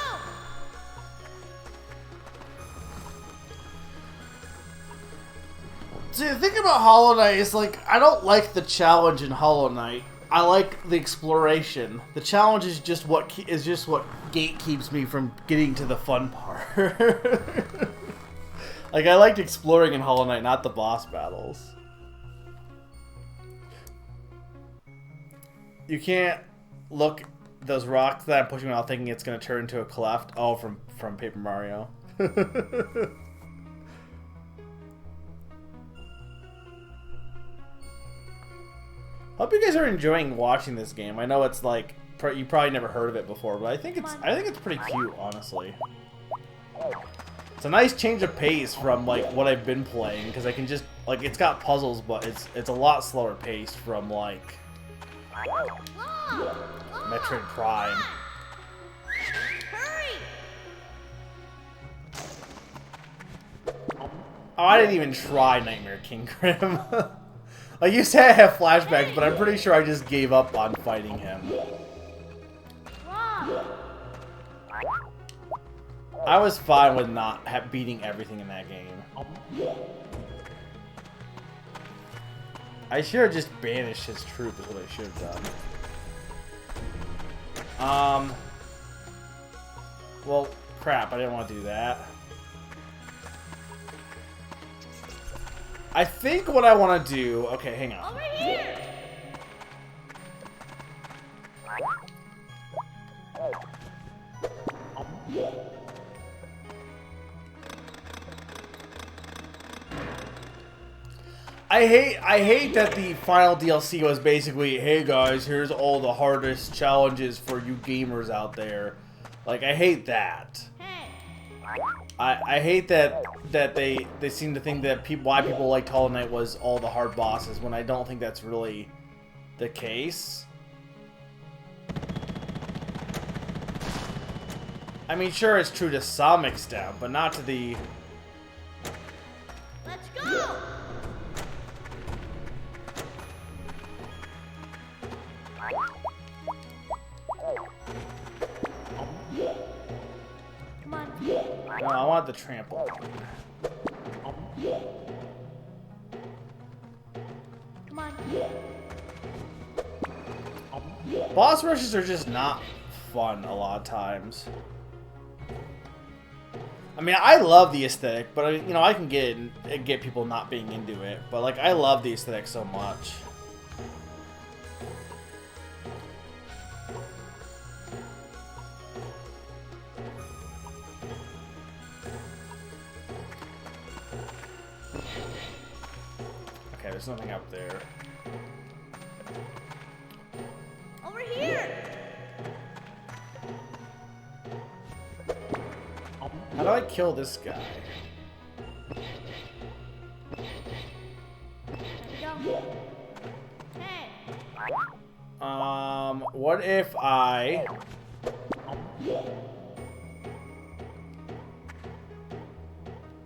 See, the thing about Hollow Knight is, like, I don't like the challenge in Hollow Knight. I like the exploration. The challenge is just what gatekeeps me from getting to the fun part. Like, I liked exploring in Hollow Knight, not the boss battles. You can't look those rocks that I'm pushing without thinking it's going to turn into a cleft. Oh, from Paper Mario. Hope you guys are enjoying watching this game. I know it's like you probably never heard of it before, but I think it's pretty cute, honestly. It's a nice change of pace from like what I've been playing, because I can just like it's got puzzles, but it's a lot slower paced from like Metroid Prime. Hurry! Oh, I didn't even try Nightmare King Grim. Like, you say I have flashbacks, but I'm pretty sure I just gave up on fighting him. I was fine with not beating everything in that game. I should have just banished his troop is what I should have done. Well, crap, I didn't want to do that. I think what I want to do... Okay, hang on. Over here! I hate that the final DLC was basically, hey guys, here's all the hardest challenges for you gamers out there. Like, I hate that. Hey! I hate that they seem to think that why people liked Hollow Knight was all the hard bosses, when I don't think that's really the case. I mean, sure, it's true to some extent, but not to the... Let's go! Come on. No, I want the trample. Come on. Boss rushes are just not fun a lot of times. I mean, I love the aesthetic, but you know, I can get people not being into it. But like, I love the aesthetic so much. Okay, there's nothing up there. Over here! How do I kill this guy? Go. Hey! What if I...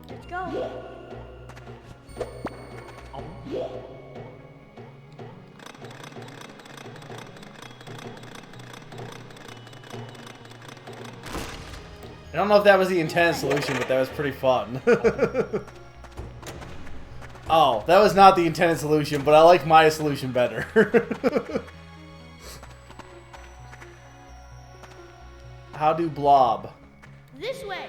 Let's go. I don't know if that was the intended solution, but that was pretty fun. Oh, that was not the intended solution, but I like my solution better. How do Blob? This way!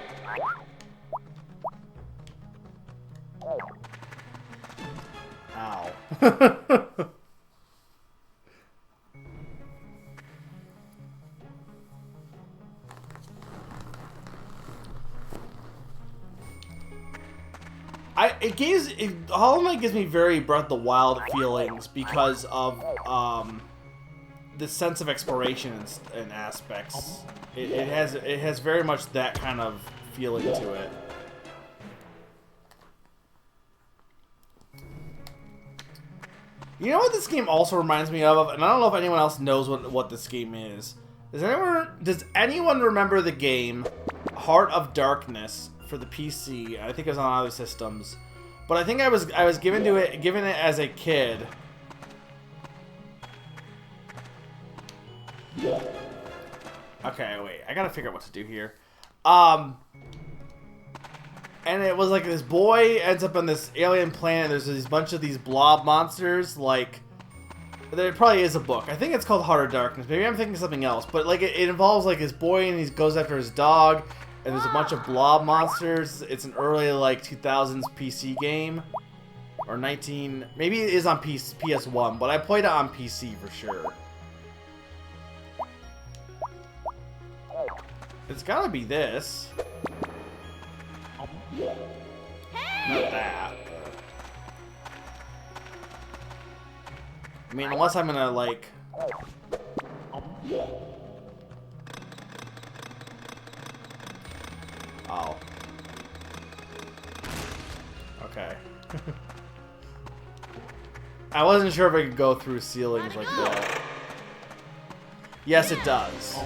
Ow. Hollow Knight gives me very Breath of the Wild feelings because of the sense of exploration and aspects. It has very much that kind of feeling to it. You know what this game also reminds me of, and I don't know if anyone else knows what this game is. Does anyone remember the game Heart of Darkness for the PC? I think it was on other systems, but I think I was given it as a kid. Okay, wait. I gotta figure out what to do here. And it was like this boy ends up on this alien planet. There's this bunch of these blob monsters. Like, there probably is a book. I think it's called Heart of Darkness. Maybe I'm thinking something else. But like, it involves like this boy and he goes after his dog. and there's a bunch of blob monsters. It's an early like 2000s PC game, or 19, maybe it is on PS1, but I played it on PC for sure. It's gotta be this. Not that. I mean, unless I'm gonna like. Oh. Okay. I wasn't sure if I could go through ceilings like that. Yes, it does.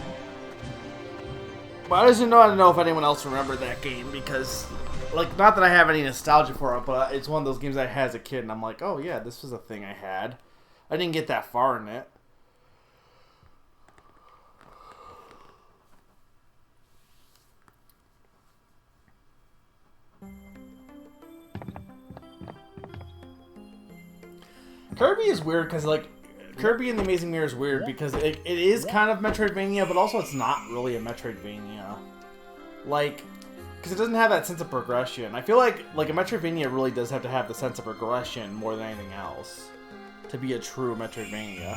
But I just didn't know if anyone else remembered that game because, like, not that I have any nostalgia for it, but it's one of those games I had as a kid, and I'm like, oh yeah, this was a thing I had. I didn't get that far in it. Kirby is weird because, like, Kirby and the Amazing Mirror is weird because it is kind of Metroidvania, but also it's not really a Metroidvania. Like, because it doesn't have that sense of progression. I feel like a Metroidvania really does have to have the sense of progression more than anything else to be a true Metroidvania.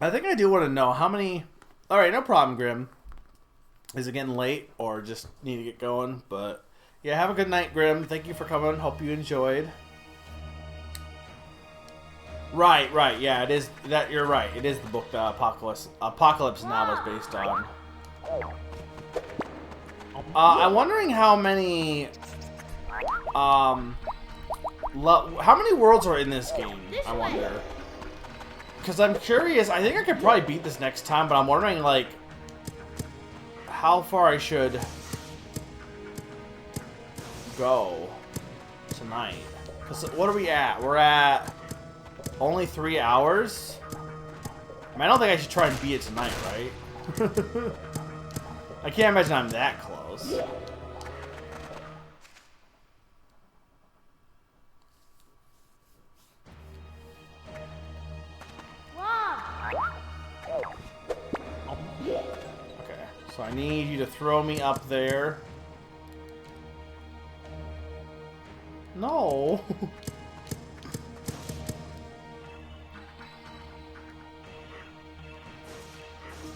I think I do want to know how many... Alright, no problem, Grim. Is it getting late or just need to get going? But yeah, have a good night, Grim. Thank you for coming. Hope you enjoyed. Right, yeah, it is that. You're right. It is the book that Apocalypse Now is based on. I'm wondering how many how many worlds are in this game? I wonder. Because I'm curious. I think I could probably beat this next time, but I'm wondering like how far I should go tonight. Because what are we at? We're at only 3 hours? I mean, I don't think I should try and beat it tonight, right? I can't imagine I'm that close. Okay, so I need you to throw me up there. No.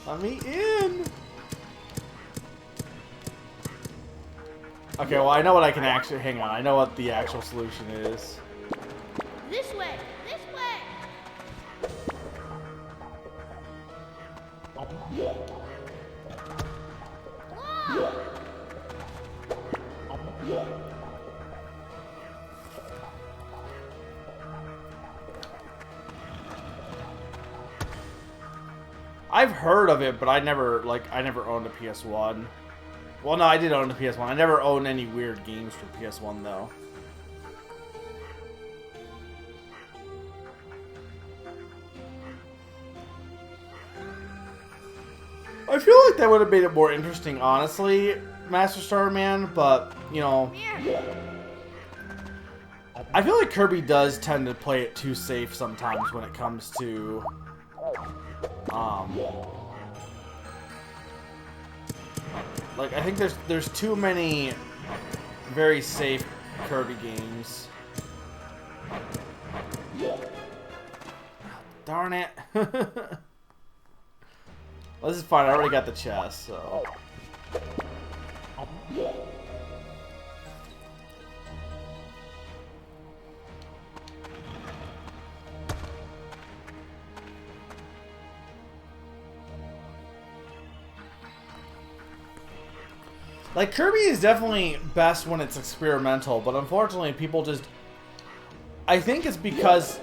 Let me in. Okay, well, I know what I can actually... Hang on, I know what the actual solution is. This way! This way! I've heard of it, but I never owned a PS1. Well, no, I did own a PS1. I never owned any weird games for PS1, though. I feel like that would have made it more interesting, honestly, Master Star Man, but, you know... I feel like Kirby does tend to play it too safe sometimes when it comes to... like, I think there's too many very safe Kirby games. Darn it. Well, this is fine. I already got the chest, so... Like, Kirby is definitely best when it's experimental, but unfortunately people just... I think it's because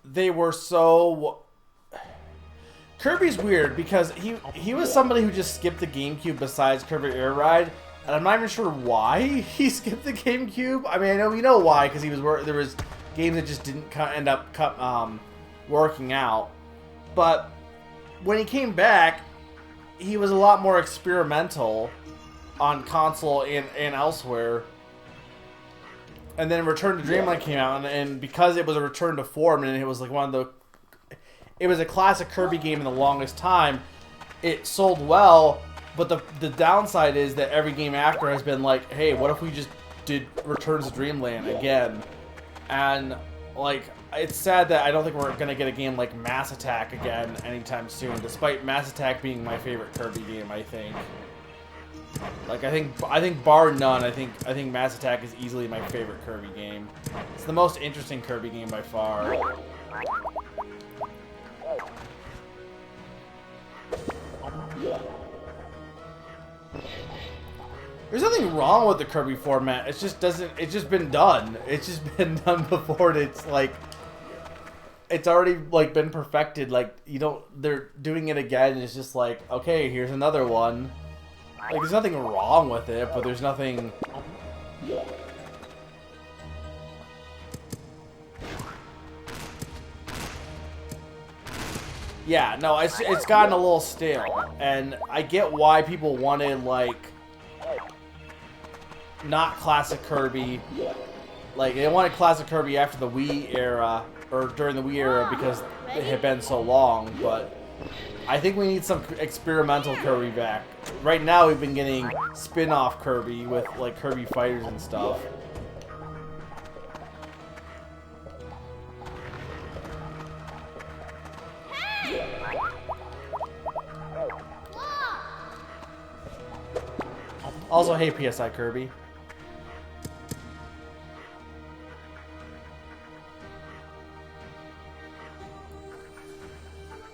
they were so... Kirby's weird because he was somebody who just skipped the GameCube besides Kirby Air Ride, and I'm not even sure why he skipped the GameCube. I mean, I know we know why, because there was games that just didn't end up working out. But when he came back, he was a lot more experimental on console and elsewhere. And then Return to Dreamland came out, and because it was a return to form, and it was like it was a classic Kirby game in the longest time, it sold well. But the downside is that every game after has been like, hey, what if we just did Returns to Dreamland again? And like, it's sad that I don't think we're gonna get a game like Mass Attack again anytime soon, despite Mass Attack being my favorite Kirby game. I think. Like, I think bar none, I think Mass Attack is easily my favorite Kirby game. It's the most interesting Kirby game by far. There's nothing wrong with the Kirby format. It's just been done. It's just been done before. It's like, it's already like been perfected. Like, they're doing it again. And it's just like, okay, here's another one. Like, there's nothing wrong with it, but there's nothing... Yeah, no, it's gotten a little stale, and I get why people wanted, like, not classic Kirby. Like, they wanted classic Kirby after the Wii era, or during the Wii era, because it had been so long, but I think we need some experimental Kirby back. Right now, we've been getting spin-off Kirby with, like, Kirby Fighters and stuff. Also, hey, PSI Kirby.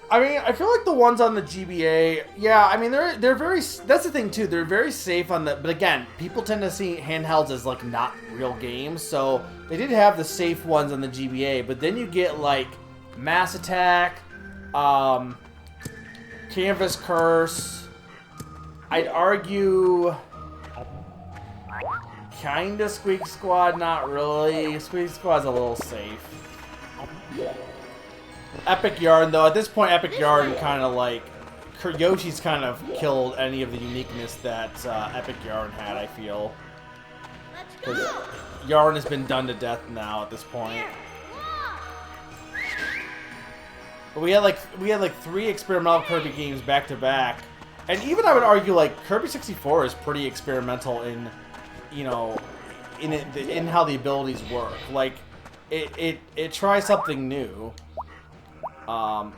I mean, I feel like the ones on the GBA, yeah, I mean, they're very, that's the thing too, they're very safe on the, but again, people tend to see handhelds as like not real games, so they did have the safe ones on the GBA, but then you get like Mass Attack, Canvas Curse, I'd argue kinda Squeak Squad, not really. Squeak Squad's a little safe. Epic Yarn, though, at this point, Epic Yarn kind of like... Yoshi's kind of killed any of the uniqueness that Epic Yarn had, I feel. Because Yarn has been done to death now at this point. But we had like 3 experimental Kirby games back to back. And even I would argue like Kirby 64 is pretty experimental in, you know, in how the abilities work. Like it tries something new.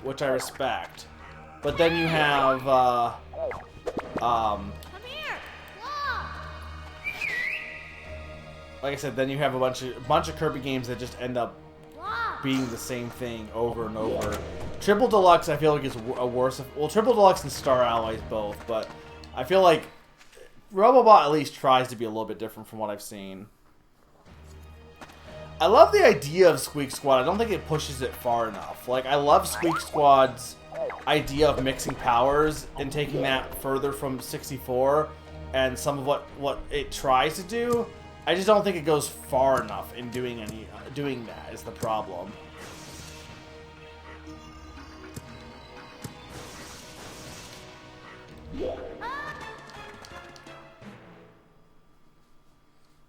Which I respect. But then you have, Come here! like I said, then you have a bunch of Kirby games that just end up being the same thing over and over. Triple Deluxe, I feel like is a worse. Well, Triple Deluxe and Star Allies both, but I feel like Robobot at least tries to be a little bit different from what I've seen. I love the idea of Squeak Squad. I don't think it pushes it far enough. Like, I love Squeak Squad's idea of mixing powers and taking that further from 64 and some of what it tries to do. I just don't think it goes far enough in doing that is the problem.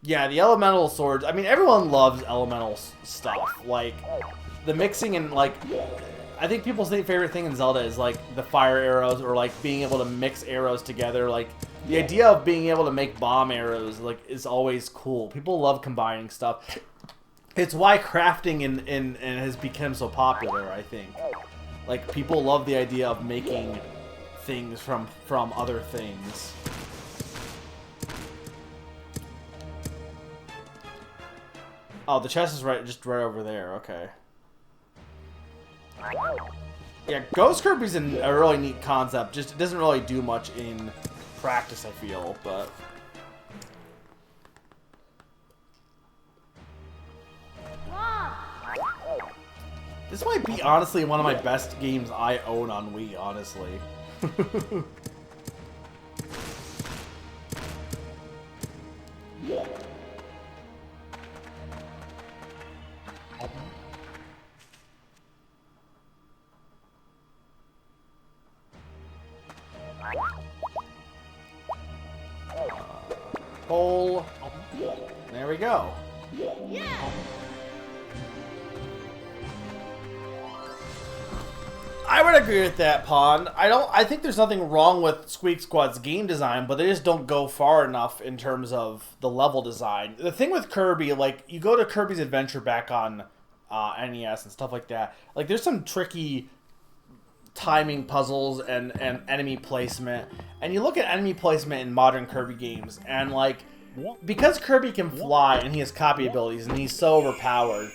Yeah, the elemental swords. I mean, everyone loves elemental stuff. Like, the mixing and, like, I think people's favorite thing in Zelda is, like, the fire arrows or, like, being able to mix arrows together. Like, the idea of being able to make bomb arrows, like, is always cool. People love combining stuff. It's why crafting and has become so popular, I think. Like, people love the idea of making things from other things. Oh, the chest is just right over there. Okay. Yeah, Ghost Kirby's a really neat concept. Just it doesn't really do much in practice, I feel, but. This might be honestly one of my best games I own on Wii, honestly. Pull. There we go. Yeah. I would agree with that, Pond. I think there's nothing wrong with Squeak Squad's game design, but they just don't go far enough in terms of the level design. The thing with Kirby, like, you go to Kirby's Adventure back on NES and stuff like that, like, there's some tricky timing puzzles and enemy placement. And you look at enemy placement in modern Kirby games, and, like, because Kirby can fly and he has copy abilities and he's so overpowered,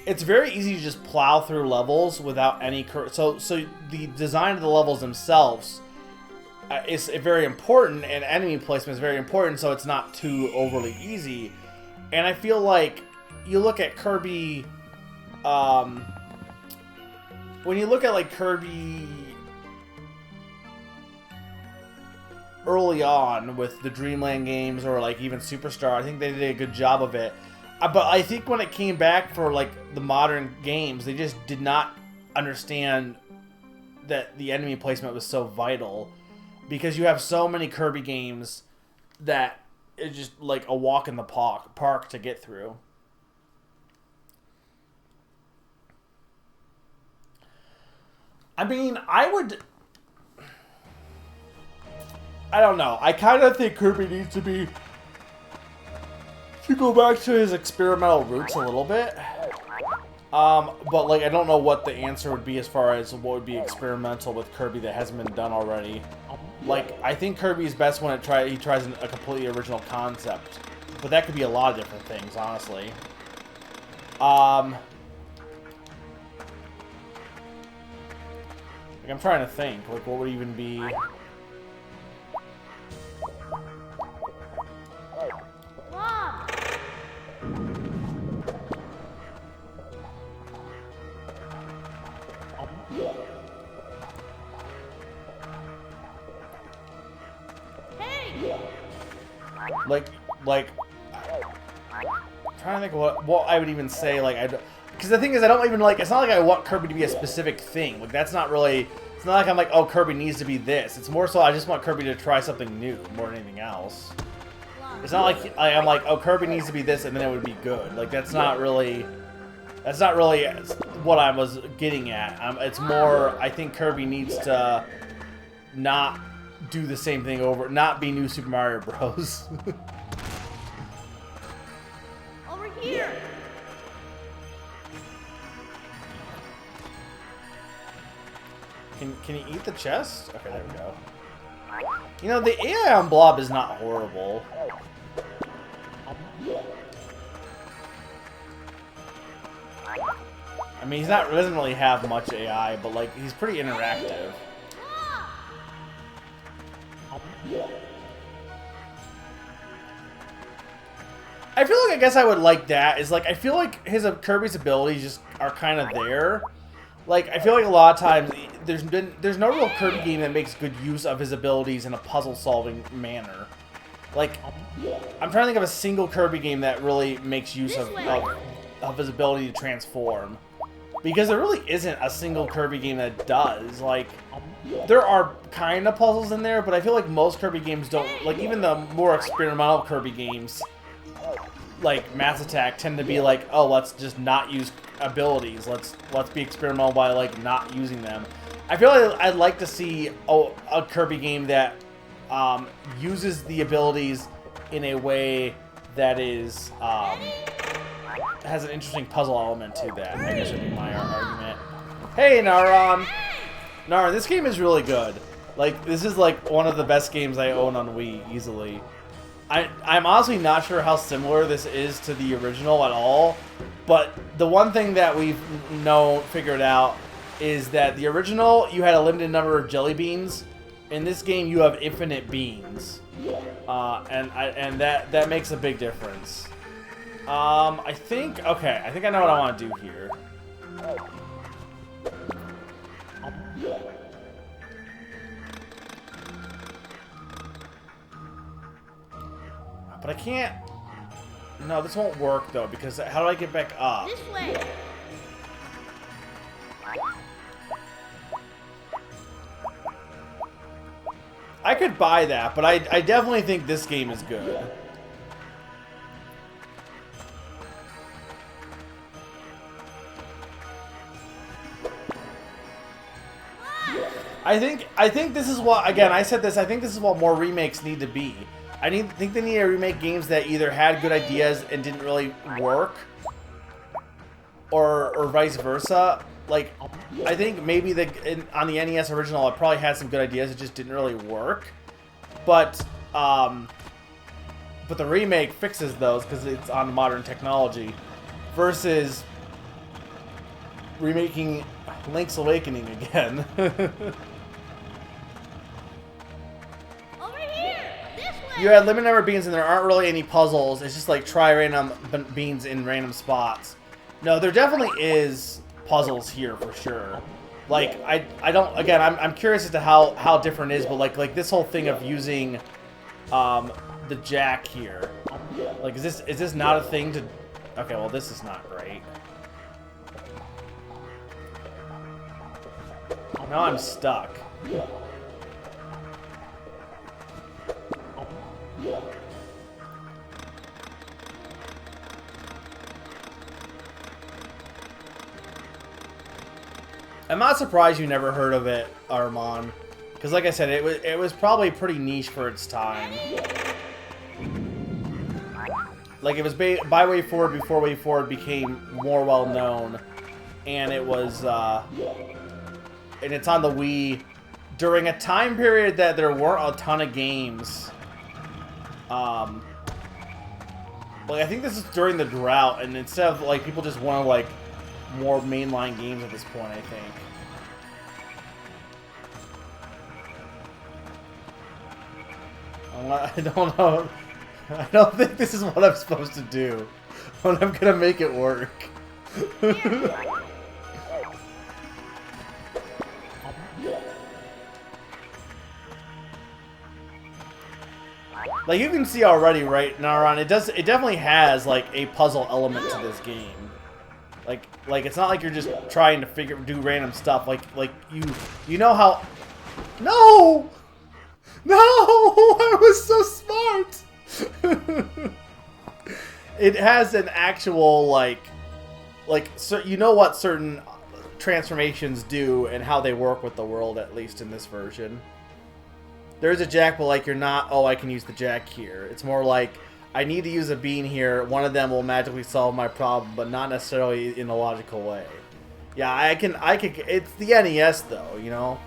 it's very easy to just plow through levels without any... So the design of the levels themselves is very important, and enemy placement is very important, so it's not too overly easy. And I feel like you look at Kirby... when you look at, like, Kirby early on with the Dreamland games or, like, even Superstar, I think they did a good job of it. But I think when it came back for, like, the modern games, they just did not understand that the enemy placement was so vital. Because you have so many Kirby games that it's just, like, a walk in the park to get through. I mean, I don't know. I kind of think Kirby needs to go back to his experimental roots a little bit. But, like, I don't know what the answer would be as far as what would be experimental with Kirby that hasn't been done already. Like, I think Kirby's best when he tries a completely original concept. But that could be a lot of different things, honestly. Like, I'm trying to think. Like, what would even be... Blob. Hey. Like, I'm trying to think of what I would even say, like, because the thing is, I don't even, like, it's not like I want Kirby to be a specific thing. Like, that's not really, it's not like I'm like, oh, Kirby needs to be this. It's more so I just want Kirby to try something new more than anything else. It's not like I'm like, oh, Kirby needs to be this and then it would be good. Like, that's not really what I was getting at. It's more, I think Kirby needs to not do the same thing over, not be New Super Mario Bros. Over here. Can you eat the chest? Okay, there we go. You know, the AI on Blob is not horrible. I mean, he doesn't really have much AI, but, like, he's pretty interactive. I feel like, I guess I would like that, is, like, I feel like Kirby's abilities just are kind of there. Like, I feel like a lot of times, there's no real Kirby game that makes good use of his abilities in a puzzle-solving manner. Like, I'm trying to think of a single Kirby game that really makes use of his ability to transform. Because there really isn't a single Kirby game that does. Like, there are kind of puzzles in there, but I feel like most Kirby games don't, like, even the more experimental Kirby games, like Mass Attack, tend to be like, oh, let's just not use abilities. Let's be experimental by, like, not using them. I feel like I'd like to see a Kirby game that uses the abilities in a way that is has an interesting puzzle element to that. I guess would be my argument. Hey, Naron! Naron, this game is really good. Like, this is, like, one of the best games I own on Wii, easily. I'm honestly not sure how similar this is to the original at all, but the one thing that we've figured out is that the original, you had a limited number of jelly beans. In this game, you have infinite beans. And that makes a big difference. I think I know what I want to do here. But I can't... No, this won't work, though, because how do I get back up? This way. I could buy that, but I definitely think this game is good. I think this is what, again, I said this, I think this is what more remakes need to be. Think they need to remake games that either had good ideas and didn't really work, or vice versa. Like, I think maybe on the NES original, it probably had some good ideas, it just didn't really work. But the remake fixes those because it's on modern technology, versus remaking Link's Awakening again. You had limited number of beans and there aren't really any puzzles. It's just like try random beans in random spots. No, there definitely is puzzles here for sure. Like I don't, again, I'm curious as to how different it is, but like this whole thing of using the jack here. Like is this not a thing to, okay, well this is not great. Now I'm stuck. I'm not surprised you never heard of it, Armand, because like I said, it was probably pretty niche for its time. Like it was by Way Forward before Way Forward became more well known, and it was and it's on the Wii during a time period that there weren't a ton of games. Like I think this is during the drought, and instead of like people just want to like more mainline games at this point, I think. I don't know. I don't think this is what I'm supposed to do, but I'm gonna make it work. Like you can see already, right, Naran, it definitely has like a puzzle element to this game. Like it's not like you're just trying to do random stuff. Like you know how. No, I was so smart. It has an actual so you know what certain transformations do and how they work with the world, at least in this version. There's a jack, but like you're not, oh, I can use the jack here. It's more like I need to use a bean here. One of them will magically solve my problem, but not necessarily in a logical way. Yeah, I can. It's the NES though, you know.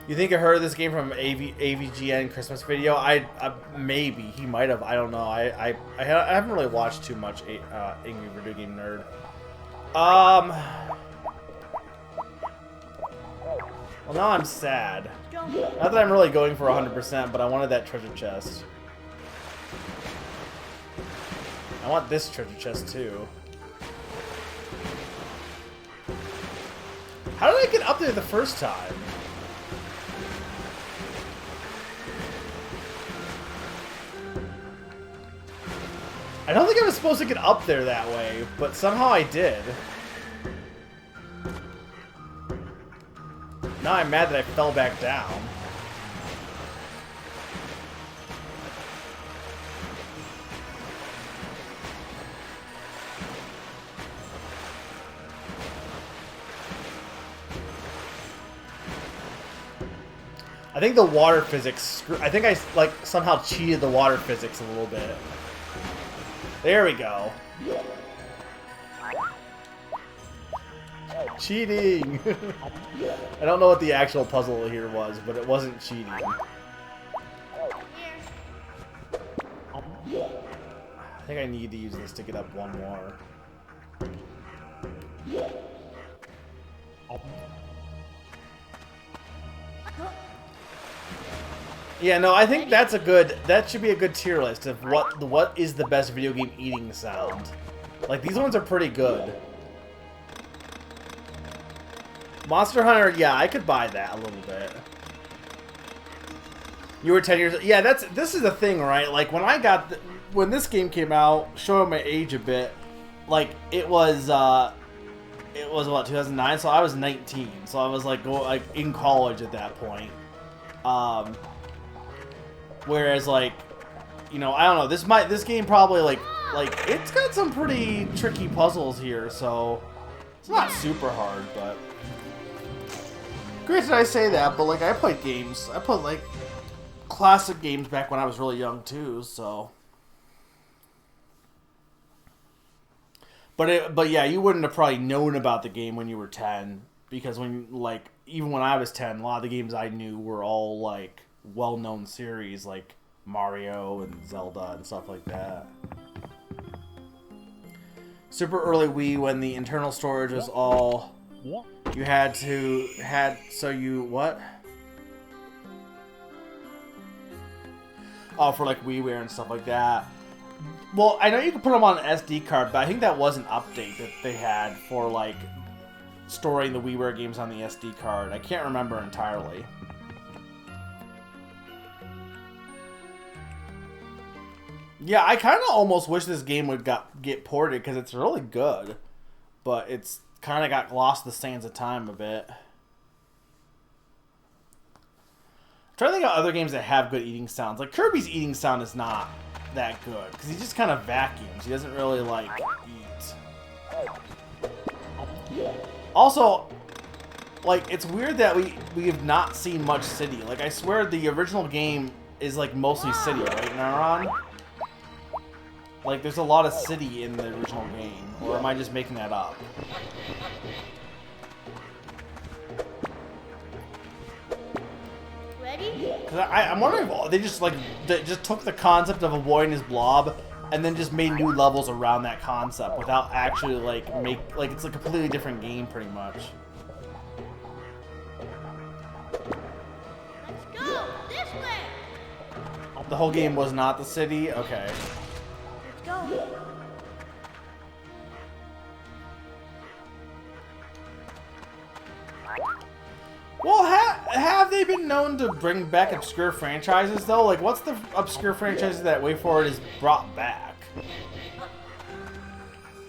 You think I heard of this game from AVGN Christmas video? Maybe he might have. I don't know. I haven't really watched too much Angry Video Game Nerd. Well, now I'm sad. Not that I'm really going for 100%, but I wanted that treasure chest. I want this treasure chest too. How did I get up there the first time? I don't think I was supposed to get up there that way, but somehow I did. Now I'm mad that I fell back down. I think the water physics, I think I like somehow cheated the water physics a little bit. There we go. Cheating! I don't know what the actual puzzle here was, but it wasn't cheating. I think I need to use this to get up one more. Yeah, no, I think that should be a good tier list of what is the best video game eating sound. Like, these ones are pretty good. Monster Hunter, yeah, I could buy that a little bit. You were 10 years... Yeah, this is the thing, right? Like, when this game came out, showing my age a bit, like, it was what, 2009? So I was 19. So I was, like in college at that point. Whereas, like, you know, I don't know, this game probably, like, like, it's got some pretty tricky puzzles here, so it's not super hard, but... Granted, I say that, but, like, I played games. I played, like, classic games back when I was really young, too, so... But yeah, you wouldn't have probably known about the game when you were 10, because when, like, even when I was 10, a lot of the games I knew were all, like, well-known series, like Mario and Zelda and stuff like that. Super early Wii, when the internal storage was all... What? You so you, what? Oh, for like WiiWare and stuff like that. Well, I know you can put them on an SD card, but I think that was an update that they had for like storing the WiiWare games on the SD card. I can't remember entirely. Yeah, I kind of almost wish this game would get ported because it's really good, but it's kind of got lost in the sands of time a bit. I'm trying to think of other games that have good eating sounds. Like Kirby's eating sound is not that good because he just kind of vacuums. He doesn't really like eat. Also, like it's weird that we have not seen much city. Like I swear the original game is like mostly city, right, Naron? Like there's a lot of city in the original game, or am I just making that up? Because I'm wondering if they just took the concept of a boy and his blob and then just made new levels around that concept without actually like it's a completely different game pretty much. Let's go this way. The whole game was not the city? Okay. Let's go. Well, have they been known to bring back obscure franchises, though? Like, what's the obscure franchise that WayForward has brought back?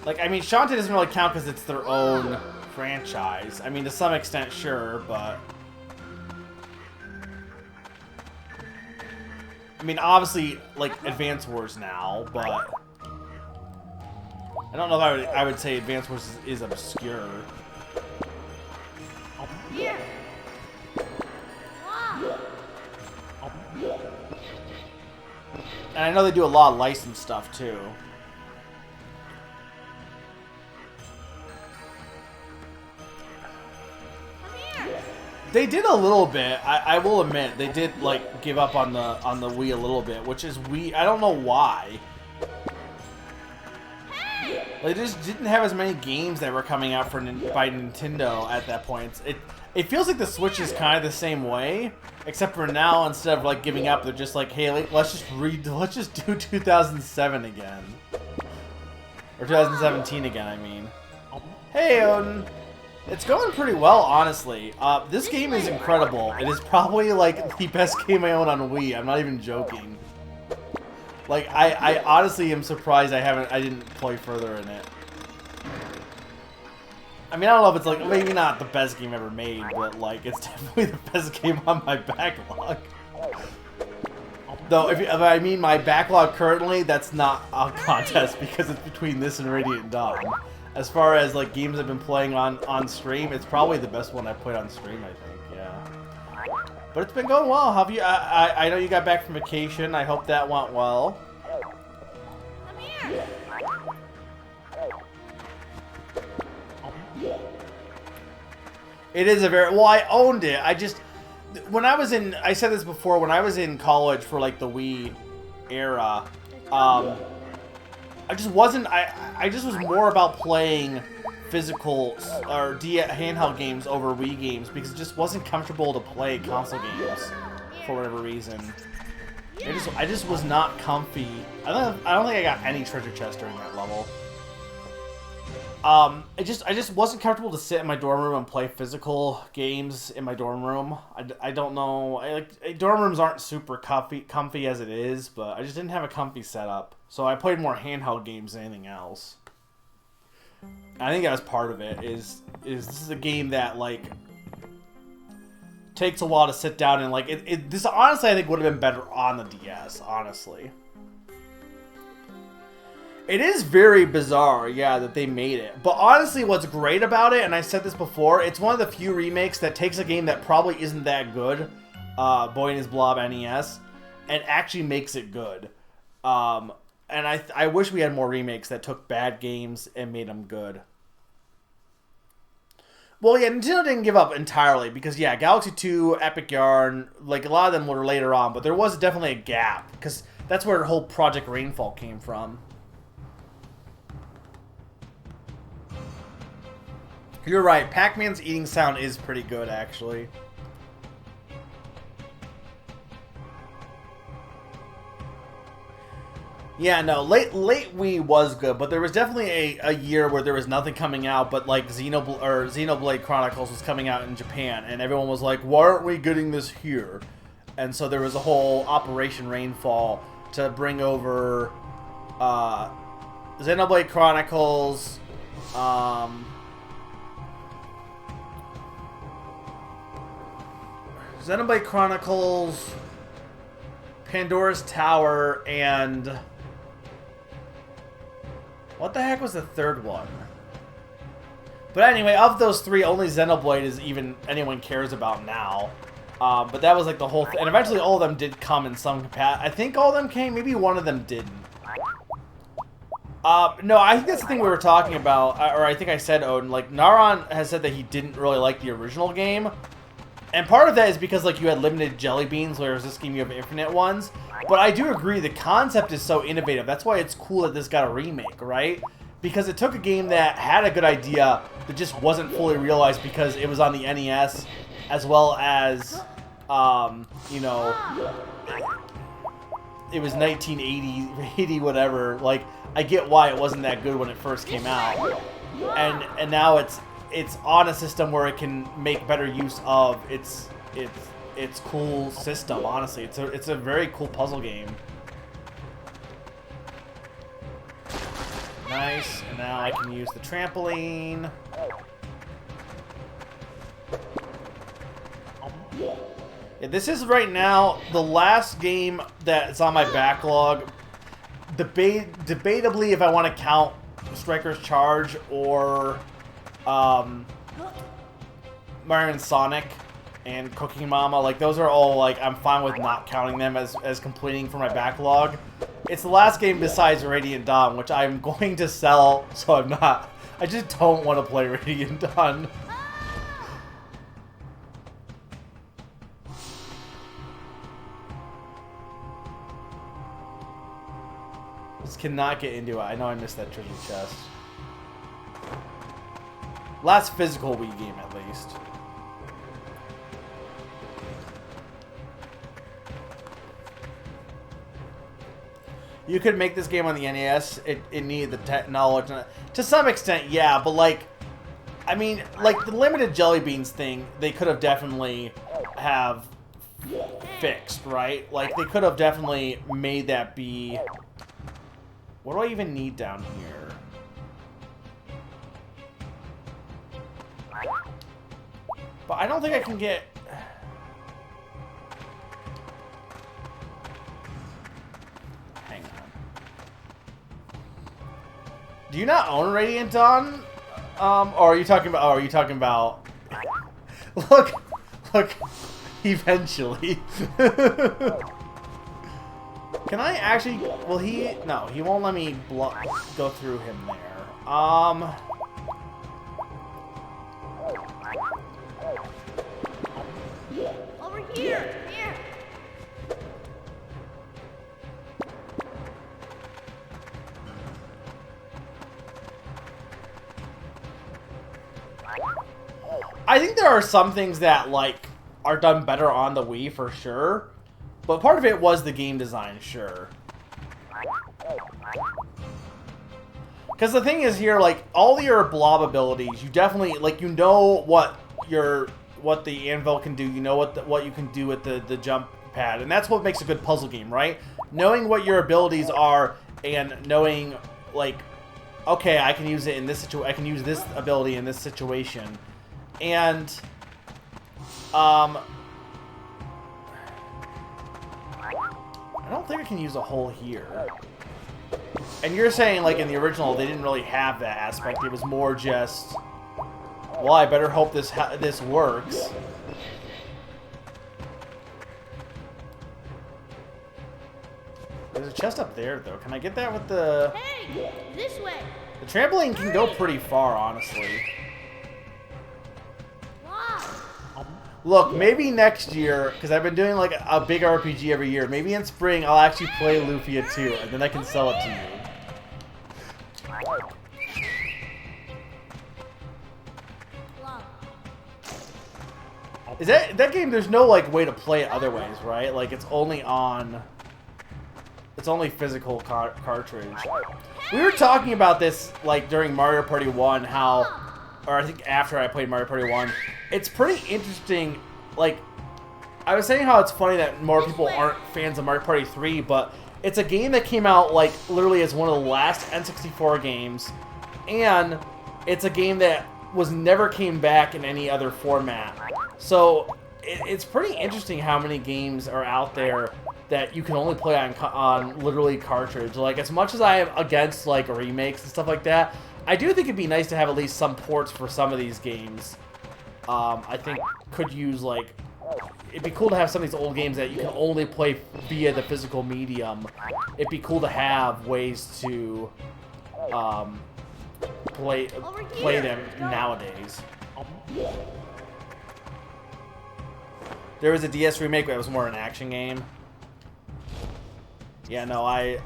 Like, I mean, Shantae doesn't really count because it's their own franchise. I mean, to some extent, sure, but... I mean, obviously, like, Advance Wars now, but... I don't know if I would say Advance Wars is obscure. Here. And I know they do a lot of licensed stuff, too. They did a little bit. I will admit they did like give up on the Wii a little bit, which is I don't know why. They just didn't have as many games that were coming out by Nintendo at that point. It feels like the Switch is kind of the same way, except for now instead of like giving up, they're just like, hey, let's just do 2007 again, or 2017 again. I mean, hey, Odin. It's going pretty well, honestly. This game is incredible. It is probably, like, the best game I own on Wii. I'm not even joking. Like, I honestly am surprised I didn't play further in it. I mean, I don't know if it's, like, maybe not the best game ever made, but, like, it's definitely the best game on my backlog. Though, if I mean my backlog currently, that's not a contest, because it's between this and Radiant Dawn. As far as like games I've been playing on stream, it's probably the best one I've played on stream, I think, yeah. But it's been going well. Have you? I know you got back from vacation. I hope that went well. Come here. It is a very well. I owned it. I said this before. When I was in college for like the Wii era, I just wasn't. I just was more about playing physical or handheld games over Wii games because it just wasn't comfortable to play console games for whatever reason. I just was not comfy. I don't think I got any treasure chest during that level. I just wasn't comfortable to sit in my dorm room and play physical games in my dorm room. I don't know. Dorm rooms aren't super comfy as it is, but I just didn't have a comfy setup. So I played more handheld games than anything else. I think that was part of it. Is this is a game that like takes a while to sit down and like this honestly I think would have been better on the DS, honestly. It is very bizarre, yeah, that they made it. But honestly, what's great about it, and I said this before, it's one of the few remakes that takes a game that probably isn't that good, Boy and His Blob NES, and actually makes it good. And I wish we had more remakes that took bad games and made them good. Well, yeah, Nintendo didn't give up entirely, because, yeah, Galaxy 2, Epic Yarn, like, a lot of them were later on, but there was definitely a gap, because that's where the whole Project Rainfall came from. You're right, Pac-Man's eating sound is pretty good, actually. Yeah, no, late Wii was good, but there was definitely a year where there was nothing coming out, but like Xenoblade Chronicles was coming out in Japan, and everyone was like, why aren't we getting this here? And so there was a whole Operation Rainfall to bring over Xenoblade Chronicles, Pandora's Tower, and what the heck was the third one? But anyway, of those three, only Xenoblade is even anyone cares about now. But that was like the whole thing. And eventually all of them did come in some capacity. I think all of them came, maybe one of them didn't. No, I think that's the thing we were talking about, or I think I said, Odin, like, Naron has said that he didn't really like the original game. And part of that is because, like, you had limited jelly beans, whereas this game you have infinite ones. But I do agree, the concept is so innovative. That's why it's cool that this got a remake, right? Because it took a game that had a good idea that just wasn't fully realized because it was on the NES, as well as, you know, it was 1980, whatever. Like, I get why it wasn't that good when it first came out. And now it's on a system where it can make better use of its cool system. Honestly, it's a very cool puzzle game. Nice, and now I can use the trampoline. Yeah, this is right now the last game that's on my backlog. Debatably, if I want to count Striker's Charge or Mario and Sonic and Cooking Mama, like, those are all, like, I'm fine with not counting them as completing for my backlog. It's the last game besides Radiant Dawn, which I'm going to sell, so I'm not. I just don't want to play Radiant Dawn. Just cannot get into it. I know I missed that treasure chest. Last physical Wii game, at least. You could make this game on the NES. It needed the technology. To some extent, yeah, but, like, I mean, like, the limited jelly beans thing, they could have definitely have fixed, right? Like, they could have definitely made that be... What do I even need down here? But I don't think I can get... Hang on. Do you not own Radiant Dawn? Or are you talking about... Oh, are you talking about... Look! Eventually. Can I actually... Will he... No, he won't let me go through him there. Over here! Here! I think there are some things that, like, are done better on the Wii, for sure. But part of it was the game design, sure. Because the thing is here, like, all your blob abilities, you definitely, like, you know what the anvil can do, you know what you can do with the jump pad, and that's what makes a good puzzle game, right? Knowing what your abilities are and knowing, like, okay, I can use it in this situation, I can use this ability in this situation, and I don't think I can use a hole here. And you're saying, like, in the original, they didn't really have that aspect. It was more just, well, I better hope this works. There's a chest up there, though. Can I get that with the... Hey, this way. The trampoline can go pretty far, honestly. Blob. Look, maybe next year, because I've been doing, like, a big RPG every year. Maybe in spring, I'll actually play Lufia 2, and then I can sell it to you. Blob. Is that game? There's no like way to play it other ways, right? Like it's only physical cartridge. We were talking about this like during Mario Party 1, how, or I think after I played Mario Party 1, it's pretty interesting. Like I was saying, how it's funny that more people aren't fans of Mario Party 3, but it's a game that came out like literally as one of the last N64 games, and it's a game that never came back in any other format. So it's pretty interesting how many games are out there that you can only play on literally cartridge. Like, as much as I am against like remakes and stuff like that, I do think it'd be nice to have at least some ports for some of these games. I think could use like, it'd be cool to have some of these old games that you can only play via the physical medium. It'd be cool to have ways to play them nowadays. There was a DS remake that was more an action game. Yeah, no, I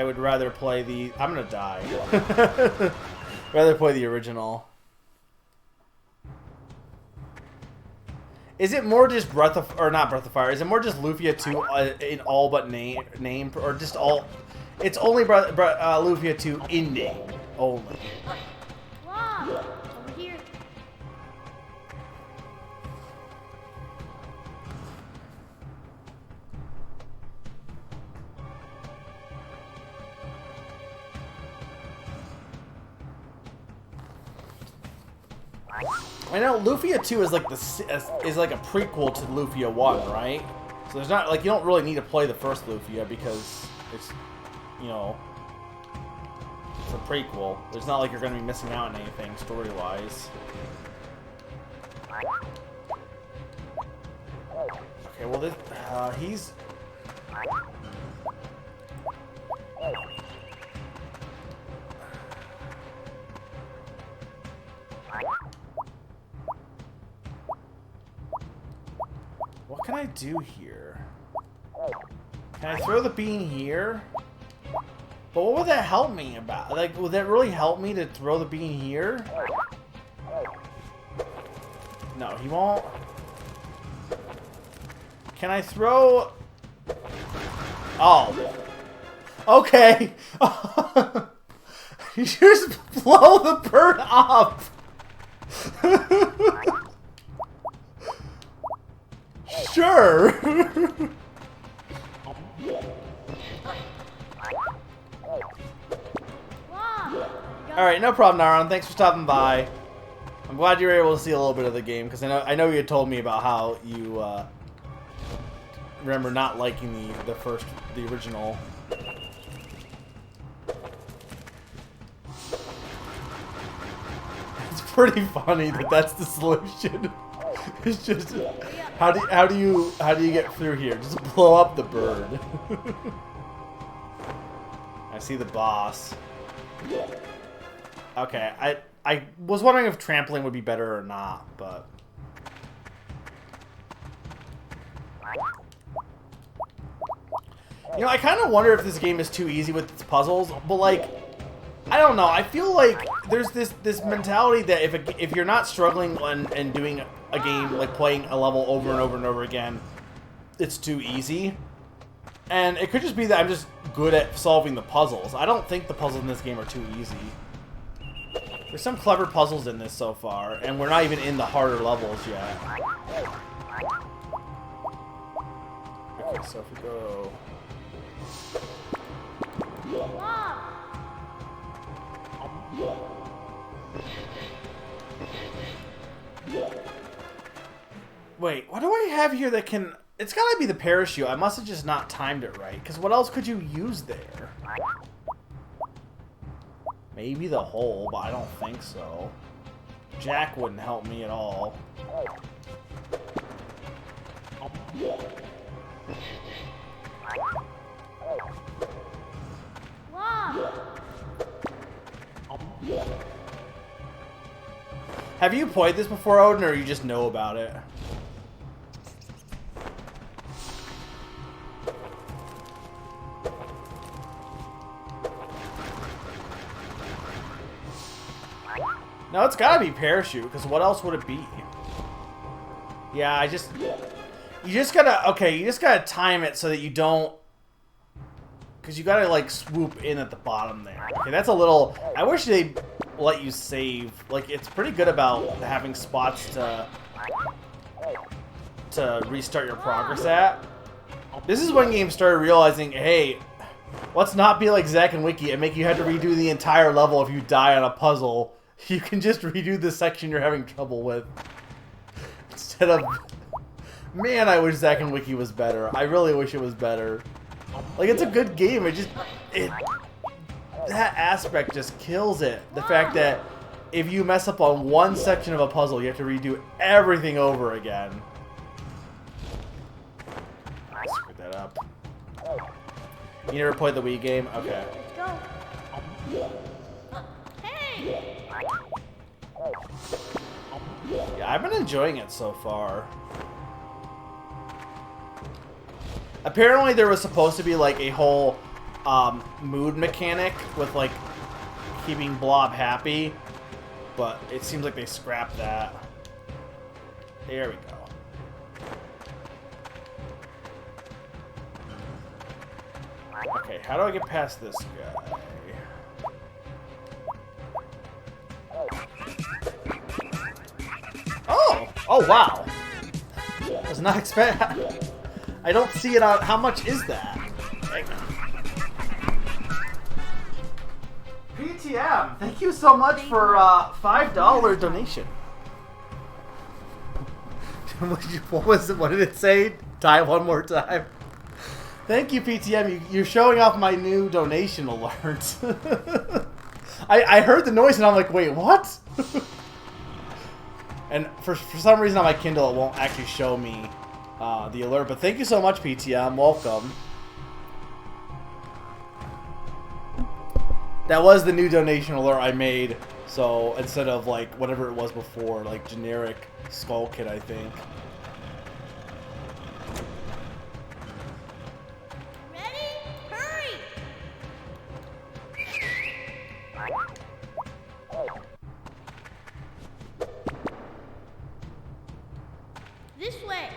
would rather play the... I'm gonna die. Rather play the original. Is it more just Breath of... Or not Breath of Fire. Is it more just Lufia 2 in all but name? Or just all... It's only Lufia 2 in name. Only. Blob. Over here. I know Lufia 2 is like a prequel to Lufia 1, right? So there's not like, you don't really need to play the first Lufia because it's, you know, it's a prequel. There's not like you're going to be missing out on anything story-wise. Okay, well this he's... What can I do here? Can I throw the bean here? But what would that help me about? Like, would that really help me to throw the bean here? No, he won't. Can I throw... Oh. Okay. You just blow the bird up. Sure. Alright, no problem, Naron. Thanks for stopping by. I'm glad you were able to see a little bit of the game, because I know you told me about how you remember not liking the original. It's pretty funny that that's the solution. It's just how do you get through here? Just blow up the bird. I see the boss. Okay, I was wondering if trampling would be better or not, but you know, I kind of wonder if this game is too easy with its puzzles, but like, I don't know. I feel like there's this mentality that if you're not struggling and doing a game, like playing a level over and over and over again, it's too easy. And it could just be that I'm just good at solving the puzzles. I don't think the puzzles in this game are too easy. There's some clever puzzles in this so far, and we're not even in the harder levels yet. Okay, so if we go... Wait, what do I have here that can... It's gotta be the parachute. I must have just not timed it right, because what else could you use there? Maybe the hole, but I don't think so. Jack wouldn't help me at all. Blob. Have you played this before, Odin, or you just know about it? No, it's gotta be parachute, because what else would it be? Yeah, you just gotta time it so that you don't, because you gotta, like, swoop in at the bottom there. Okay, that's a little, I wish they'd let you save. Like, it's pretty good about having spots to restart your progress at. This is when games started realizing, hey, let's not be like Zack and Wiki and make you have to redo the entire level if you die on a puzzle. You can just redo the section you're having trouble with. Instead of... Man, I wish Zack and Wiki was better. I really wish it was better. Like, it's a good game. That aspect just kills it. The fact that if you mess up on one section of a puzzle, you have to redo everything over again. I screwed that up. You never played the Wii game? Okay. Let's go. Hey! Yeah, I've been enjoying it so far. Apparently there was supposed to be like a whole mood mechanic with like keeping Blob happy, but it seems like they scrapped that. There we go. Okay, how do I get past this guy? Oh! Oh, wow! Was not expect. I don't see it on. How much is that? PTM, thank you so much for $5 donation. What was it? What did it say? Die one more time. Thank you, PTM. You're showing off my new donation alert. I heard the noise and I'm like, wait, what? And for some reason on my Kindle it won't actually show me the alert. But thank you so much, PTM. Welcome. That was the new donation alert I made. So instead of like whatever it was before, like generic Skull Kid, I think. This way.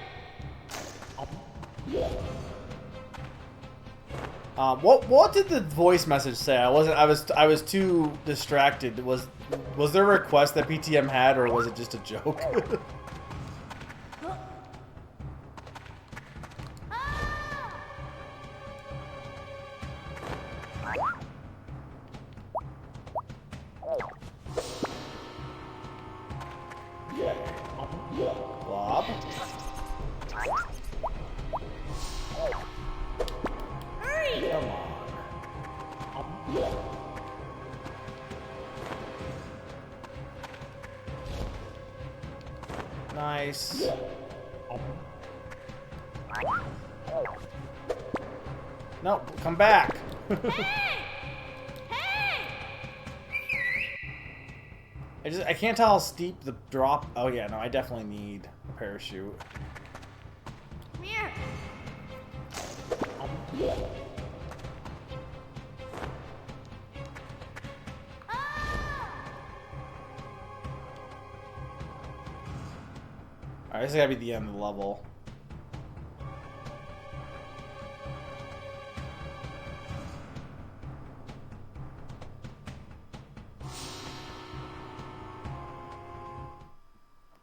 What did the voice message say? I was too distracted. Was there a request that PTM had, or was it just a joke? Blob. Hurry! Come on. Nice. No, come back. Hey! Hey! I can't tell how steep the drop. Oh yeah, no, I definitely need a parachute. Come here. Alright, this has gotta be the end of the level.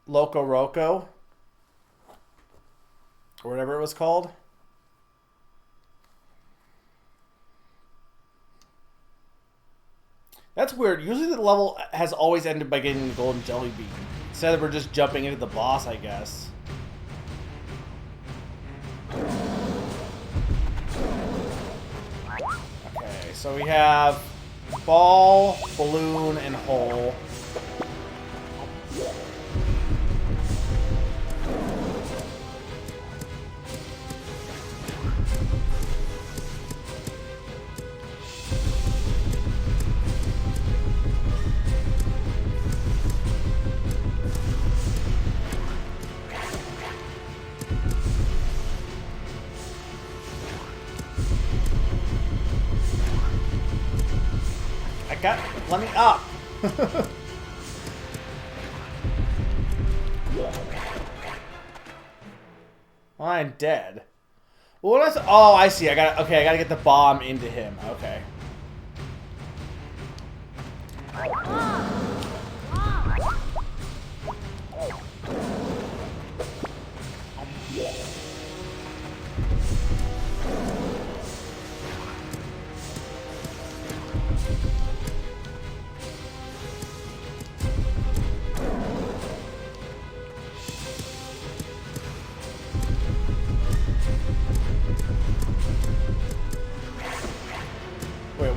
Loco Roco, or whatever it was called. That's weird. Usually the level has always ended by getting the golden jelly bean. Instead of we're just jumping into the boss, I guess. Okay, so we have Ball, balloon, and hole. Let me up. Well, I'm dead. Well, what else? Oh, I see. I gotta get the bomb into him. Okay.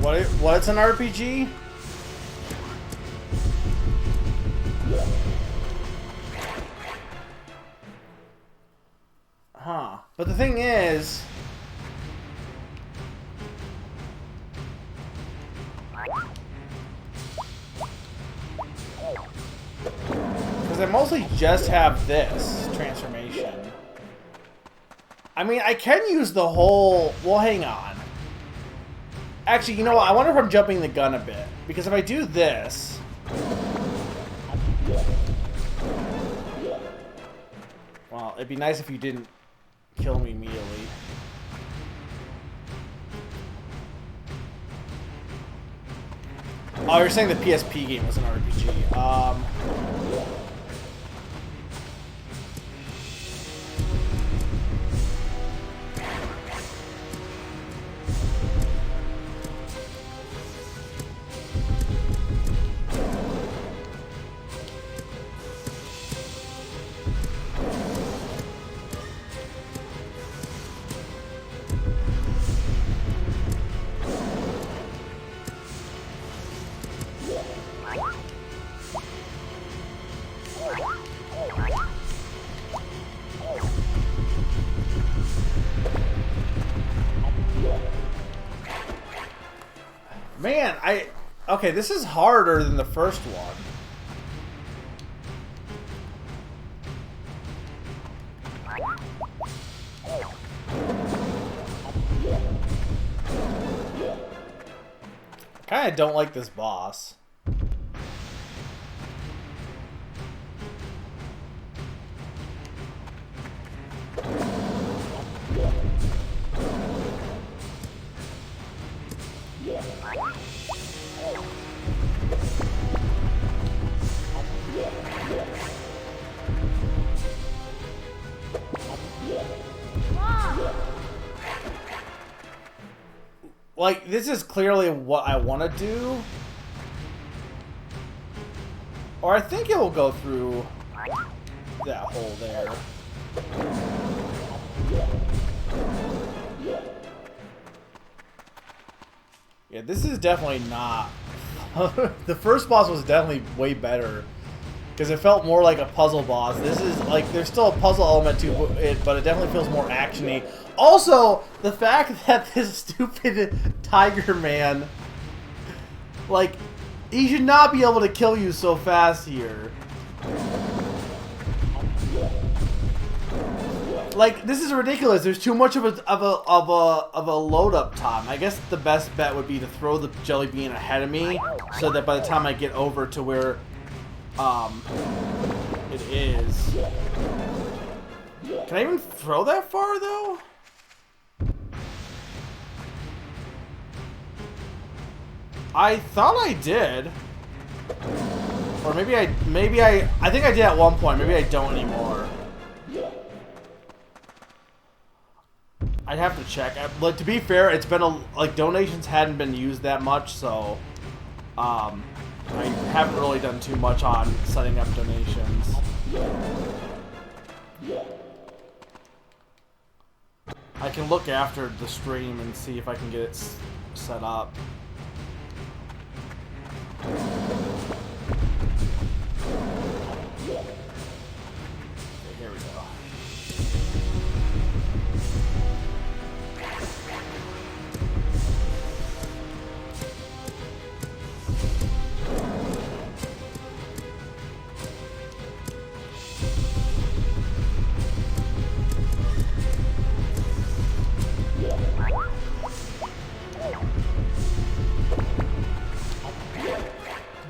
Wait, what's an RPG? Huh. But the thing is... because I mostly just have this transformation. I mean, I can use the whole... well, hang on. Actually, you know what? I wonder if I'm jumping the gun a bit. Because if I do this... well, it'd be nice if you didn't kill me immediately. Oh, you're saying the PSP game was an RPG. Man, okay, this is harder than the first one. I kinda don't like this boss. Like, this is clearly what I want to do. Or I think it will go through that hole there. Yeah, this is definitely not... the first boss was definitely way better. Because it felt more like a puzzle boss. This is, like, there's still a puzzle element to it, but it definitely feels more action-y. Also, the fact that this stupid Tiger Man, like, he should not be able to kill you so fast here. Like, this is ridiculous. There's too much of a load up time. I guess the best bet would be to throw the jelly bean ahead of me, so that by the time I get over to where it is. Can I even throw that far though? I thought I did. Or maybe I think I did at one point. Maybe I don't anymore. I'd have to check. Like, to be fair, it's been like, donations hadn't been used that much, so I haven't really done too much on setting up donations. I can look after the stream and see if I can get it set up.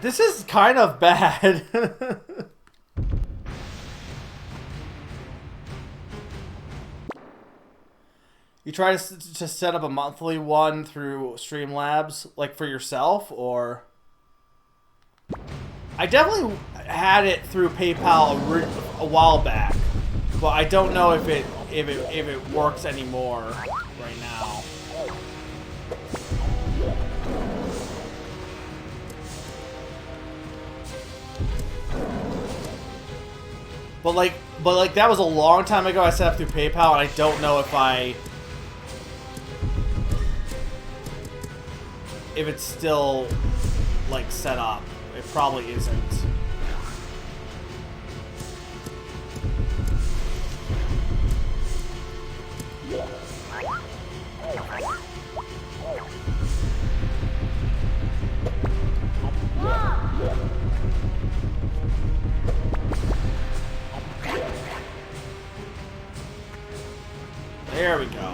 This is kind of bad. You try to set up a monthly one through Streamlabs, like for yourself, or... I definitely had it through PayPal a while back, but I don't know if it works anymore right now. But like that was a long time ago. I set up through PayPal, and I don't know if it's still like set up. It probably isn't. There we go.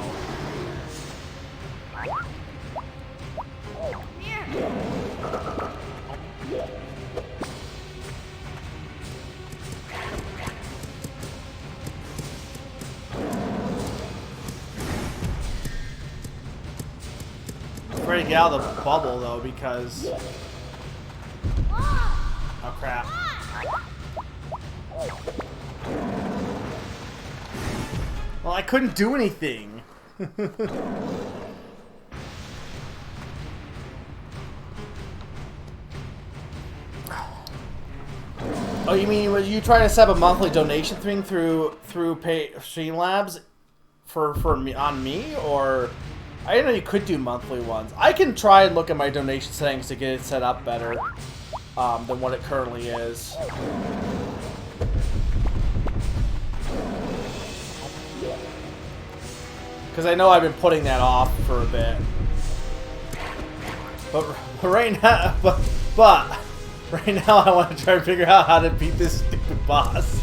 I'm ready to get out of the bubble though because... Oh crap. Well, I couldn't do anything. Oh, you mean you try to set up a monthly donation thing through Streamlabs for me on me, or I didn't know you could do monthly ones. I can try and look at my donation settings to get it set up better than what it currently is. Because I know I've been putting that off for a bit. But right now, but right now I want to try and figure out how to beat this stupid boss.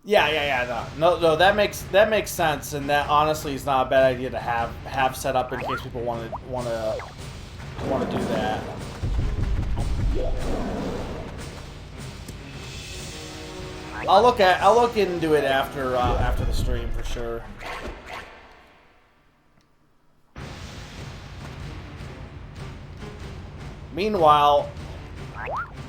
Yeah. No, that makes sense, and that honestly is not a bad idea to have set up in case people want to do that. I'll look into it after the stream for sure. Meanwhile,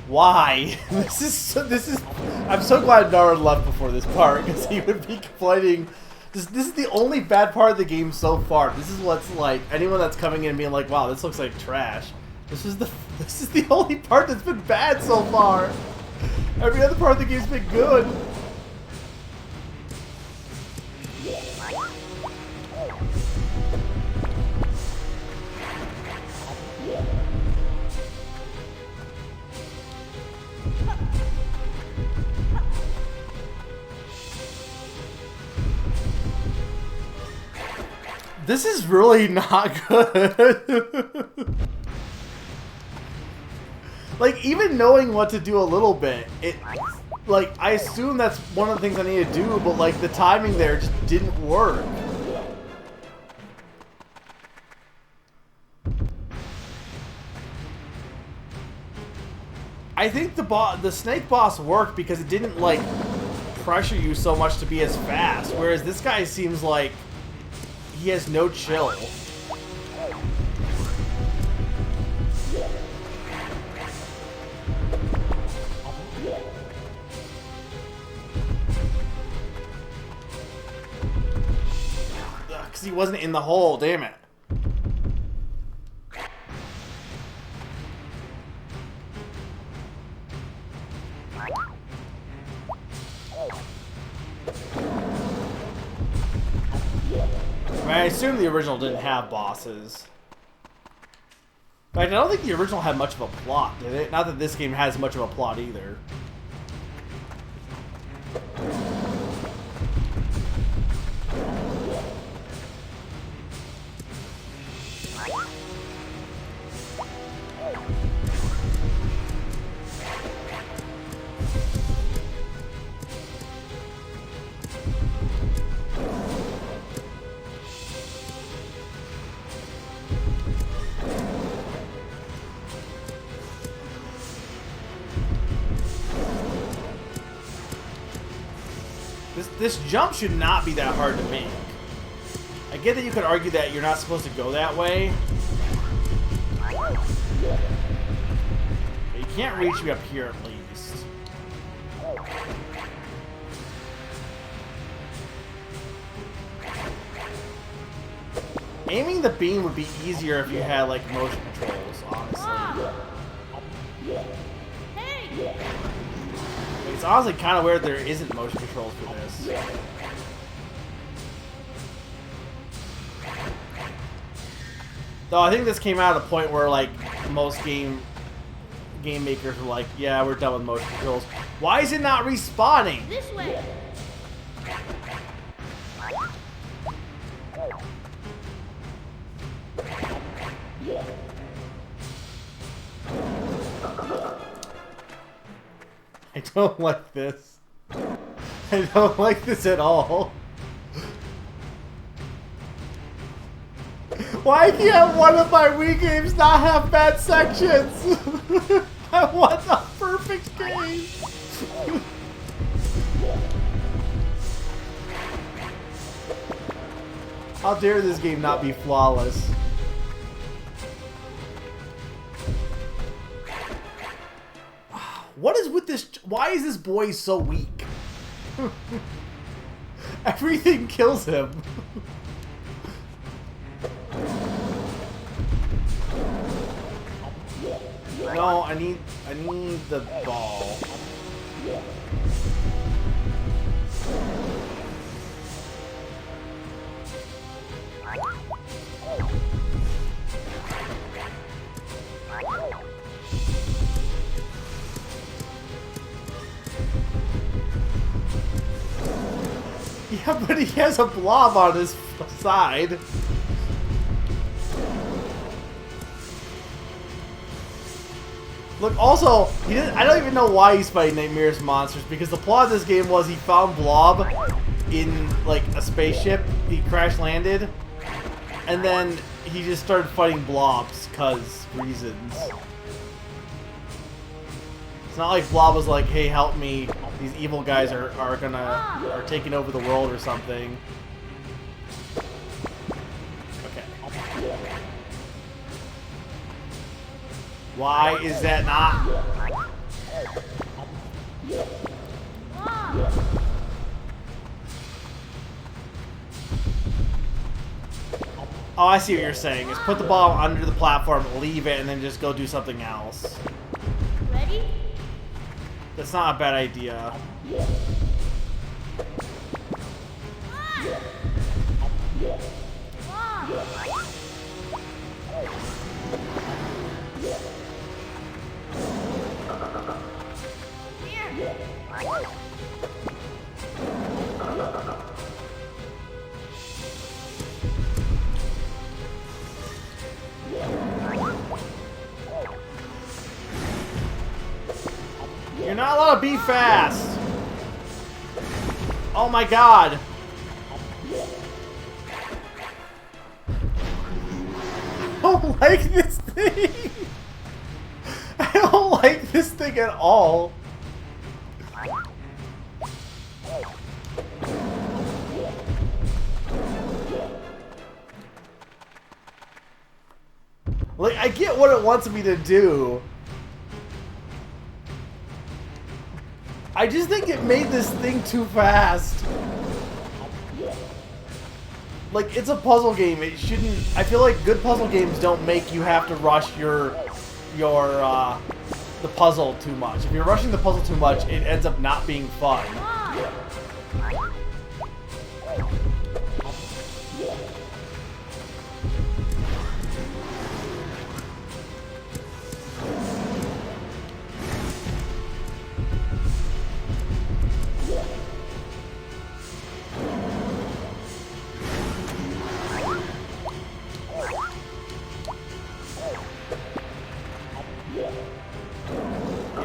why? This is. I'm so glad Nara left before this part because he would be complaining. This is the only bad part of the game so far. This is what's like anyone that's coming in and being like, "Wow, this looks like trash." This is the only part that's been bad so far. Every other part of the game's been good. This is really not good. Like, even knowing what to do a little bit, like, I assume that's one of the things I need to do, but, like, the timing there just didn't work. I think the snake boss worked because it didn't, like, pressure you so much to be as fast, whereas this guy seems like he has no chill. Because he wasn't in the hole, damn it. I assume the original didn't have bosses. In fact, I don't think the original had much of a plot, did it? Not that this game has much of a plot either. This jump should not be that hard to make. I get that you could argue that you're not supposed to go that way. But you can't reach me up here at least. Aiming the beam would be easier if you had like motion controls, honestly. Hey! It's honestly kind of weird there isn't motion controls for this. Though I think this came out at a point where like most game makers were like, yeah, we're done with motion controls. Why is it not respawning? This way! I don't like this. I don't like this at all. Why can't one of my Wii games not have bad sections? I want a perfect game. How dare this game not be flawless? What is with this? Why is this boy so weak? Everything kills him. No, I need the ball. Yeah, but he has a blob on his side. Look, also, he didn't, I don't even know why he's fighting Nightmare's monsters, because the plot of this game was he found Blob in, like, a spaceship. He crash-landed, and then he just started fighting blobs, cause reasons. It's not like Blob was like, hey, help me, these evil guys are taking over the world or something. Okay. Why is that not? Oh, I see what you're saying. Is put the ball under the platform, leave it, and then just go do something else. Ready? That's not a bad idea. You're not allowed to be fast. Oh my god. I don't like this thing. I don't like this thing at all. Like, I get what it wants me to do. I just think it made this thing too fast. Like, it's a puzzle game. It shouldn't... I feel like good puzzle games don't make you have to rush the puzzle too much. If you're rushing the puzzle too much, it ends up not being fun.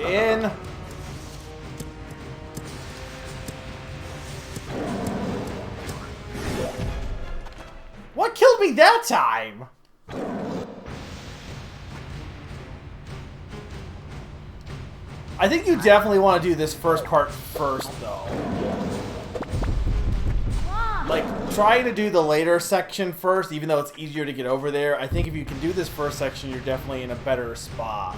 In. What killed me that time? I think you definitely want to do this first part first, though. like, trying to do the later section first, even though it's easier to get over there. I think if you can do this first section, you're definitely in a better spot.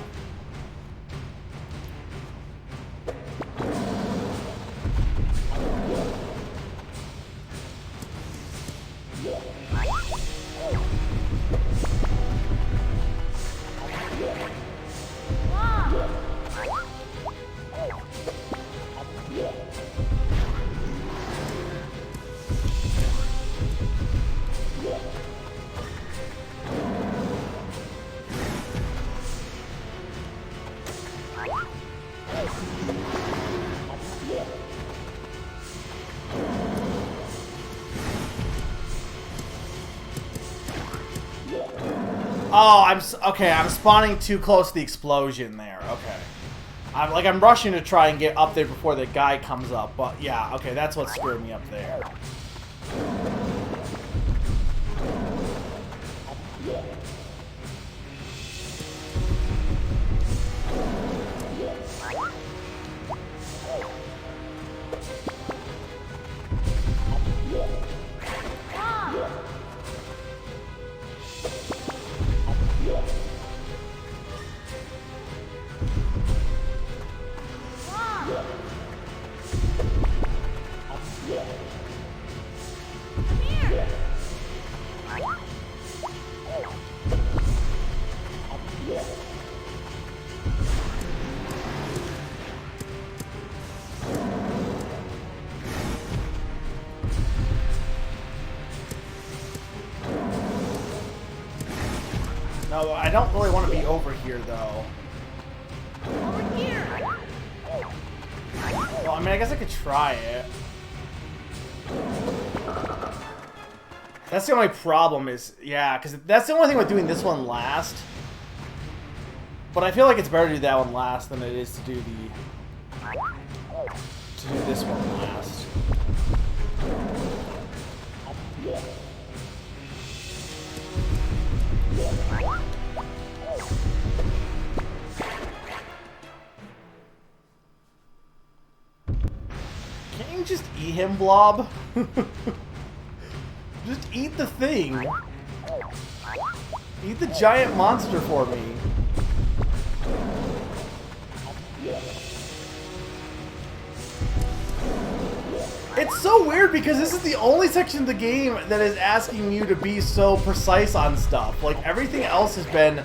Oh, okay. I'm spawning too close to the explosion there. Okay, I'm rushing to try and get up there before the guy comes up. But yeah, okay, that's what screwed me up there. No, I don't really want to be over here, though. Over here. Well, I mean, I guess I could try it. That's the only problem is, yeah, because that's the only thing with doing this one last. But I feel like it's better to do that one last than it is to do this one last. Can't you just eat him, Blob? Just eat the thing. Eat the giant monster for me. It's so weird because this is the only section of the game that is asking you to be so precise on stuff. Like, everything else has been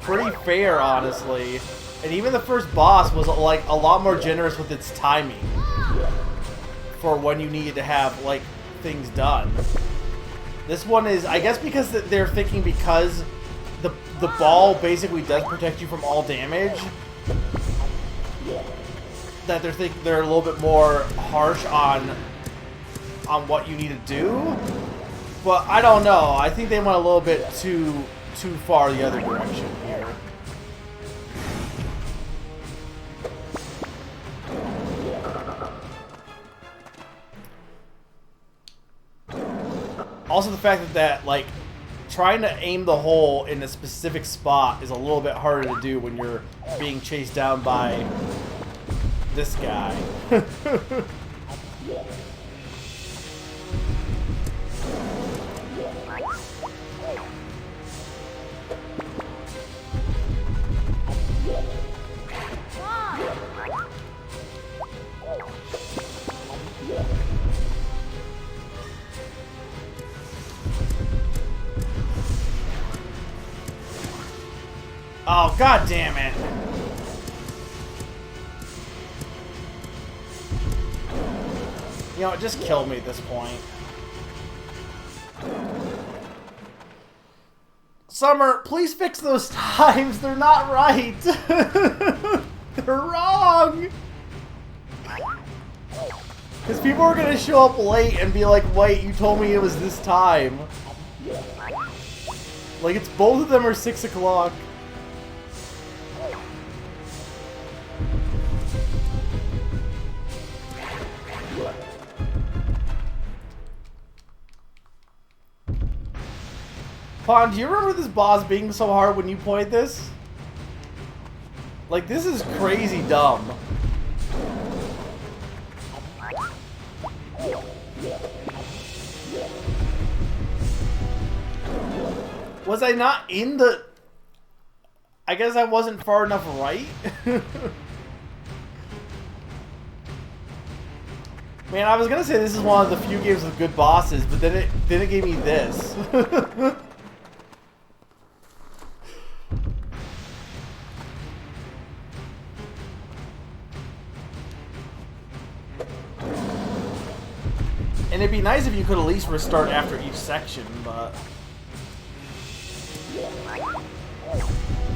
pretty fair, honestly. And even the first boss was, like, a lot more generous with its timing for when you needed to have, like, things done. This one is, I guess because they're thinking because the ball basically does protect you from all damage, that they're a little bit more harsh on what you need to do. But I don't know. I think they went a little bit too far the other direction here. Also, the fact that like trying to aim the hole in a specific spot is a little bit harder to do when you're being chased down by this guy. Oh, god damn it. You know, it just killed me at this point. Summer, please fix those times. They're not right. They're wrong. Because people are going to show up late and be like, wait, you told me it was this time. Like, it's both of them are 6 o'clock. Pon, do you remember this boss being so hard when you played this? Like, this is crazy dumb. Was I not in the... I guess I wasn't far enough right? Man, I was gonna say this is one of the few games with good bosses, but then it gave me this. And it'd be nice if you could at least restart after each section, but...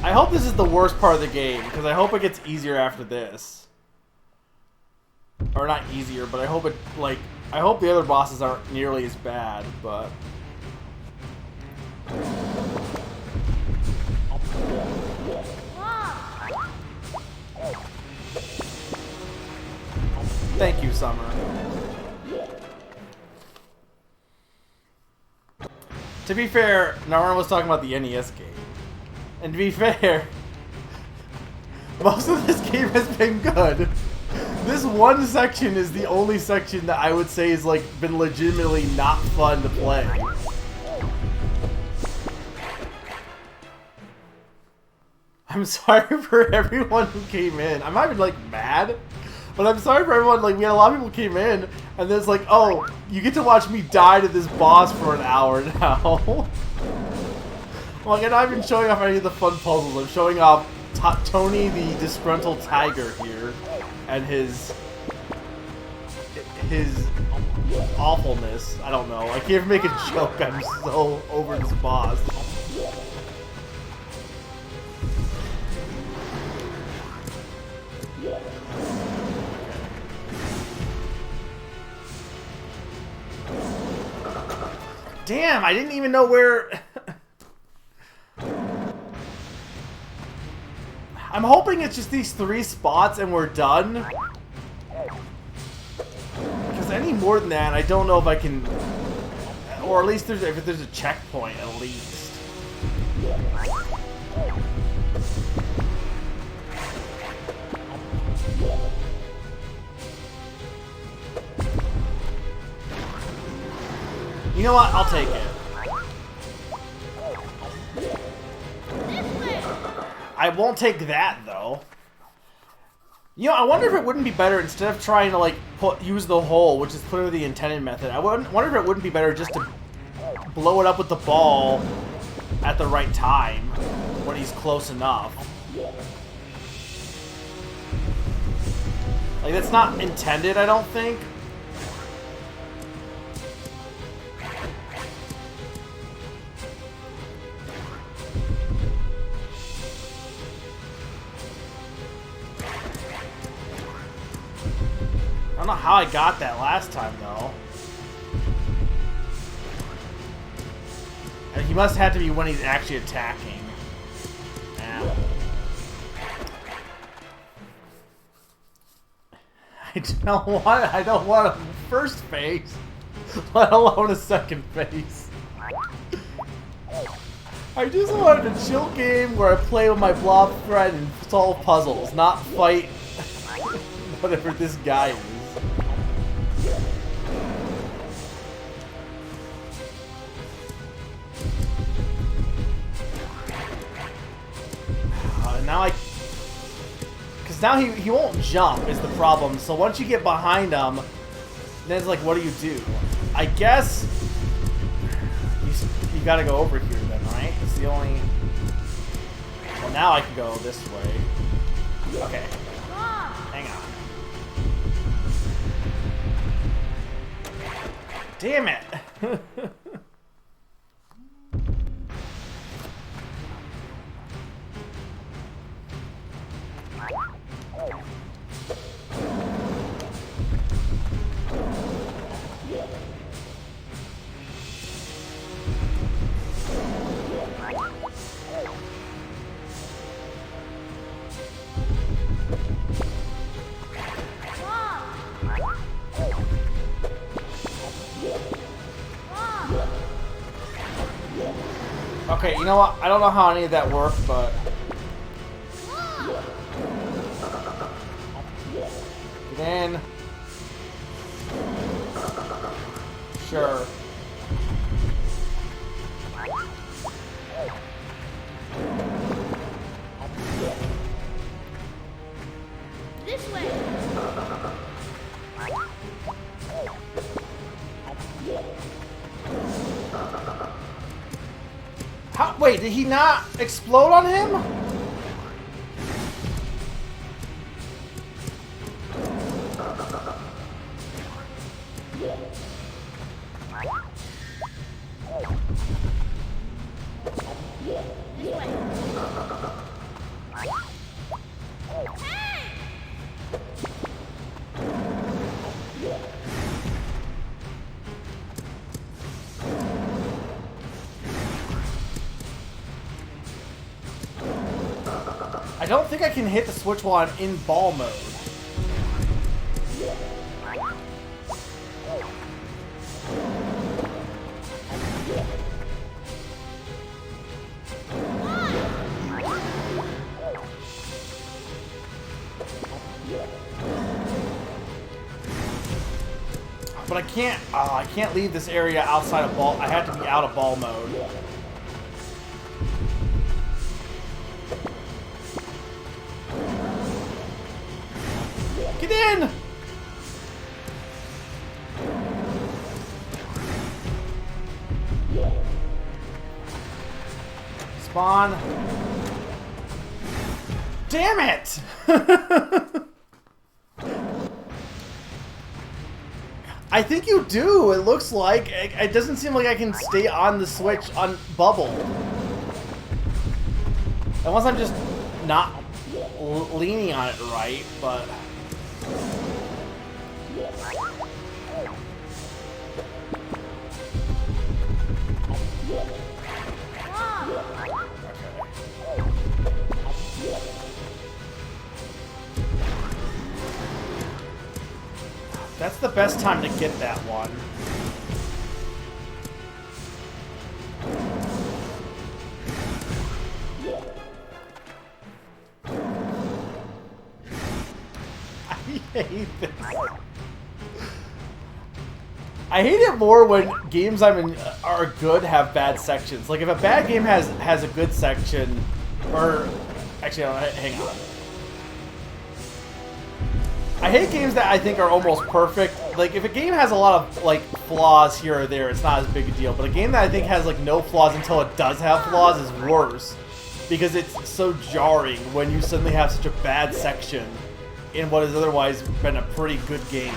I hope this is the worst part of the game, because I hope it gets easier after this. Or not easier, but I hope it, like... I hope the other bosses aren't nearly as bad, but... Thank you, Summer. To be fair, Narwhal was talking about the NES game. And to be fair, most of this game has been good. This one section is the only section that I would say has like been legitimately not fun to play. I'm sorry for everyone who came in. I'm not even like mad, but I'm sorry for everyone. Like, we had a lot of people came in, and then it's like, oh, you get to watch me die to this boss for an hour now. Like, I'm not even showing off any of the fun puzzles. I'm showing off Tony, the disgruntled tiger here, and his awfulness. I don't know. I can't even make a joke. I'm so over this boss. Damn, I didn't even know where... I'm hoping it's just these 3 spots and we're done. Because any more than that, I don't know if I can... Or at least if there's a checkpoint, at least. You know what? I'll take it. I won't take that, though. You know, I wonder if it wouldn't be better, instead of trying to, like, use the hole, which is clearly the intended method, I wonder if it wouldn't be better just to blow it up with the ball at the right time, when he's close enough. Like, that's not intended, I don't think. I don't know how I got that last time, though. And he must have to be when he's actually attacking. Ow. I don't want a first phase, let alone a second phase. I just wanted a chill game where I play with my blob friend and solve puzzles, not fight whatever this guy is. Now because now he won't jump is the problem. So once you get behind him, then it's like, what do you do? I guess you gotta go over here then, right? It's the only. Well, now I can go this way. Okay. Hang on. Damn it! Okay, you know what? I don't know how any of that worked, but... Get in. Sure. Wait, did he not explode on him? I don't think I can hit the switch while I'm in ball mode. But I can't leave this area outside of ball. I have to be out of ball mode. Get in! Spawn. Damn it! I think you do. It looks like. It doesn't seem like I can stay on the switch on bubble. Unless I'm just not leaning on it right, but... That's the best time to get that one. I hate this. I hate it more when games I'm in are good have bad sections. Like if a bad game has a good section, or actually, hang on. I hate games that I think are almost perfect. Like, if a game has a lot of, like, flaws here or there, it's not as big a deal. But a game that I think has, like, no flaws until it does have flaws is worse. Because it's so jarring when you suddenly have such a bad section in what has otherwise been a pretty good game.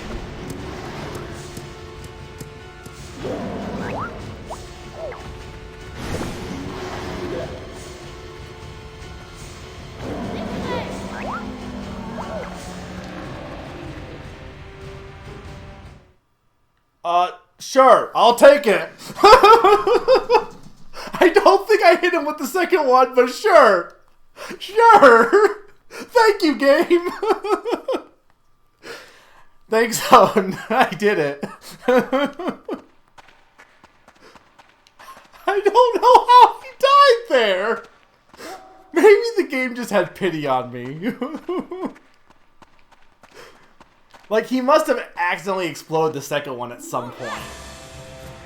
Sure, I'll take it. I don't think I hit him with the second one, but sure. Sure. Thank you, game. Thanks, Owen. I did it. I don't know how he died there. Maybe the game just had pity on me. Like, he must have accidentally exploded the second one at some point.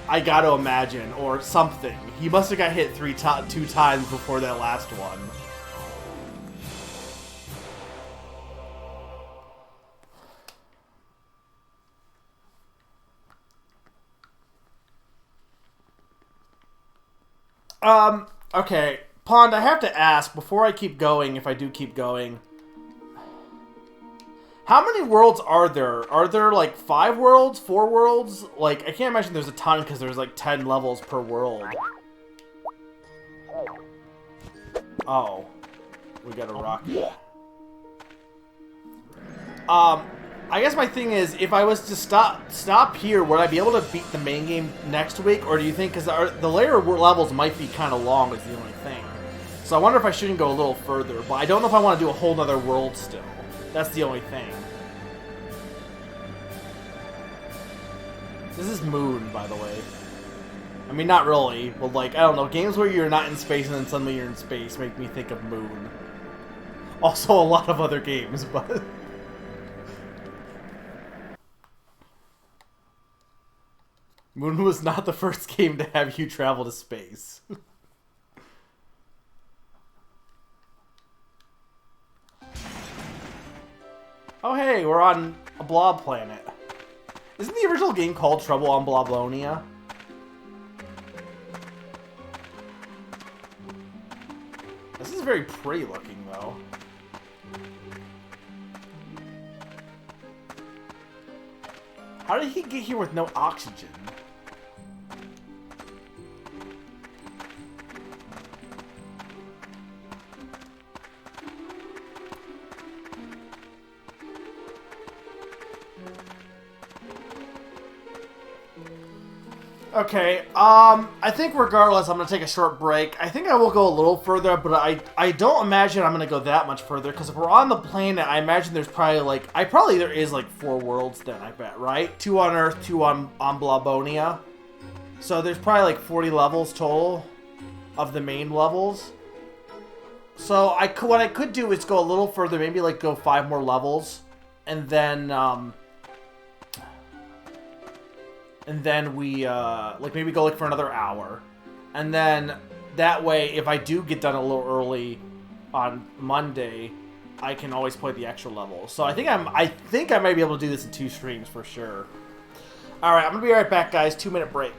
I gotta imagine, or something. He must have got hit two times before that last one. Okay. Pond, I have to ask, before I keep going, if I do keep going... How many worlds are there? Are there, like, 5 worlds? 4 worlds? Like, I can't imagine there's a ton, because there's, like, 10 levels per world. Oh. We got a rocket. I guess my thing is, if I was to stop here, would I be able to beat the main game next week? Or do you think, because the later levels might be kind of long is the only thing. So I wonder if I shouldn't go a little further, but I don't know if I want to do a whole nother world still. That's the only thing. This is Moon, by the way. I mean, not really, but like, I don't know. Games where you're not in space and then suddenly you're in space make me think of Moon. Also, a lot of other games, but... Moon was not the first game to have you travel to space. Oh hey, we're on a blob planet. Isn't the original game called Trouble on Bloblonia? very pretty looking, though. How did he get here with no oxygen? Okay, I think regardless, I'm going to take a short break. I think I will go a little further, but I don't imagine I'm going to go that much further, because if we're on the planet, I imagine there's probably, like, there is, like, 4 worlds then, I bet, right? 2 on Earth, 2 on Blobonia. So there's probably, like, 40 levels total of the main levels. So what I could do is go a little further, maybe, like, go 5 more levels, and then we, like, maybe go, like, for another hour. And then, that way, if I do get done a little early on Monday, I can always play the extra levels. So I think I might be able to do this in 2 streams for sure. Alright, I'm gonna be right back, guys. 2-minute break.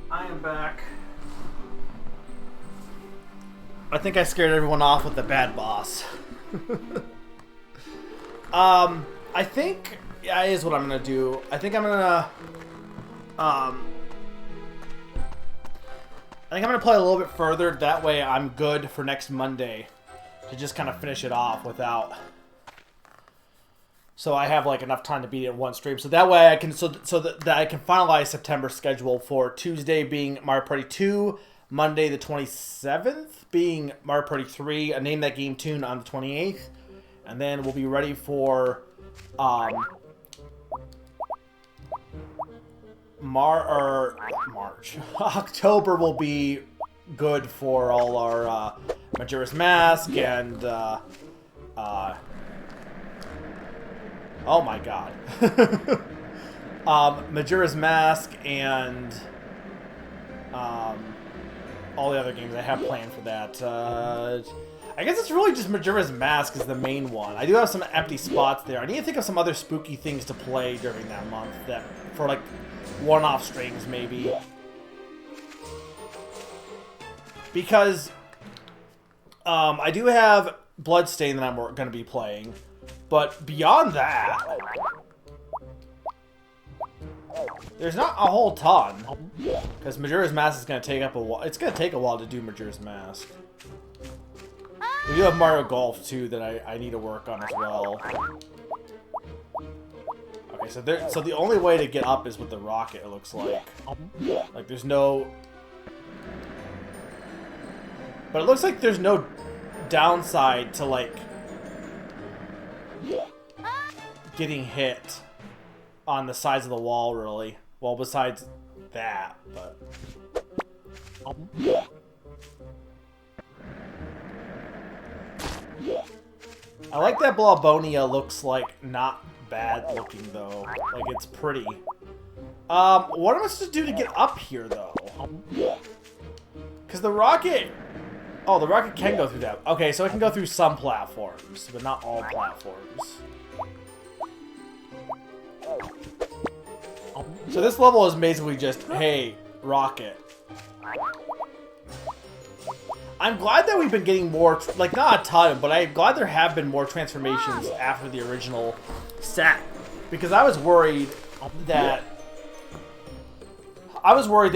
I am back. I think I scared everyone off with the bad boss. I think that is what I'm gonna do. I think I'm gonna play a little bit further. That way I'm good for next Monday to just kind of finish it off without. So I have like enough time to beat it in one stream. So that way I can that I can finalize September schedule for Tuesday being Mario Party 2, Monday the 27th being Mario Party 3, a Name That Game tune on the 28th, and then we'll be ready for March. October will be good for all our Majora's Mask and oh my god. Majora's Mask and all the other games I have planned for that. I guess it's really just Majora's Mask is the main one. I do have some empty spots there. I need to think of some other spooky things to play during that month that for like one-off strings maybe. Because I do have Bloodstain that I'm going to be playing, but beyond that, there's not a whole ton. Because Majora's Mask is going to take up a while. It's going to take a while to do Majora's Mask. We do have Mario Golf too that I need to work on as well. Okay, so the only way to get up is with the rocket. It looks like there's no. But it looks like there's no downside to like getting hit on the sides of the wall, really. Well, besides that, but. I like that Blobonia looks like not bad looking though. Like it's pretty. What am I supposed to do to get up here though? Because the rocket. Oh, the rocket can go through that. Okay, so it can go through some platforms, but not all platforms. So this level is basically just, hey, rocket. I'm glad that we've been getting more, like, not a ton, but I'm glad there have been more transformations after the original set. Because I was worried that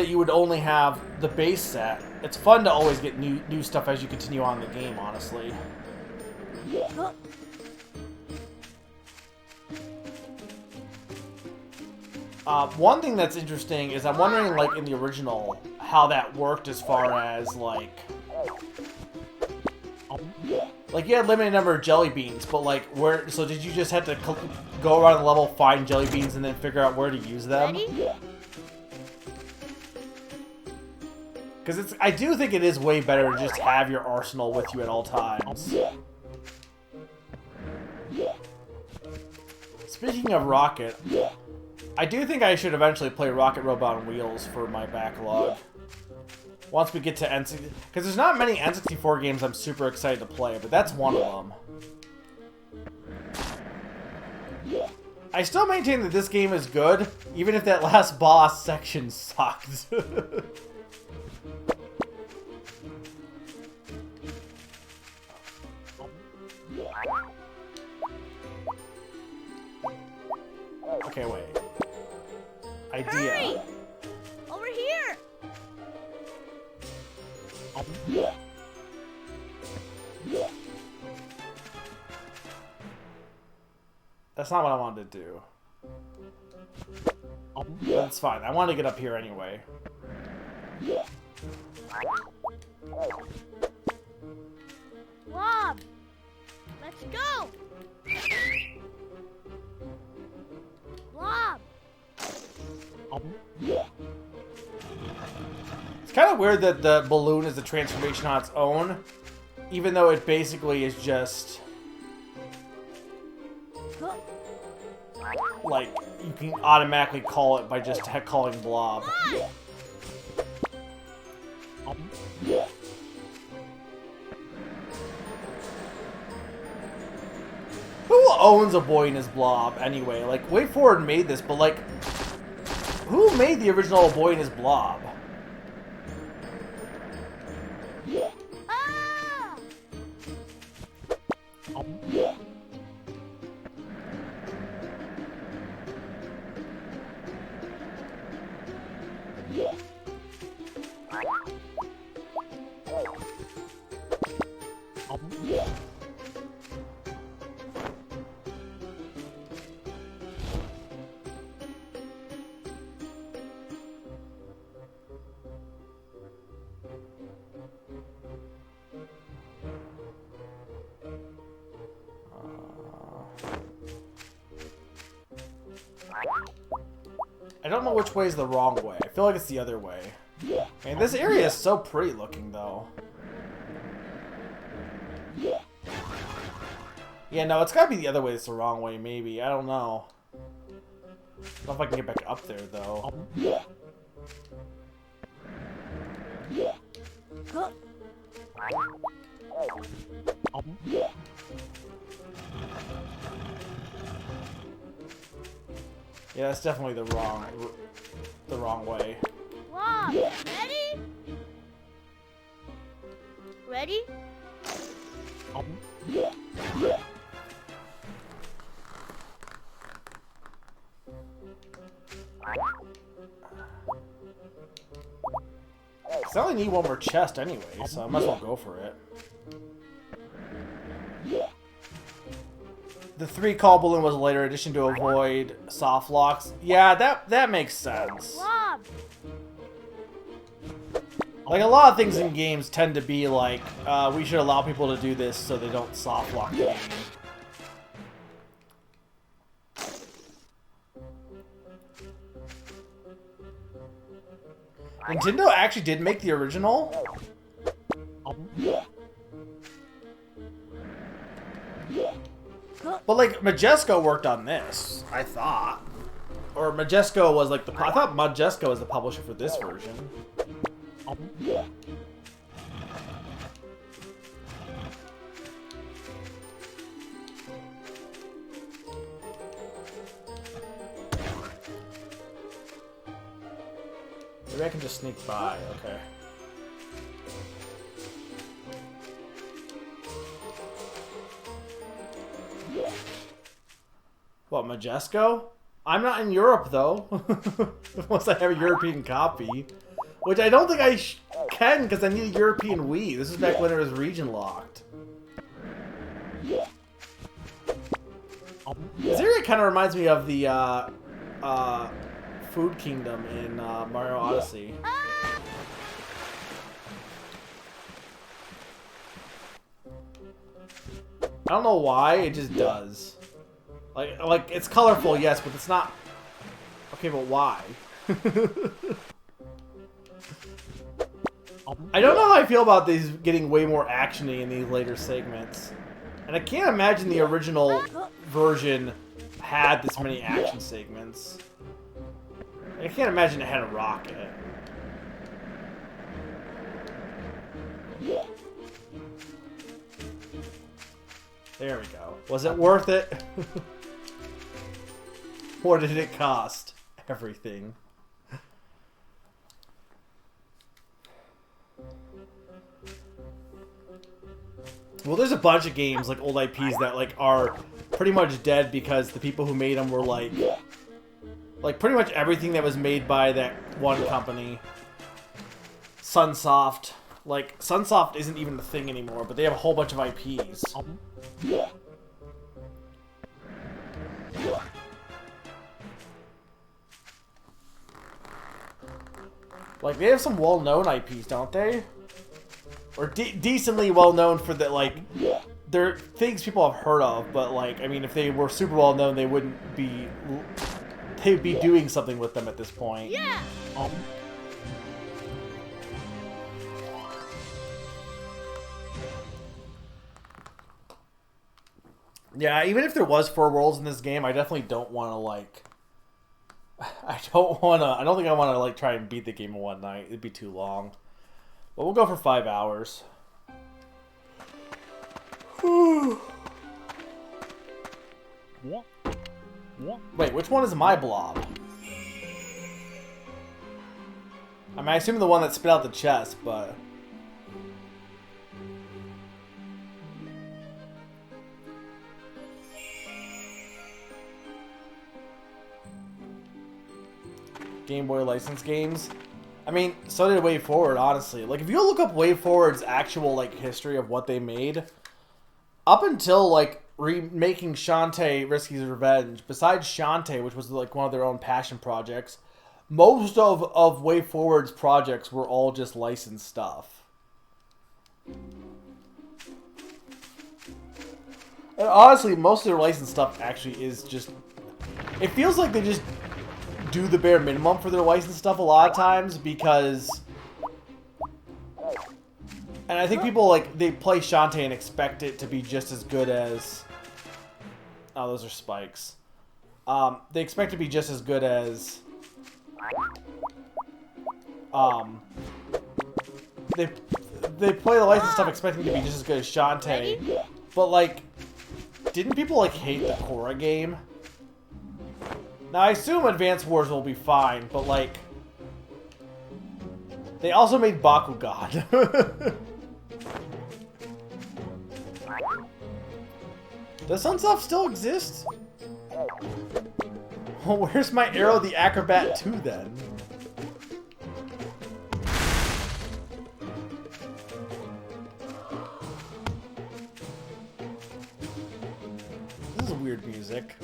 you would only have the base set. It's fun to always get new stuff as you continue on in the game, honestly. One thing that's interesting is I'm wondering, like, in the original, how that worked as far as, like, you had a limited number of jelly beans, but, like, so did you just have to go around the level, find jelly beans, and then figure out where to use them? Because I do think it is way better to just have your arsenal with you at all times. Speaking of Rocket, I do think I should eventually play Rocket Robot on Wheels for my backlog. Once we get to N64, because there's not many N64 games I'm super excited to play, but that's one of them. I still maintain that this game is good, even if that last boss section sucked. Okay, wait. Idea. Hurry! Over here! That's not what I wanted to do. That's fine. I want to get up here anyway. Blob! Let's go! Blob! It's kind of weird that the balloon is a transformation on its own, even though it basically is just like you can automatically call it by just calling Blob. Who owns a boy in his Blob anyway? Like, WayForward made this, but like, who made the original Boy in his Blob? Ah! don't know which way is the wrong way. I feel like it's the other way. Man, this area is so pretty looking, though. Yeah, no, it's gotta be the other way that's the wrong way, maybe. I don't know. I don't know if I can get back up there, though. Yeah, that's definitely the wrong way. Blob, ready? Ready? I only need one more chest anyway, so I might as well go for it. The 3 call balloon was a later addition to avoid soft locks. Yeah, that makes sense. Blob, Like, a lot of things in games tend to be like, we should allow people to do this so they don't soft lock the game. Nintendo actually did make the original? But, like, Majesco worked on this, I thought. Or Majesco was, like, I thought Majesco was the publisher for this version. Maybe I can just sneak by, okay. What, Majesco? I'm not in Europe, though. Unless I have a European copy. Which I don't think I can, because I need a European Wii. This is back when it was region locked. This area kind of reminds me of the Food Kingdom in Mario Odyssey. I don't know why, it just does. Like it's colorful, yes, but it's not. Okay, but why? I don't know how I feel about these getting way more actiony in these later segments. And I can't imagine the original version had this many action segments. I can't imagine it had a rocket. There we go. Was it worth it? Or did it cost everything? Well, there's a bunch of games, like old IPs, that like are pretty much dead because the people who made them were like pretty much everything that was made by that one company, Sunsoft. Like, Sunsoft isn't even a thing anymore, but they have a whole bunch of IPs. Like, they have some well-known IPs, don't they? Or decently well-known for the, like, they're things people have heard of, but, like, I mean, if they were super well-known, they wouldn't be... They'd be doing something with them at this point. yeah. Yeah, even if there was 4 worlds in this game, I definitely don't want to, like... I don't think I want to, like, try and beat the game in one night. It'd be too long. But we'll go for 5 hours. What? Wait, which one is my blob? I mean, I assume the one that spit out the chest, but... Game Boy license games. I mean, so did Way Forward, honestly. Like, if you look up Way Forward's actual, like, history of what they made, up until, like, remaking Shantae Risky's Revenge, besides Shantae, which was, like, one of their own passion projects, most of Way Forward's projects were all just licensed stuff. And honestly, most of their licensed stuff actually is just... It feels like they just do the bare minimum for their license stuff a lot of times because... And I think people, like, they play Shantae and expect it to be just as good as... Oh, those are spikes. They expect it to be just as good as... They play the license stuff expecting it to be just as good as Shantae. But, like, didn't people, like, hate the Korra game? Now, I assume Advance Wars will be fine, but, like... They also made Bakugan. Does Sunsoft still exist? Well, where's my Arrow the Acrobat 2 then? This is weird music.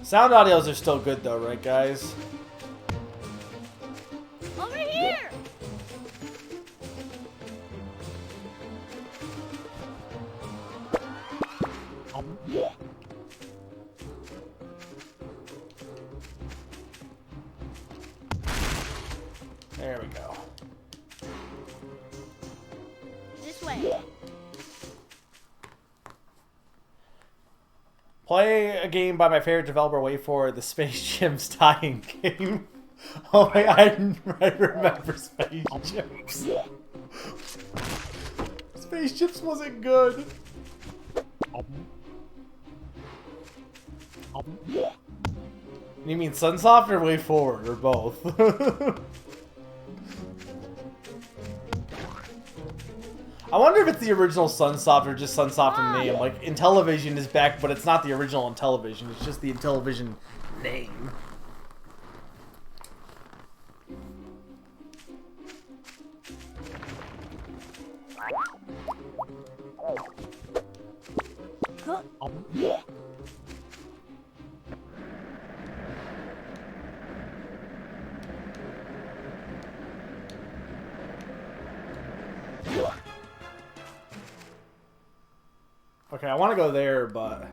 Sound audios are still good though, right guys? Over here! There we go. This way. Play a game by my favorite developer. Wait for the Space Jim's tying game. Oh my! I remember Space Jim's. Space Jim's wasn't good. You mean Sunsoft or Way Forward or both? I wonder if it's the original Sunsoft or just Sunsoft in name. Like, Intellivision is back, but it's not the original Intellivision. It's just the Intellivision name. Okay, I want to go there, but...